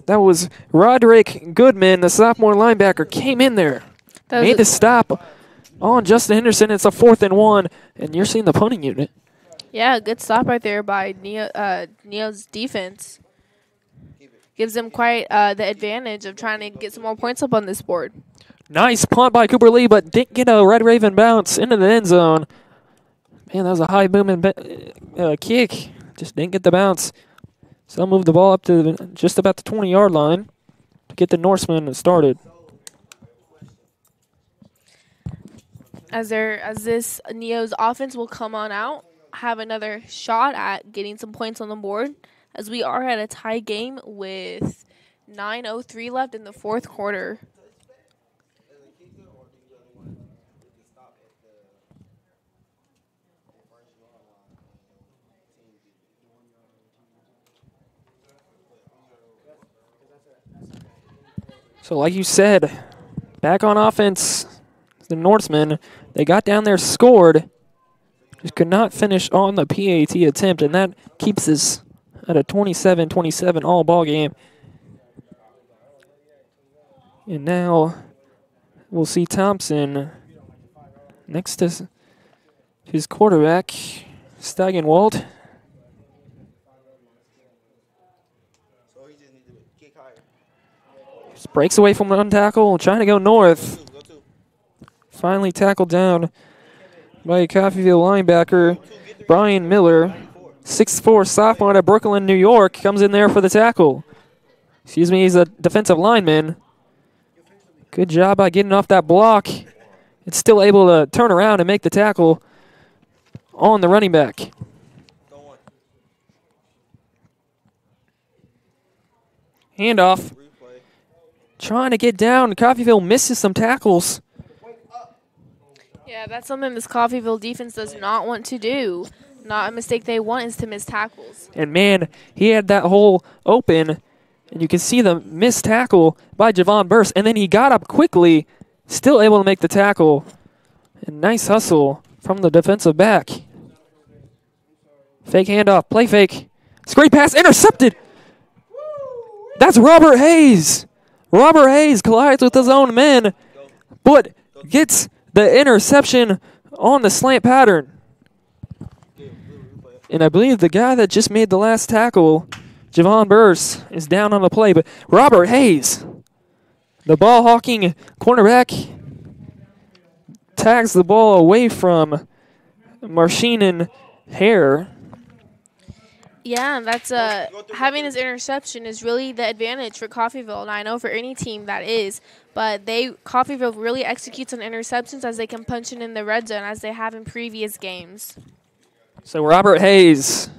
That was Roderick Goodman, the sophomore linebacker, came in there. Made the stop on Justin Henderson. It's a 4th and 1, and you're seeing the punting unit. Yeah, good stop right there by Neo's defense. Gives them quite the advantage of trying to get some more points up on this board. Nice punt by Cooper Lee, but didn't get a Red Raven bounce into the end zone. Man, that was a high booming kick. Just didn't get the bounce. So they'll move the ball up to just about the 20-yard line to get the Norsemen started. As this Neo's offense will come on out, have another shot at getting some points on the board, as we are at a tie game with 9:03 left in the 4th quarter. So like you said, back on offense, the Norsemen, they got down there, scored, just could not finish on the PAT attempt, and that keeps us at a 27-27 all ball game. And now we'll see Thompson next to his quarterback, Steigenwald. Just breaks away from one tackle, trying to go north. Finally tackled down by a Coffeyville linebacker, Brian Miller. 6'4" sophomore out of Brooklyn, New York, comes in there for the tackle. Excuse me, he's a defensive lineman. Good job by getting off that block. It's still able to turn around and make the tackle on the running back. Handoff. Trying to get down. Coffeyville misses some tackles. Yeah, that's something this Coffeyville defense does not want to do. Not a mistake they want is to miss tackles. And, man, he had that hole open, and you can see the missed tackle by Javon Burst. And then he got up quickly, still able to make the tackle. And nice hustle from the defensive back. Fake handoff, play fake. Screen pass, intercepted. That's Robert Hayes. Robert Hayes collides with his own men, but gets the interception on the slant pattern. And I believe the guy that just made the last tackle, Javon Burst, is down on the play. But Robert Hayes, the ball-hawking cornerback, tags the ball away from Marshinen Hare. Yeah, that's having his interception is really the advantage for Coffeyville, and I know for any team that is. But Coffeyville really executes on interceptions as they can punch it in the red zone as they have in previous games. So Robert Hayes,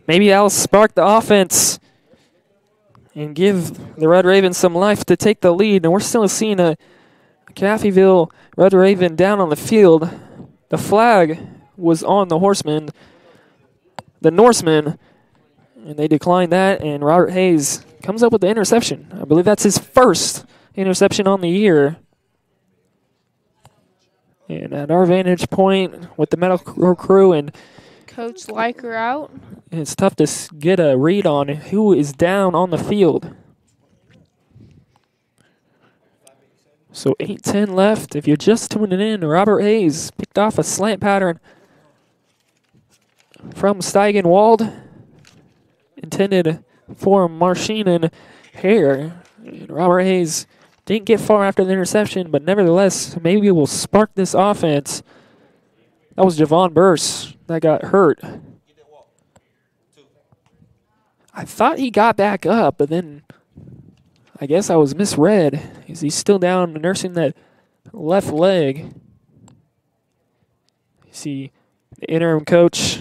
maybe that'll spark the offense and give the Red Ravens some life to take the lead. And we're still seeing a Coffeyville Red Raven down on the field. The flag was on the horseman, the Norseman, and they declined that, and Robert Hayes comes up with the interception. I believe that's his first interception on the year. And at our vantage point with the medical crew and Coach Liker out. It's tough to get a read on who is down on the field. So 8:10 left. If you're just tuning in, Robert Hayes picked off a slant pattern from Steigenwald, intended for Marshinen Hare. And Robert Hayes didn't get far after the interception, but nevertheless, maybe it will spark this offense. That was Javon Burst that got hurt. I thought he got back up, but then I guess I was misread. He's still down nursing that left leg. You see the interim coach,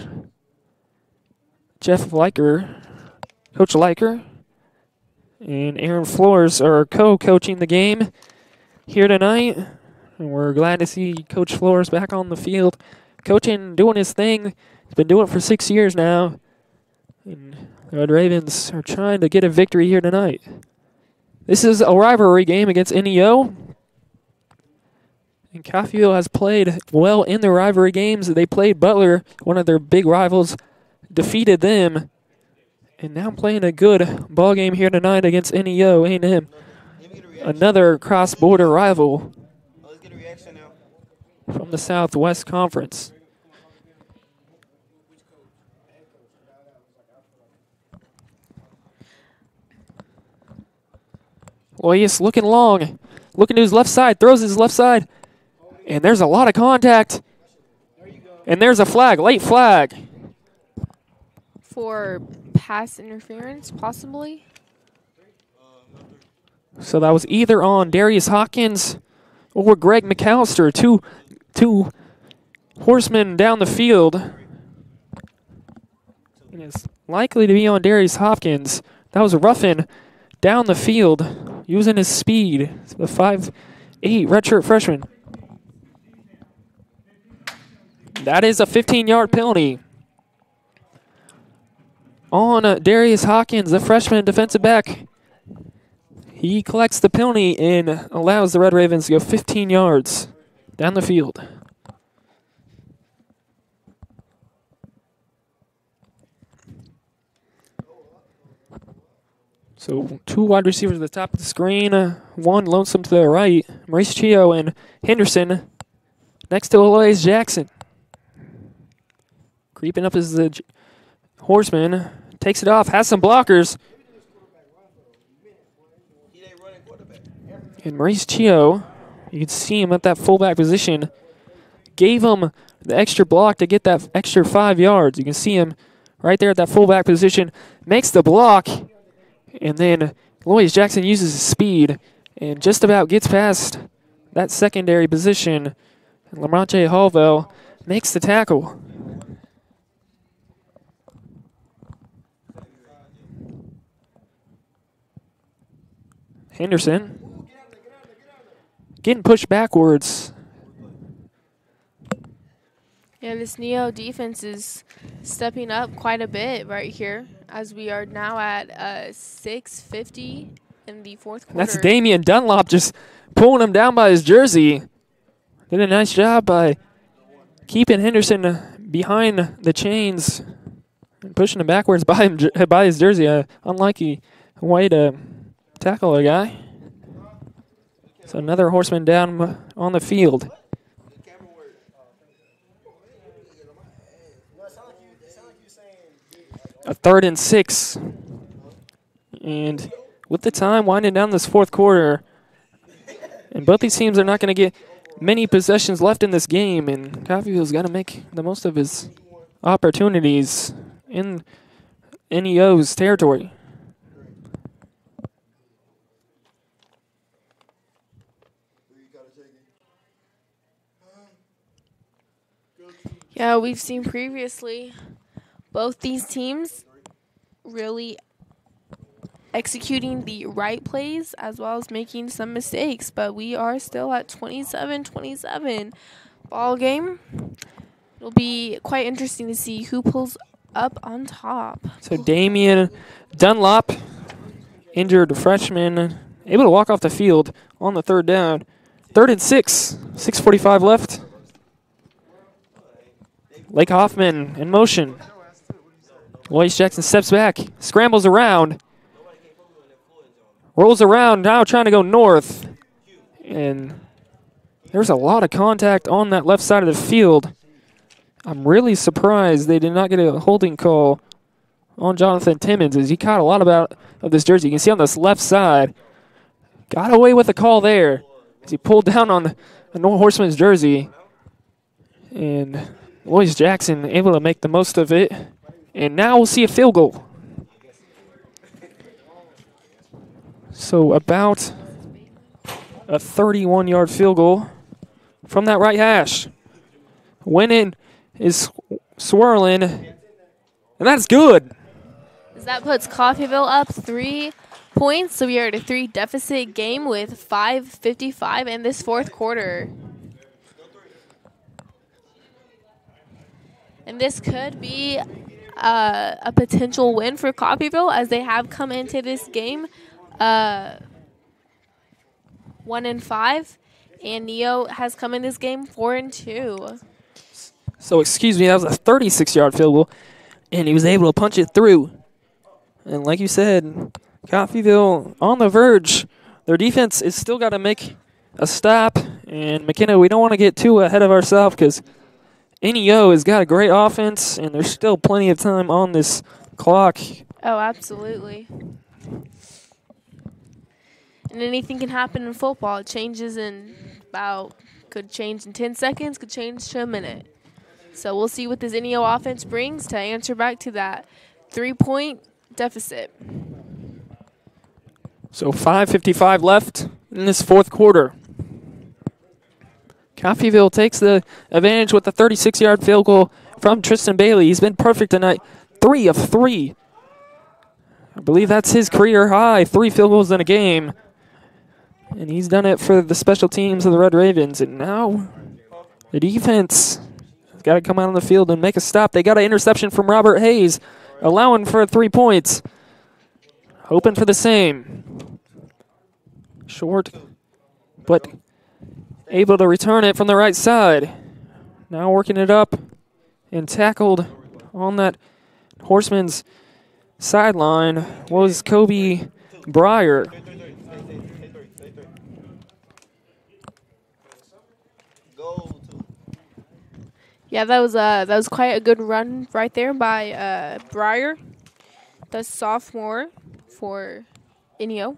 Coach Liker, and Aaron Flores are co-coaching the game here tonight. And we're glad to see Coach Flores back on the field, coaching, doing his thing. He's been doing it for 6 years now. And the Red Ravens are trying to get a victory here tonight. This is a rivalry game against NEO. And Coffeyville has played well in their rivalry games. They played Butler, one of their big rivals, defeated them. And now playing a good ball game here tonight against NEO A&M. Another cross-border rival. Let's get a reaction now. from the Southwest Conference. Loyes looking long, looking to his left side, throws his left side, and there's a lot of contact. And there's a flag, late flag. For pass interference, possibly. So that was either on Darius Hawkins or Greg McAllister, two horsemen down the field. And it's likely to be on Darius Hopkins. That was a roughing down the field using his speed. The 5'8" redshirt freshman. That is a 15-yard penalty on Darius Hawkins, the freshman defensive back. He collects the penalty and allows the Red Ravens to go 15 yards down the field. So 2 wide receivers at the top of the screen, 1 lonesome to the right, Maurice Chio and Henderson, next to Aloysius Jackson. Creeping up as the horseman, takes it off, has some blockers. And Maurice Chio, you can see him at that fullback position, gave him the extra block to get that extra 5 yards. You can see him right there at that fullback position, makes the block, and then Aloysius Jackson uses his speed and just about gets past that secondary position. And Lamonte Hallville makes the tackle. Henderson getting pushed backwards. Yeah, this Neo defense is stepping up quite a bit right here as we are now at 6:50 in the fourth quarter. That's Damian Dunlop just pulling him down by his jersey. Did a nice job by keeping Henderson behind the chains and pushing him backwards by his jersey. Unlucky way to tackle a guy. So another horseman down on the field. A 3rd and 6. And with the time winding down this fourth quarter, and both these teams are not going to get many possessions left in this game, and Coffeyville's got to make the most of his opportunities in NEO's territory. Yeah, we've seen previously both these teams really executing the right plays as well as making some mistakes, but we are still at 27-27 ball game. It'll be quite interesting to see who pulls up on top. So Damian Dunlop, injured freshman, able to walk off the field on the 3rd down. 3rd and 6, 6:45 left. Lake Hoffman in motion. Aloysius Jackson steps back, scrambles around, rolls around, now trying to go north. And there's a lot of contact on that left side of the field. I'm really surprised they did not get a holding call on Jonathan Timmons as he caught a lot of this jersey. You can see on this left side, got away with a call there as he pulled down on a horseman's jersey. And Aloysius Jackson able to make the most of it. And now we'll see a field goal. So about a 31-yard field goal from that right hash. Winning is swirling, and that's good. That puts Coffeyville up 3 points, so we are at a 3 deficit game with 5:55 in this fourth quarter. And this could be a potential win for Coffeyville as they have come into this game 1-5, and Neo has come in this game 4-2. So, excuse me, that was a 36-yard field goal, and he was able to punch it through. And like you said, Coffeyville on the verge. Their defense is still got to make a stop And McKenna, we don't want to get too ahead of ourselves because NEO has got a great offense, and there's still plenty of time on this clock. Oh, absolutely. And anything can happen in football. It changes in could change in 10 seconds, could change to a minute. So we'll see what this NEO offense brings to answer back to that 3-point deficit. So 5:55 left in this fourth quarter. Coffeyville takes the advantage with a 36-yard field goal from Tristan Bailey. He's been perfect tonight, 3 of 3. I believe that's his career high, 3 field goals in a game. And he's done it for the special teams of the Red Ravens. And now the defense has got to come out on the field and make a stop. They got an interception from Robert Hayes, allowing for 3 points. Hoping for the same. Short, but able to return it from the right side. Now working it up and tackled on that Horseman's sideline was Kobe Breyer. Yeah, that was quite a good run right there by Breyer, the sophomore for NEO,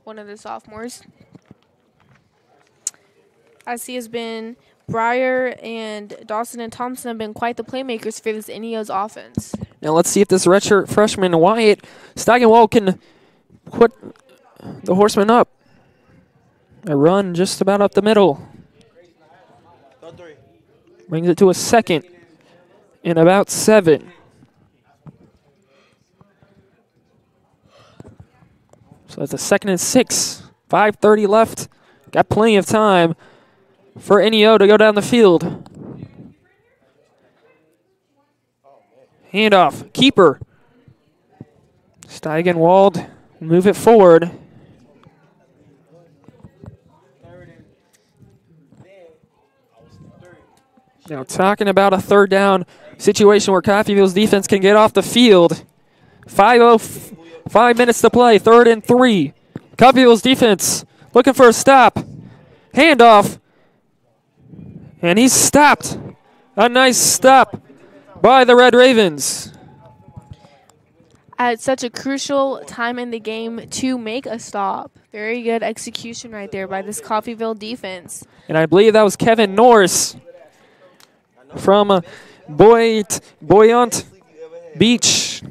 one of the sophomores. As he has been, Breyer and Dawson and Thompson have been quite the playmakers for this NEO's offense. Now let's see if this redshirt freshman Wyatt Steigenwald can put the Horsemen up. A run just about up the middle. Brings it to a second in about 7. So that's a 2nd and 6. 5:30 left. Got plenty of time for NEO to go down the field. Handoff. Keeper. Steigenwald. Move it forward. Now talking about a 3rd down situation where Coffeyville's defense can get off the field. 5 minutes to play, 3rd and 3. Coffeyville's defense looking for a stop. Handoff. And he's stopped. A nice stop by the Red Ravens. At such a crucial time in the game to make a stop. Very good execution right there by this Coffeyville defense. And I believe that was Kevin Norris from Boyant Beach.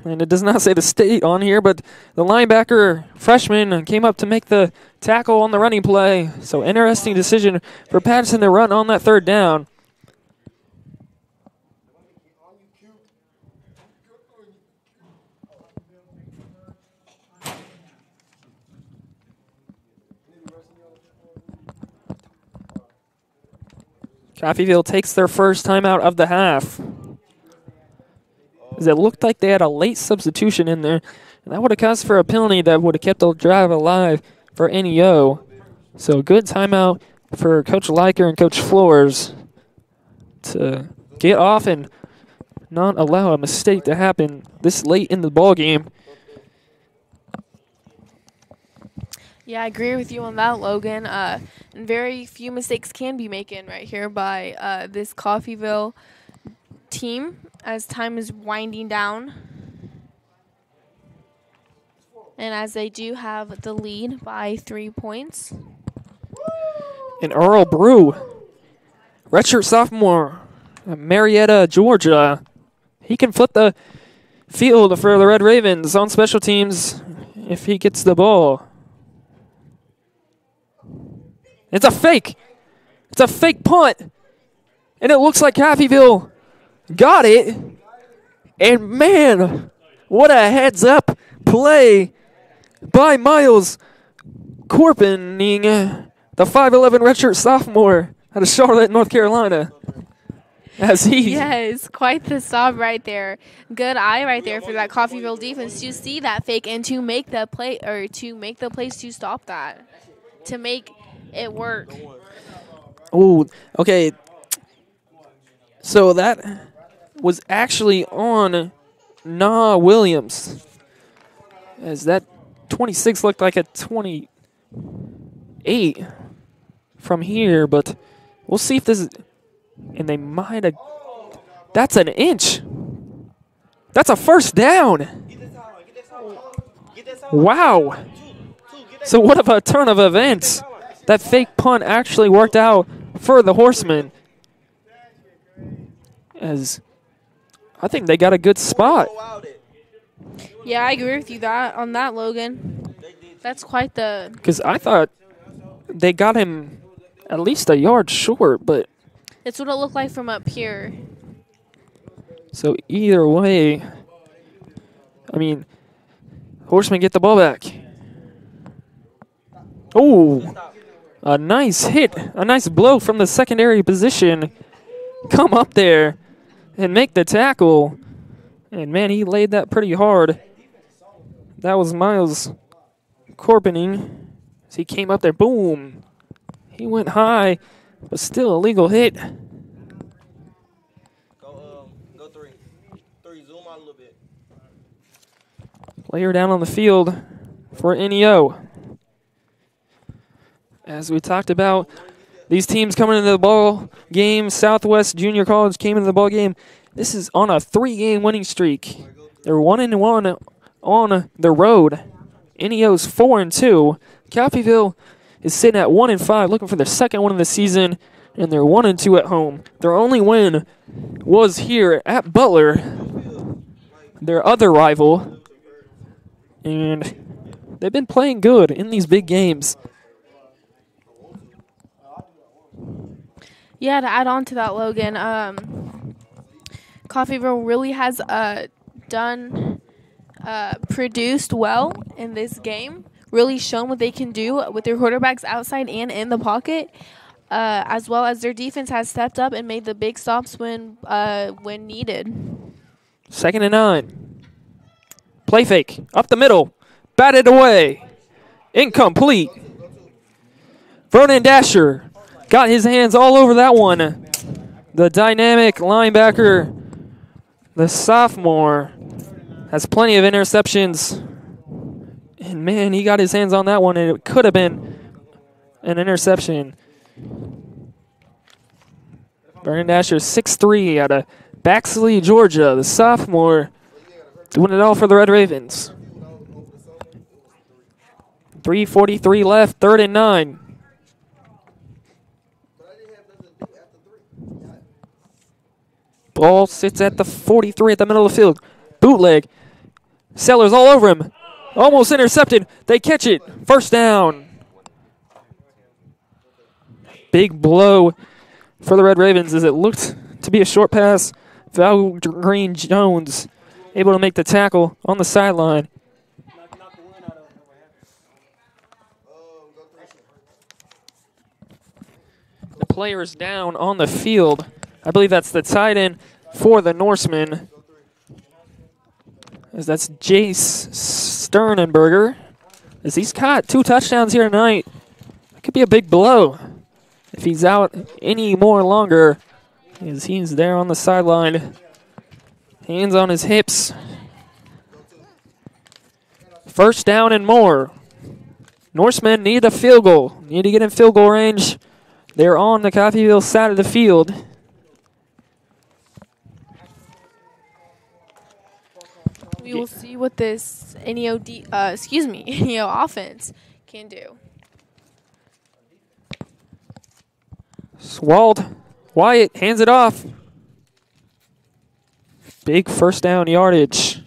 And it does not say the state on here, but the linebacker freshman came up to make the tackle on the running play. So interesting decision for Patterson to run on that 3rd down. Coffeyville takes their first timeout of the half. As it looked like they had a late substitution in there, and that would have caused for a penalty that would have kept the drive alive for NEO. So good timeout for Coach Leiker and Coach Flores to get off and not allow a mistake to happen this late in the ball game. Yeah, I agree with you on that, Logan. And very few mistakes can be made right here by this Coffeyville team as time is winding down. And as they do have the lead by 3 points. And Earl Brew, redshirt sophomore, Marietta, Georgia. He can flip the field for the Red Ravens on special teams if he gets the ball. It's a fake. It's a fake punt. And it looks like Coffeyville got it. And man, what a heads up play by Miles Corpening, the 5'11" redshirt sophomore out of Charlotte, North Carolina. As he Yes, quite the stop right there. Good eye right there for that Coffeyville defense to see that fake and to make the play, or to make the plays to stop that, to make it work. Oh, okay. So that was actually on Nah Williams. As that 26 looked like a 28. from here, but we'll see if this is. And they might have. That's an inch. That's a first down. Wow. So what of a turn of events. That fake punt actually worked out for the Horsemen. As I think they got a good spot. Yeah, I agree with you on that, Logan. That's quite the. Because I thought they got him at least a yard short, but. It's what it looked like from up here. So either way, I mean, Horsemen get the ball back. Oh, a nice hit, a nice blow from the secondary position. Come up there and make the tackle. And, man, he laid that pretty hard. That was Miles Corpening. As he came up there, boom. He went high, but still a legal hit. Go three. Three, zoom out a little bit. Player down on the field for NEO. As we talked about, these teams coming into the ball game, Southwest Junior College came into the ball game. This is on a 3-game winning streak. They're 1-1 on the road. NEO's 4-2. Coffeyville is sitting at 1-5, looking for their second win of the season, and they're 1-2 at home. Their only win was here at Butler, their other rival, and they've been playing good in these big games. Yeah, to add on to that, Logan, Coffeyville really has produced well in this game, really shown what they can do with their quarterbacks outside and in the pocket, as well as their defense has stepped up and made the big stops when needed. 2nd and 9. Play fake, up the middle, batted away, incomplete. Vernon Dasher got his hands all over that one. The dynamic linebacker, the sophomore, has plenty of interceptions. And, man, he got his hands on that one, and it could have been an interception. Vernon Dasher, 6'3", out of Baxley, Georgia. The sophomore doing it all for the Red Ravens. 3:43 left, 3rd and 9. Ball sits at the 43 at the middle of the field. Bootleg. Sellers all over him. Almost intercepted. They catch it. First down. Big blow for the Red Ravens as it looked to be a short pass. Val Green Jones able to make the tackle on the sideline. The player is down on the field. I believe that's the tight end for the Norsemen. As that's Jace Sternenberger. As he's caught 2 touchdowns here tonight. It could be a big blow if he's out any more longer. As he's there on the sideline. Hands on his hips. First down and more. Norsemen need a field goal. Need to get in field goal range. They're on the Coffeyville side of the field. We will see what this NEO offense can do. Swald. Wyatt hands it off. Big first down yardage.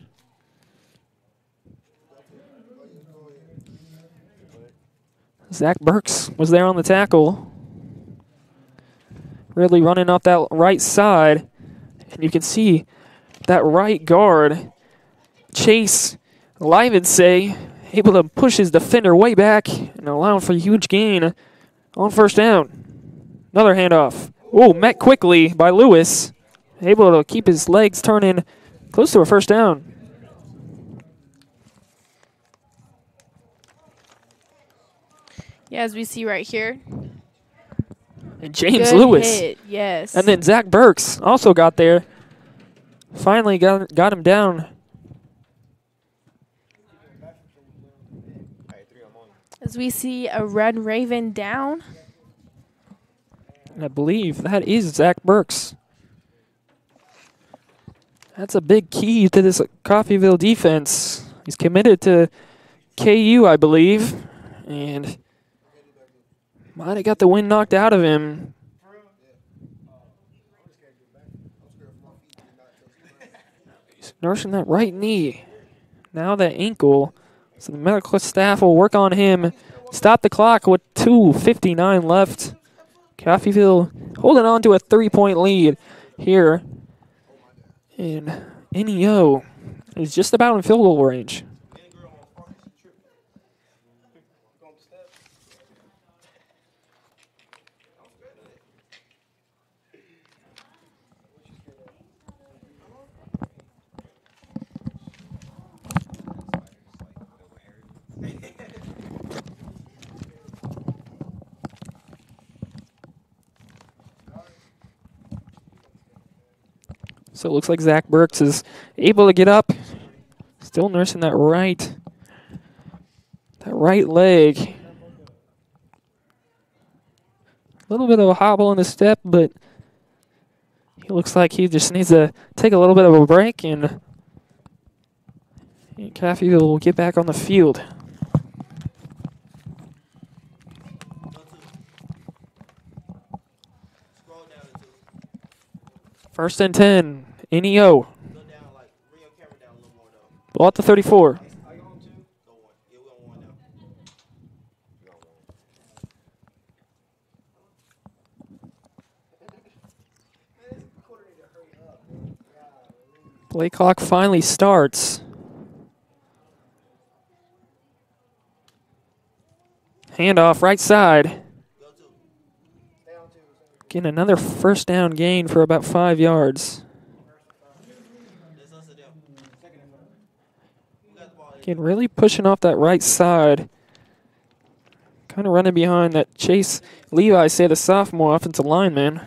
Zach Burks was there on the tackle. Really running off that right side. And you can see that right guard, Chase Livense, able to push his defender way back and allowing for a huge gain on first down. Another handoff. Oh, met quickly by Lewis. Able to keep his legs turning close to a first down. Yeah, as we see right here. And James Good Lewis. hit, yes. And then Zach Burks also got there. Finally got him down. As we see a Red Raven down. And I believe that is Zach Burks. That's a big key to this Coffeyville defense. He's committed to KU, I believe, and might have got the wind knocked out of him. He's nursing that right knee. Now that ankle. So the medical staff will work on him. Stop the clock with 2:59 left. Coffeyville holding on to a 3-point lead here. And NEO is just about in field goal range. So it looks like Zach Burks is able to get up. Still nursing that right leg. A little bit of a hobble in the step, but he looks like he just needs to take a little bit of a break, and Coffeyville will get back on the field. First and 10, NEO. Ball at the 34. Play clock finally starts. Handoff right side. Getting another first down gain for about 5 yards. Again, really pushing off that right side. Kind of running behind that Chase Levi, say the sophomore offensive lineman.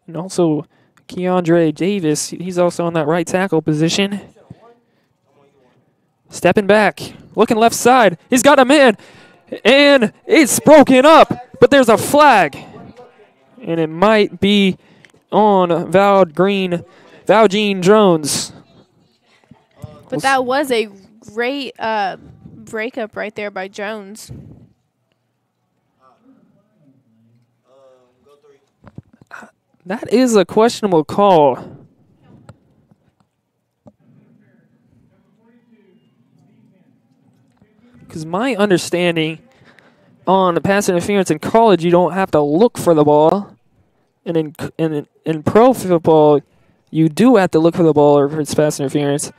And also Keandre Davis, he's also on that right tackle position. Stepping back, looking left side. He's got a man, and it's broken up, but there's a flag. And it might be on Valjean Jones. But that was a great breakup right there by Jones. That is a questionable call. Because my understanding on the pass interference in college, you don't have to look for the ball. And in pro football, you do have to look for the ball or if it's pass interference.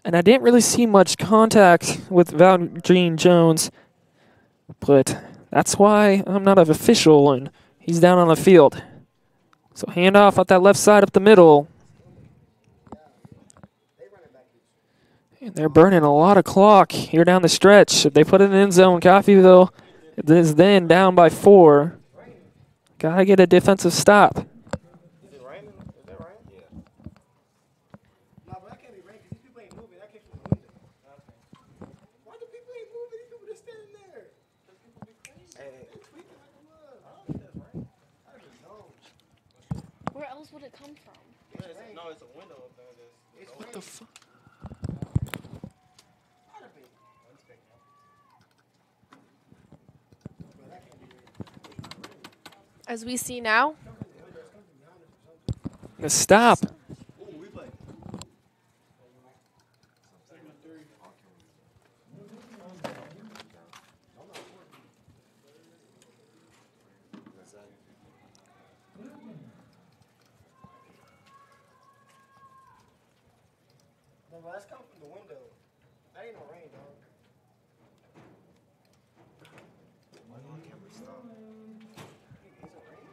And I didn't really see much contact with Valjean Jones. But that's why I'm not an official and he's down on the field. So handoff at that left side up the middle. And they're burning a lot of clock here down the stretch. If they put it in the end zone, Coffeyville is then down by 4. Got to get a defensive stop. Is it raining? Is that rain? Yeah. No, but that can't be rain because these people ain't moving. That came from the window. Okay. Why the people ain't moving? These people just standing there. Because people be crazy. Hey, they tweaking like a mug. I don't think that's rain. I don't know. Where else would it come from? No, it's a window up there. What the fuck? As we see now. The stop. No, but that's coming from the window. That ain't no rain, dog. Why don't camera stop? Is it rain?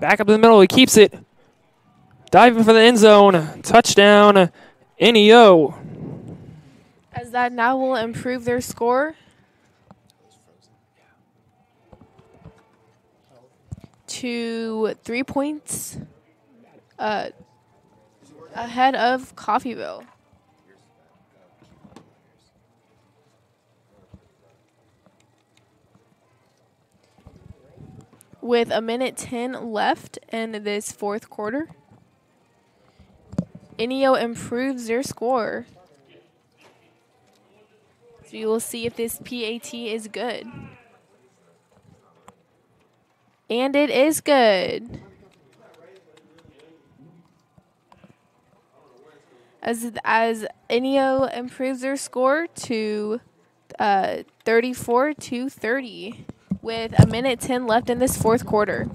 Back up in the middle. He keeps it. Diving for the end zone. Touchdown, NEO. As that now will improve their score to 3 points ahead of Coffeyville. With 1:10 left in this fourth quarter, Ineo improves their score. So we will see if this PAT is good. And it is good. As Ineo improves their score to 34-30 with 1:10 left in this fourth quarter.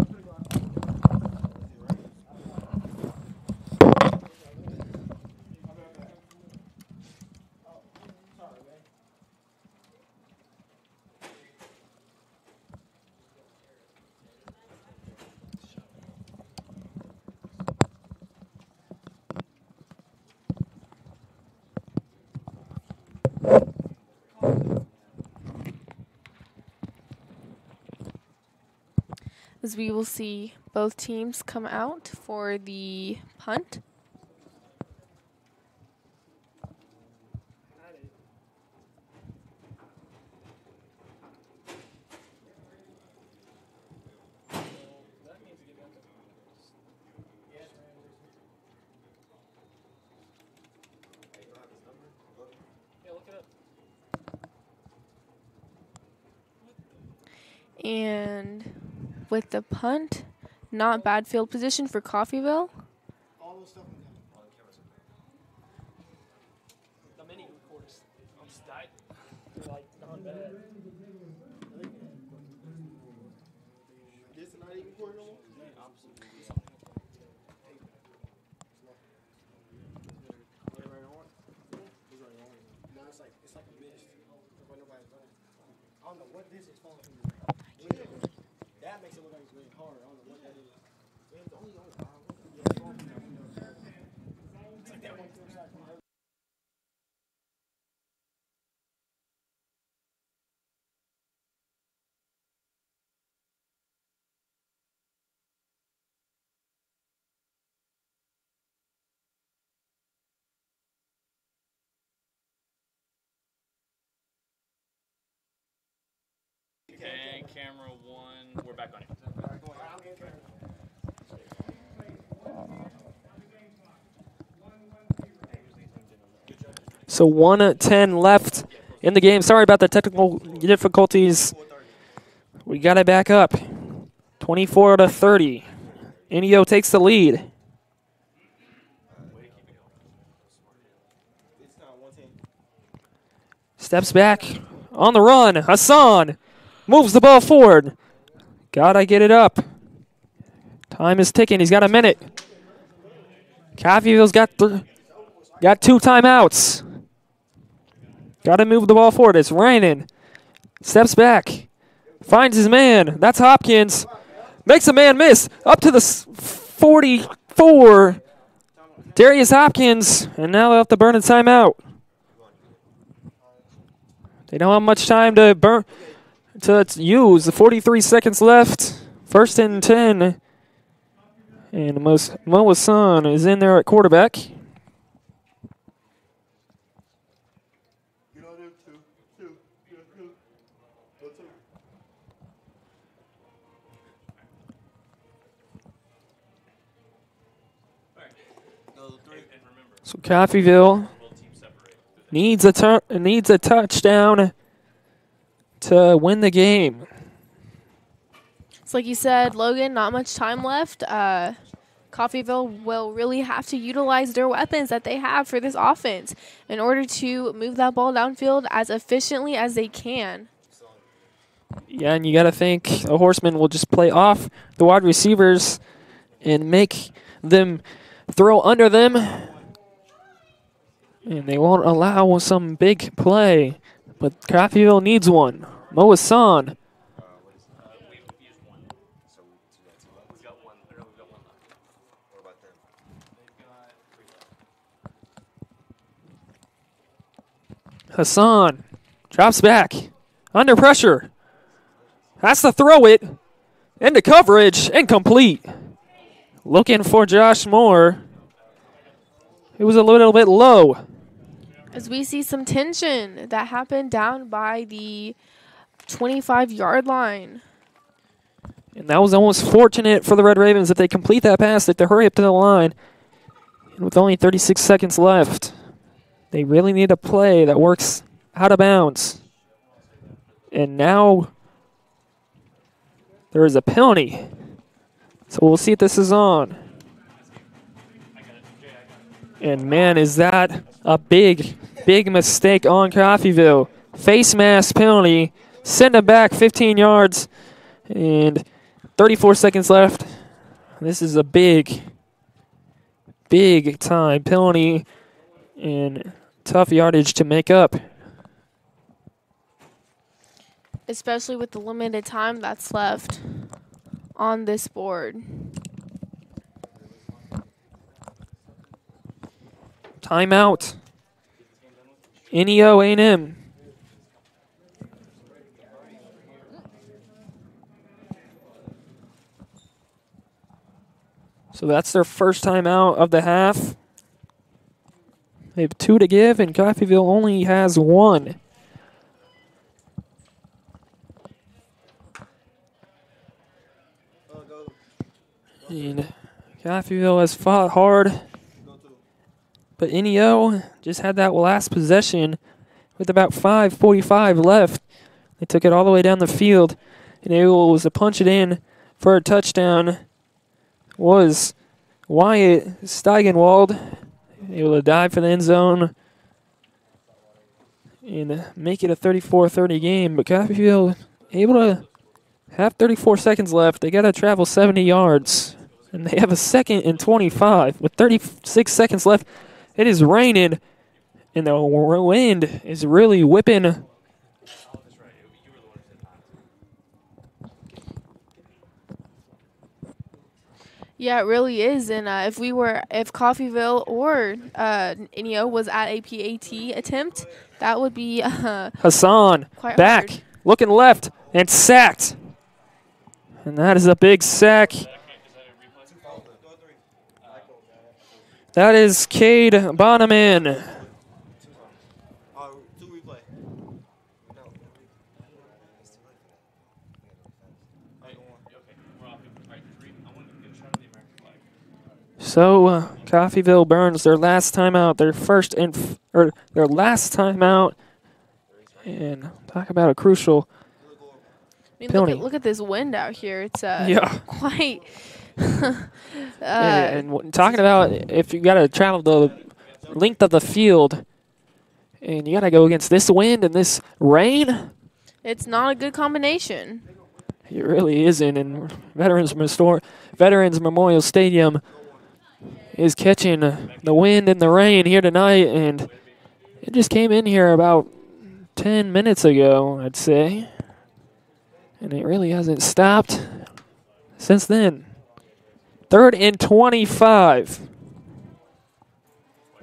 As we will see both teams come out for the punt. And with the punt, not bad field position for Coffeyville. That makes it look like it's really hard. I don't know what that is. It's only on. It's like that one. Okay, camera one. We're back on it. So 1:10 left in the game. Sorry about the technical difficulties. We got it back up. 24-30. Ineo takes the lead. Steps back on the run. Hassan moves the ball forward. Gotta get it up. Time is ticking. He's got a minute. Coffeyville's got 2 timeouts. Gotta move the ball forward. It's raining. Steps back. Finds his man. That's Hopkins. Makes a man miss. Up to the 44. Darius Hopkins. And now they'll have to burn a timeout. They don't have much time to use. 43 seconds left. 1st and 10. And Mo Hassan is in there at quarterback. So Coffeyville needs a touchdown to win the game. It's like you said, Logan, not much time left. Coffeyville will really have to utilize their weapons that they have for this offense in order to move that ball downfield as efficiently as they can. Yeah, and you got to think the Horsemen will just play off the wide receivers and make them throw under them. And they won't allow some big play. But Coffeyville needs one. Mo Hassan. Hassan drops back. Under pressure. Has to throw it. Into coverage, incomplete. Looking for Josh Moore. It was a little bit low. As we see some tension that happened down by the 25-yard line. And that was almost fortunate for the Red Ravens if they complete that pass, if they hurry up to the line. And with only 36 seconds left, they really need a play that works out of bounds. And now there is a penalty. So we'll see if this is on. And man, is that a big, big mistake on Coffeyville. Face mask penalty. Send him back 15 yards. And 34 seconds left. This is a big, big time penalty and tough yardage to make up. Especially with the limited time that's left on this board. Timeout. NEO A&M. So that's their first timeout of the half. They have 2 to give, and Coffeyville only has 1. And Coffeyville has fought hard, but NEO just had that last possession with about 5:45 left. They took it all the way down the field, and able was to punch it in for a touchdown. Was Wyatt Steigenwald able to dive for the end zone and make it a 34-30 game. But Coffeyville able to have 34 seconds left. They got to travel 70 yards, and they have a 2nd and 25 with 36 seconds left. It is raining, and the wind is really whipping. Yeah, it really is. And if Coffeyville or NEO was at a PAT attempt, that would be Hassan quite back, hard. looking left, and sacked. And that is a big sack. That is Cade Bonneman. So Coffeyville burns their last timeout, their last timeout, and talk about a crucial penalty. Look at this wind out here. It's quite. and talking about if you got to travel the length of the field, and you got to go against this wind and this rain, it's not a good combination. It really isn't. And Veterans Memorial Stadium is catching the wind and the rain here tonight, and it just came in here about 10 minutes ago, I'd say, and it really hasn't stopped since then. 3rd and 25.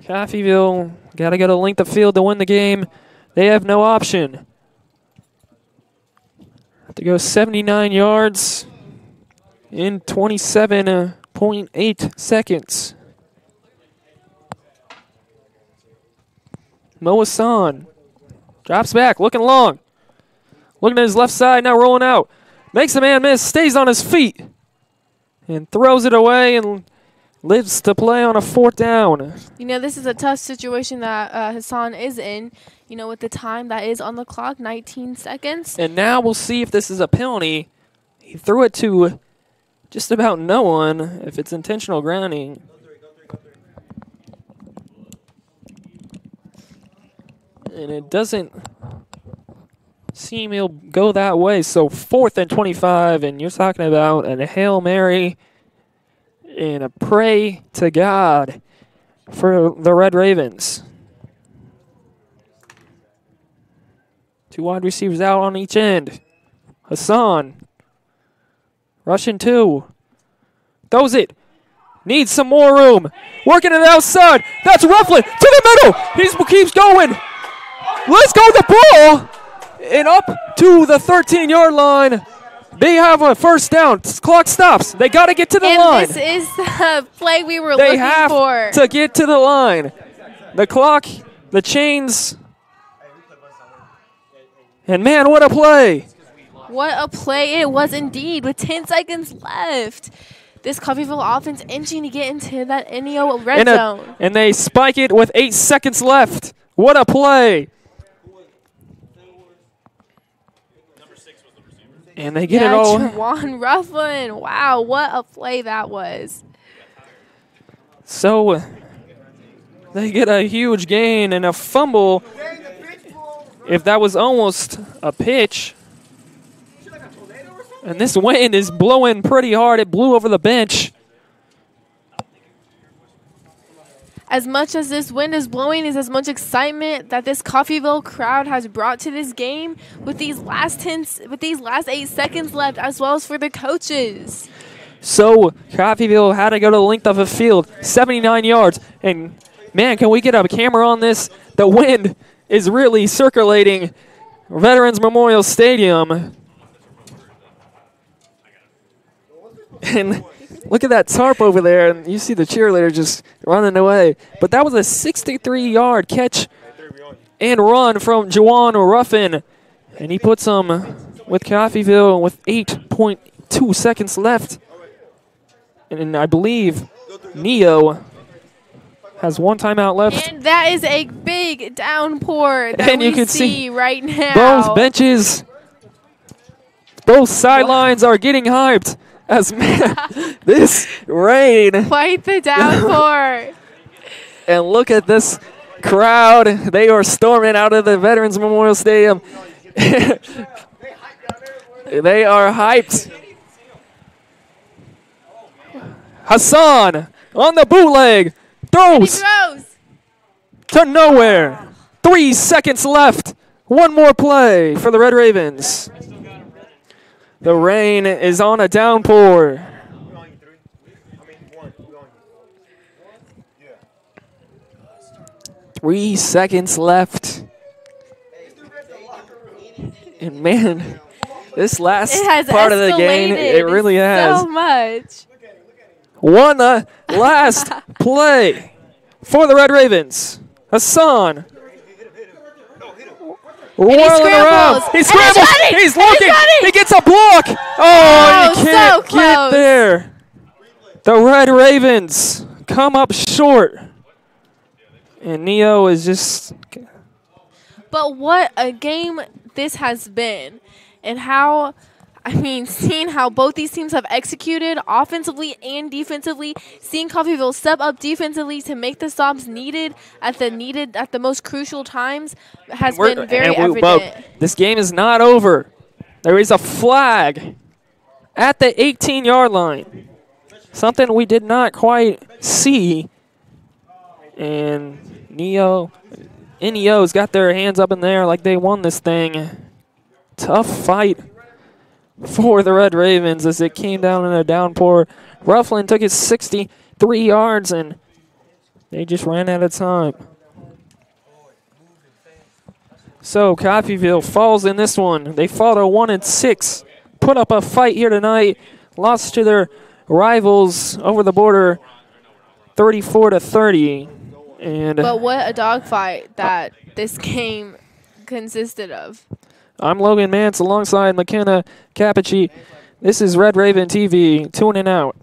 Coffeyville got to go to length of field to win the game. They have no option. Have to go 79 yards in 27.8 seconds. Mo Hassan drops back, looking long. Looking at his left side, now rolling out. Makes a man miss, stays on his feet, and throws it away and lives to play on a 4th down. You know, this is a tough situation that Hassan is in, you know, with the time that is on the clock, 19 seconds. And now we'll see if this is a penalty. He threw it to just about no one if it's intentional grounding. And it doesn't seem he'll go that way. So 4th and 25, and you're talking about a Hail Mary and a pray to God for the Red Ravens. 2 wide receivers out on each end. Hassan, rushing 2. Throws it. Needs some more room. Working it outside. That's Rufflin to the middle. He keeps going. Let's go the ball. And up to the 13-yard line. They have a first down. Clock stops. They got to get to the line. And this is the play we were They looking have for. to get to the line. The clock, the chains. And man, what a play. What a play it was indeed with 10 seconds left. This Coffeyville offense inching to get into that NEO red zone. And they spike it with 8 seconds left. What a play. And they get it all. Juwan Ruffin. Wow, what a play that was. So they get a huge gain and a fumble. If that was almost a pitch. And this wind is blowing pretty hard. It blew over the bench. As much as this wind is blowing is as much excitement that this Coffeyville crowd has brought to this game with these last 8 seconds left, as well as for the coaches. So Coffeyville had to go to the length of a field, 79 yards. And man, can we get a camera on this? The wind is really circulating Veterans Memorial Stadium. And look at that tarp over there, and you see the cheerleader just running away. But that was a 63-yard catch and run from Juwan Ruffin. And he puts them with Coffeyville with 8.2 seconds left. And I believe Neo has one timeout left. And that is a big downpour that and you we can see right now. Both benches, both sidelines are getting hyped. As man, this rain. Quite the downpour. And look at this crowd. They are storming out of the Veterans Memorial Stadium. They are hyped. Hassan on the bootleg. Throws to nowhere. 3 seconds left. One more play for the Red Ravens. The rain is on a downpour. 3 seconds left. And man, this last part of the game, it really has. So much. One last play for the Red Ravens. Hassan. Whirling around. He scrambles. He's looking. He gets a block. Oh, he can't get there. The Red Ravens come up short. And Neo is just. But what a game this has been. And how, I mean, seeing how both these teams have executed offensively and defensively, seeing Coffeyville step up defensively to make the stops needed at the most crucial times has been very evident. This game is not over. There is a flag at the 18-yard line. Something we did not quite see. And NEO's got their hands up in there like they won this thing. Tough fight for the Red Ravens as it came down in a downpour. Rufflin took his 63 yards, and they just ran out of time. So Coffeyville falls in this one. They fall to 1-6. Put up a fight here tonight. Lost to their rivals over the border 34-30. But what a dogfight that this game consisted of. I'm Logan Mance alongside McKenna Capici. This is Red Raven TV. Tuning out.